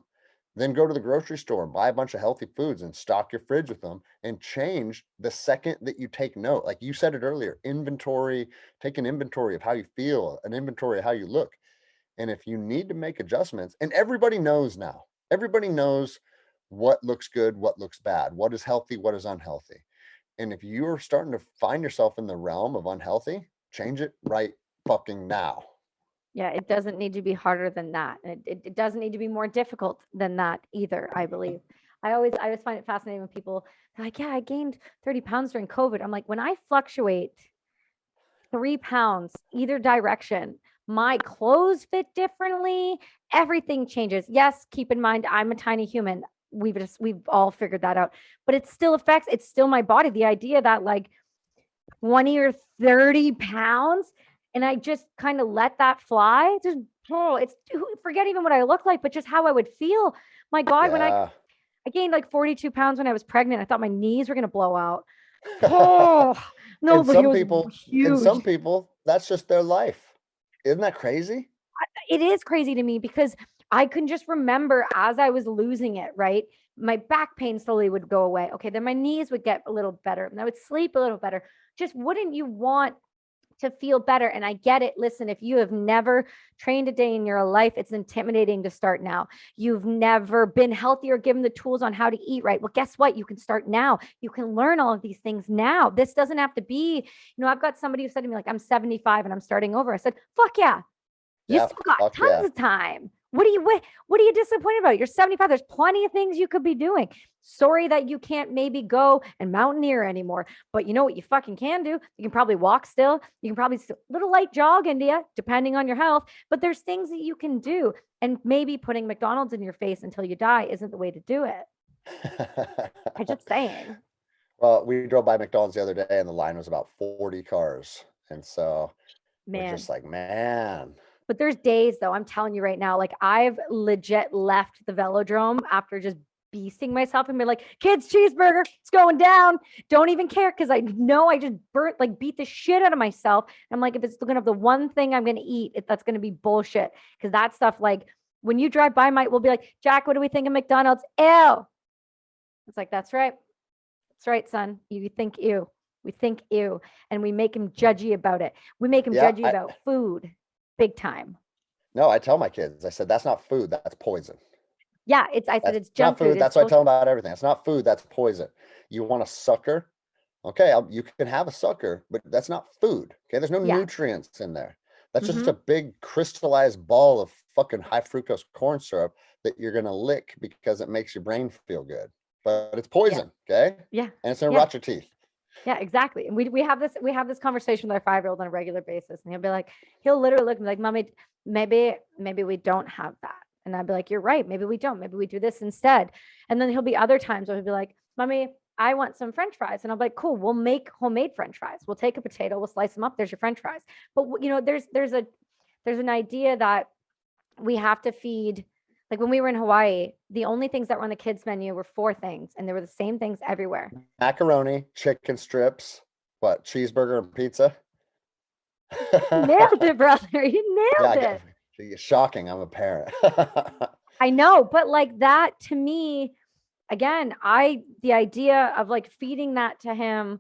Then go to the grocery store and buy a bunch of healthy foods and stock your fridge with them, and change the second that you take note. Like you said it earlier, inventory, take an inventory of how you feel, an inventory of how you look. And if you need to make adjustments, and everybody knows now, everybody knows what looks good, what looks bad, what is healthy, what is unhealthy. And if you're starting to find yourself in the realm of unhealthy, change it right fucking now. Yeah, it doesn't need to be harder than that. And it doesn't need to be more difficult than that either, I believe. I always find it fascinating when people are like, yeah, I gained 30 pounds during COVID. I'm like, when I fluctuate 3 pounds either direction, my clothes fit differently, everything changes. Yes, keep in mind, I'm a tiny human. We've all figured that out, but it still affects, it's still my body. The idea that like 20 or 30 pounds and I just kind of let that fly. Just, oh, it's forget even what I look like, but just how I would feel. My God, when Yeah. I gained like 42 pounds when I was pregnant, I thought my knees were going to blow out. Oh, no, and but it some was people, and huge. some people, that's just their life. Isn't that crazy? It is crazy to me because I can just remember as I was losing it, right? My back pain slowly would go away. Okay, then my knees would get a little better and I would sleep a little better. Just wouldn't you want to feel better? And I get it. Listen, if you have never trained a day in your life, it's intimidating to start now. You've never been healthy or given the tools on how to eat right. Well, guess what? You can start now. You can learn all of these things now. This doesn't have to be, I've got somebody who said to me, like, I'm 75 and I'm starting over. I said, fuck yeah. You Yeah. still got Fuck tons yeah. of time. What are you disappointed about? You're 75. There's plenty of things you could be doing. Sorry that you can't maybe go and mountaineer anymore. But you know what you fucking can do? You can probably walk still. You can probably little light jog into you, depending on your health. But there's things that you can do. And maybe putting McDonald's in your face until you die isn't the way to do it. I'm just saying. Well, we drove by McDonald's the other day and the line was about 40 cars. And so we're Man. just like, man. But there's days though, I'm telling you right now, like I've legit left the velodrome after just beasting myself and be like, kids, cheeseburger, it's going down. Don't even care because I know I just beat the shit out of myself. I'm like, if it's gonna have the one thing I'm gonna eat, that's gonna be bullshit. Because that stuff, like when you drive by, we'll be like, Jack, what do we think of McDonald's? Ew. It's like, that's right. That's right, son. You think ew. We think ew. And we make him judgy about it. We make him Yeah. judgy about food big time. No, I tell my kids, I said, that's not food, that's poison. Yeah, I said That's it's not junk food. food. It's That's what I tell bullshit. them about everything. It's not food, that's poison. You want a sucker? Okay, you can have a sucker, but that's not food. Okay, there's no Yeah. nutrients in there. That's just a Mm-hmm. big crystallized ball of fucking high fructose corn syrup that you're gonna lick because it makes your brain feel good. But it's Yeah. poison, okay? Yeah. And it's gonna Yeah. rot your teeth. Yeah, exactly. And we have this conversation with our 5-year-old on a regular basis. And he'll literally look at me like, Mommy, maybe we don't have that. And I'd be like, you're right. Maybe we don't. Maybe we do this instead. And then he'll be other times where he'll be like, Mommy, I want some French fries. And I'll be like, cool, we'll make homemade French fries. We'll take a potato, we'll slice them up. There's your French fries. But there's an idea that we have to feed. Like when we were in Hawaii, the only things that were on the kids menu were 4 things, and they were the same things everywhere. Macaroni, chicken strips, what, cheeseburger and pizza? Nailed it, brother. You Yeah, nailed it. shocking. I'm a parent. I know, but like that to me, again, the idea of like feeding that to him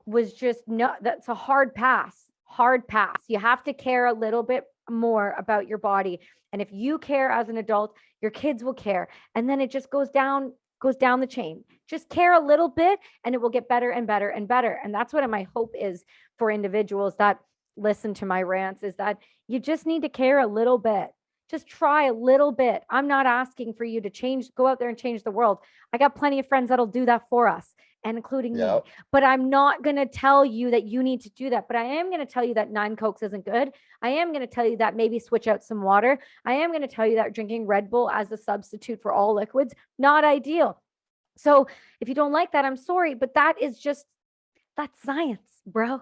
was just no, that's a hard pass. Hard pass. You have to care a little bit more about your body. And if you care as an adult, your kids will care. And then it just goes down the chain. Just care a little bit and it will get better and better and better. And that's what my hope is for individuals that listen to my rants, is that you just need to care a little bit. Just try a little bit. I'm not asking for you to go out there and change the world. I got plenty of friends that'll do that for us, and including me. Yep. But I'm not going to tell you that you need to do that. But I am going to tell you that 9 Cokes isn't good. I am going to tell you that maybe switch out some water. I am going to tell you that drinking Red Bull as a substitute for all liquids, not ideal. So if you don't like that, I'm sorry, but that's science, bro.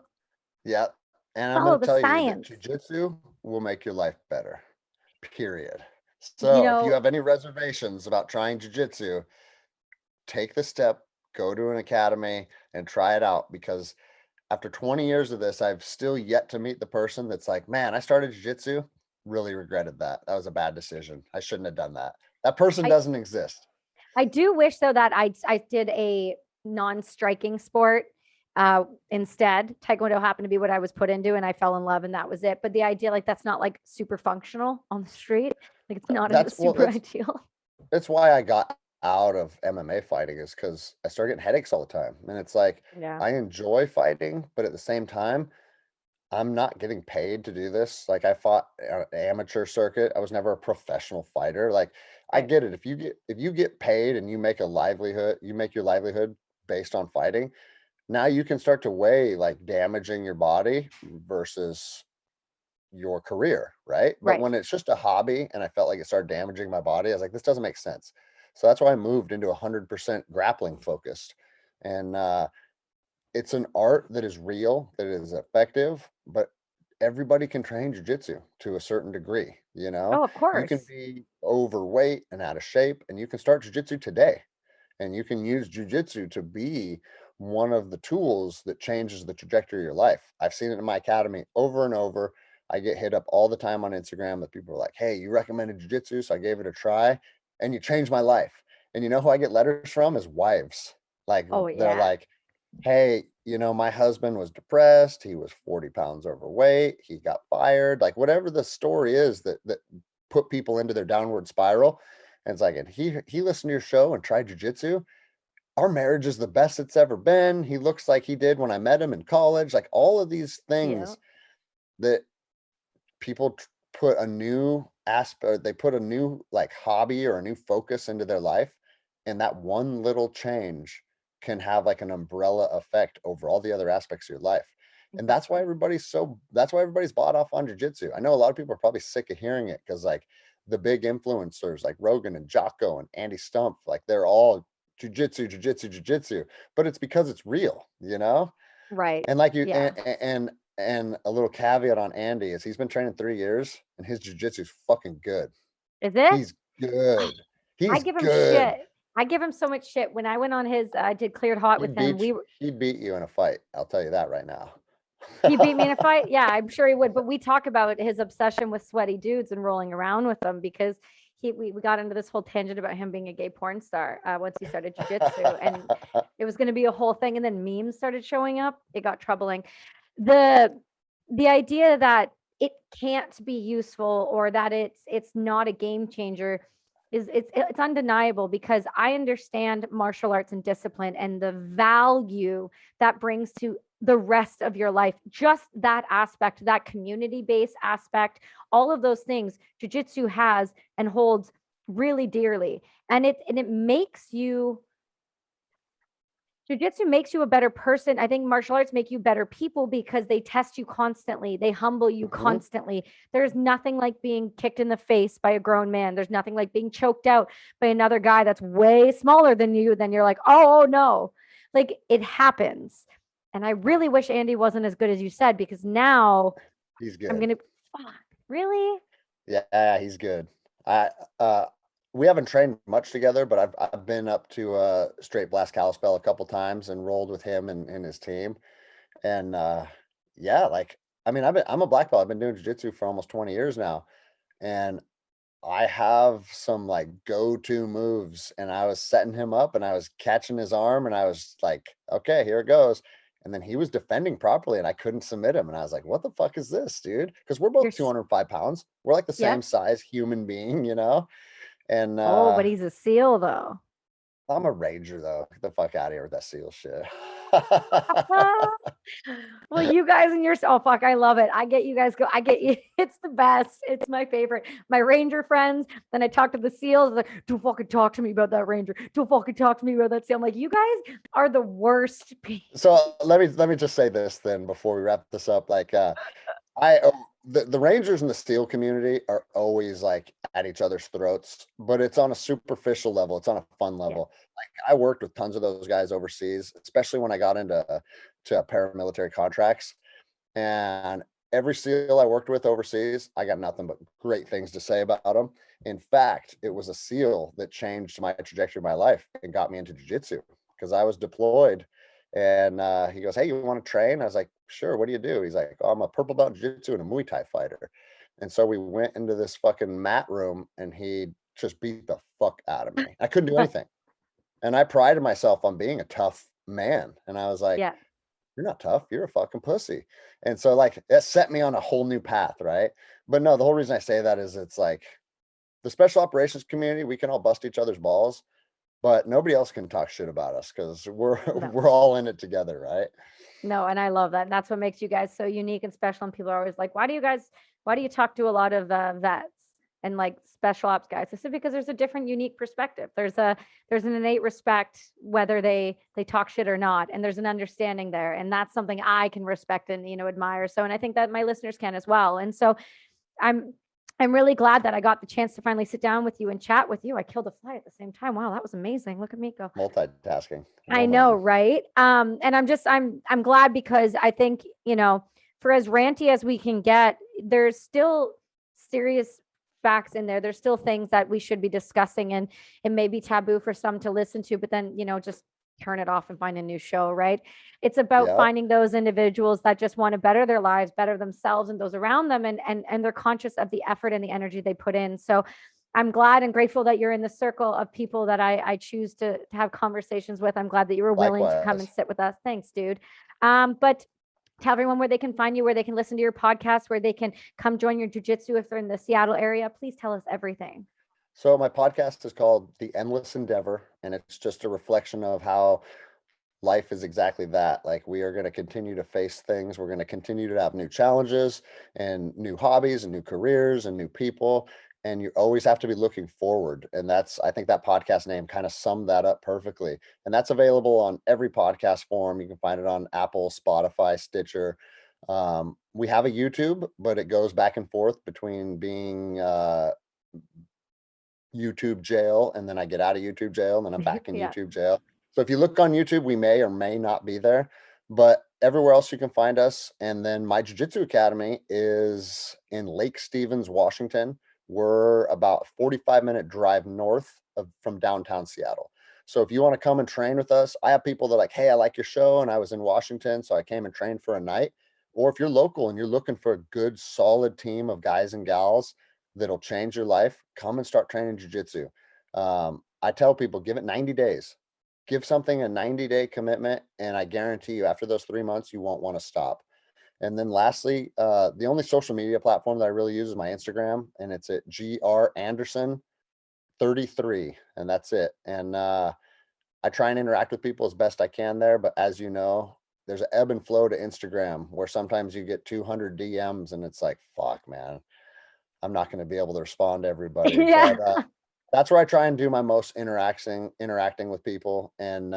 Yep. And I'm Follow going to the tell you that science. jujitsu will make your life better. Period. You So if you know, have any reservations about trying jujitsu, take the step, go to an academy and try it out, because after 20 years of this, I've still yet to meet the person that's like, man, I started jujitsu, really regretted that. That was a bad decision. I shouldn't have done that. That person I doesn't exist. I do wish though that I did a non-striking sport instead. Taekwondo happened to be what I was put into, and I fell in love, and that was it. But the idea, like, that's not like super functional on the street. Like, it's not That's well, super ideal. that's why I got out of MMA fighting, is because I started getting headaches all the time. And it's like, Yeah. I enjoy fighting, but at the same time, I'm not getting paid to do this. Like, I fought on an amateur circuit. I was never a professional fighter. Like, I Right. get it. If you get paid and you make a livelihood, you make your livelihood based on fighting. Now you can start to weigh like damaging your body versus your career, right? But Right. when it's just a hobby and I felt like it started damaging my body, I was like, this doesn't make sense. So that's why I moved into 100% grappling focused. And it's an art that is real, that is effective, but everybody can train jujitsu to a certain degree. You know, Oh, of you can course. be overweight and out of shape, and you can start jujitsu today. And you can use jujitsu to be one of the tools that changes the trajectory of your life. I've seen it in my academy over and over. I get hit up all the time on Instagram that people are like, hey, you recommended jujitsu, so I gave it a try, and you changed my life. And you know who I get letters from is wives. Like, Oh, they're yeah. like, hey, my husband was depressed. He was 40 pounds overweight. He got fired. Like, whatever the story is that put people into their downward spiral. And it's like, and he listened to your show and tried jujitsu. Our marriage is the best it's ever been. He looks like he did when I met him in college. Like, all of these Yeah. things that people put a new aspect, they put a new like hobby or a new focus into their life, and that one little change can have like an umbrella effect over all the other aspects of your life. And Exactly. that's why everybody's bought off on jujitsu. I know a lot of people are probably sick of hearing it, because like the big influencers like Rogan and Jocko and Andy Stump, like they're all jujitsu, jujitsu, jujitsu, but it's because it's real. Right. And like you Yeah. and a little caveat on Andy is he's been training 3 years and his jujitsu's fucking good. Is it? He's good. I He's give him good. shit. I give him so much shit. When I went on his, I did Cleared Hot with He'd him. beat he'd beat you in a fight. I'll tell you that right now. He beat me in a fight. Yeah, I'm sure he would. But we talk about his obsession with sweaty dudes and rolling around with them, because we got into this whole tangent about him being a gay porn star once he started jujitsu, and it was going to be a whole thing. And then memes started showing up. It got troubling. The the idea that it can't be useful, or that it's not a game changer, is it's undeniable, because I understand martial arts and discipline and the value that brings to the rest of your life. Just that aspect, that community based aspect, all of those things jujitsu has and holds really dearly. And it makes you Jiu-jitsu makes you a better person. I think martial arts make you better people, because they test you constantly. They humble you Mhm. constantly. There's nothing like being kicked in the face by a grown man. There's nothing like being choked out by another guy that's way smaller than you. Then you're like, oh no. Like, it happens. And I really wish Andy wasn't as good as you said, because now He's I'm good. gonna fuck. Really? Yeah, he's good. I uh we haven't trained much together, but I've been up to Straight Blast Kalispell a couple times and rolled with him and his team. And yeah, like, I mean, I'm a black belt. I've been doing jiu-jitsu for almost 20 years now. And I have some like go-to moves, and I was setting him up and I was catching his arm and I was like, okay, here it goes. And then he was defending properly and I couldn't submit him. And I was like, what the fuck is this, dude? Because we're both You're 205 pounds. We're like the yeah. same size human being, you know? And Oh, but he's a seal though. I'm a ranger though. Get the fuck out of here with that seal shit. Well, you guys and your oh fuck, I love it. I get you guys go. I get you. It's the best. It's my favorite. My ranger friends. Then I talk to the seals. Like, don't fucking talk to me about that ranger. Don't fucking talk to me about that seal. I'm like, you guys are the worst people. So let me just say this then before we wrap this up. Like the Rangers and the Steel community are always like at each other's throats, but it's on a superficial level. It's on a fun Yeah. level. Like I worked with tons of those guys overseas, especially when I got into to paramilitary contracts. And every SEAL I worked with overseas, I got nothing but great things to say about them. In fact, it was a SEAL that changed my trajectory of my life and got me into jiu-jitsu because I was deployed. And he goes, hey, you want to train? I was like, sure. What do you do? He's like, oh, I'm a purple belt in jiu-jitsu and a Muay Thai fighter. And so we went into this fucking mat room and he just beat the fuck out of me. I couldn't do anything. And I prided myself on being a tough man. And I was like, Yeah. you're not tough. You're a fucking pussy. And so like that set me on a whole new path, right? But no, the whole reason I say that is it's like the special operations community, we can all bust each other's balls, but nobody else can talk shit about us because we're No. we're all in it together, right? No, and I love that. And that's what makes you guys so unique and special. And people are always like, why do you talk to a lot of vets and like special ops guys? I said, because there's a different, unique perspective. There's an innate respect, whether they talk shit or not. And there's an understanding there. And that's something I can respect and, admire. So, and I think that my listeners can as well. And so I'm, I'm really glad that I got the chance to finally sit down with you and chat with you. I killed a fly at the same time. Wow, that was amazing. Look at me go. Multitasking. I Well know, done. right? And I'm glad because I think, for as ranty as we can get, there's still serious facts in there. There's still things that we should be discussing, and it may be taboo for some to listen to, but then, just turn it off and find a new show, right? It's about Yeah. finding those individuals that just want to better their lives, better themselves and those around them, and they're conscious of the effort and the energy they put in. So I'm glad and grateful that you're in the circle of people that I choose to have conversations with. I'm glad that you were willing to come and Likewise. sit with us. Thanks, dude. But tell everyone where they can find you, where they can listen to your podcast, where they can come join your jujitsu if they're in the Seattle area. Please tell us everything. So my podcast is called The Endless Endeavor, and it's just a reflection of how life is exactly that. Like we are going to continue to face things. We're going to continue to have new challenges and new hobbies and new careers and new people. And you always have to be looking forward. And I think that podcast name kind of summed that up perfectly. And that's available on every podcast form. You can find it on Apple, Spotify, Stitcher. We have a YouTube, but it goes back and forth between being YouTube jail and then I get out of YouTube jail and then I'm back in Yeah. YouTube jail. So if you look on YouTube, we may or may not be there, but everywhere else you can find us. And then my Jiu-Jitsu Academy is in Lake Stevens, Washington. We're about 45-minute drive north from downtown Seattle. So if you want to come and train with us, I have people that are like, hey, I like your show and I was in Washington, so I came and trained for a night. Or if you're local and you're looking for a good, solid team of guys and gals that'll change your life, come and start training jujitsu. I tell people, give it 90 days. Give something a 90-day commitment, and I guarantee you, after those 3 months, you won't want to stop. And then lastly, the only social media platform that I really use is my Instagram, and it's at GR Anderson33, and that's it. And I try and interact with people as best I can there, but as you know, there's an ebb and flow to Instagram where sometimes you get 200 DMs, and it's like, fuck, man. I'm not going to be able to respond to everybody, Yeah. but that's where I try and do my most interacting with people. And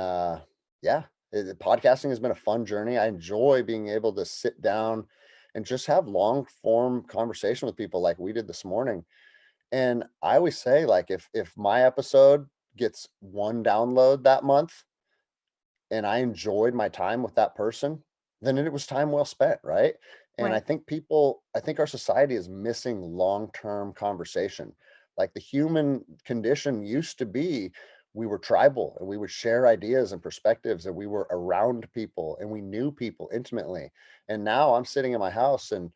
yeah, podcasting has been a fun journey. I enjoy being able to sit down and just have long form conversation with people like we did this morning. And I always say, like, if my episode gets one download that month and I enjoyed my time with that person, then it was time well spent, right? And Right. I think our society is missing long-term conversation. Like the human condition used to be, we were tribal and we would share ideas and perspectives and we were around people and we knew people intimately. And now I'm sitting in my house and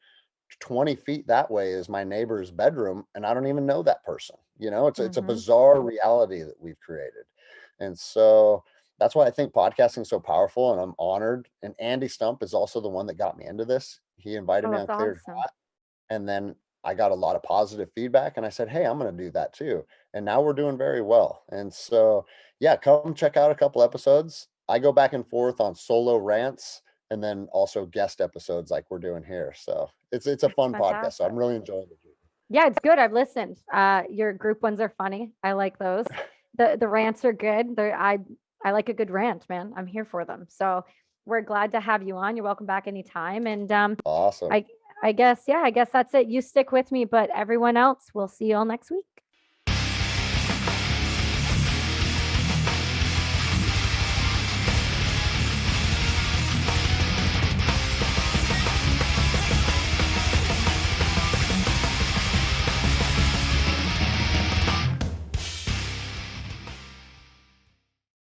20 feet that way is my neighbor's bedroom and I don't even know that person. It's a Hmm. bizarre reality that we've created. And so that's why I think podcasting is so powerful, and I'm honored. And Andy Stump is also the one that got me into this. He invited Oh, me on that's Cleared awesome. Hot, and then I got a lot of positive feedback, and I said, "Hey, I'm going to do that too." And now we're doing very well. And so, yeah, come check out a couple episodes. I go back and forth on solo rants and then also guest episodes like we're doing here. So it's a That's fun podcast. So I'm fantastic. really enjoying it. Yeah, it's good. I've listened. Your group ones are funny. I like those. The rants are good. I like a good rant, man. I'm here for them. So we're glad to have you on. You're welcome back anytime. And Awesome. I I guess, yeah, I guess that's it. You stick with me, but everyone else, we'll see you all next week.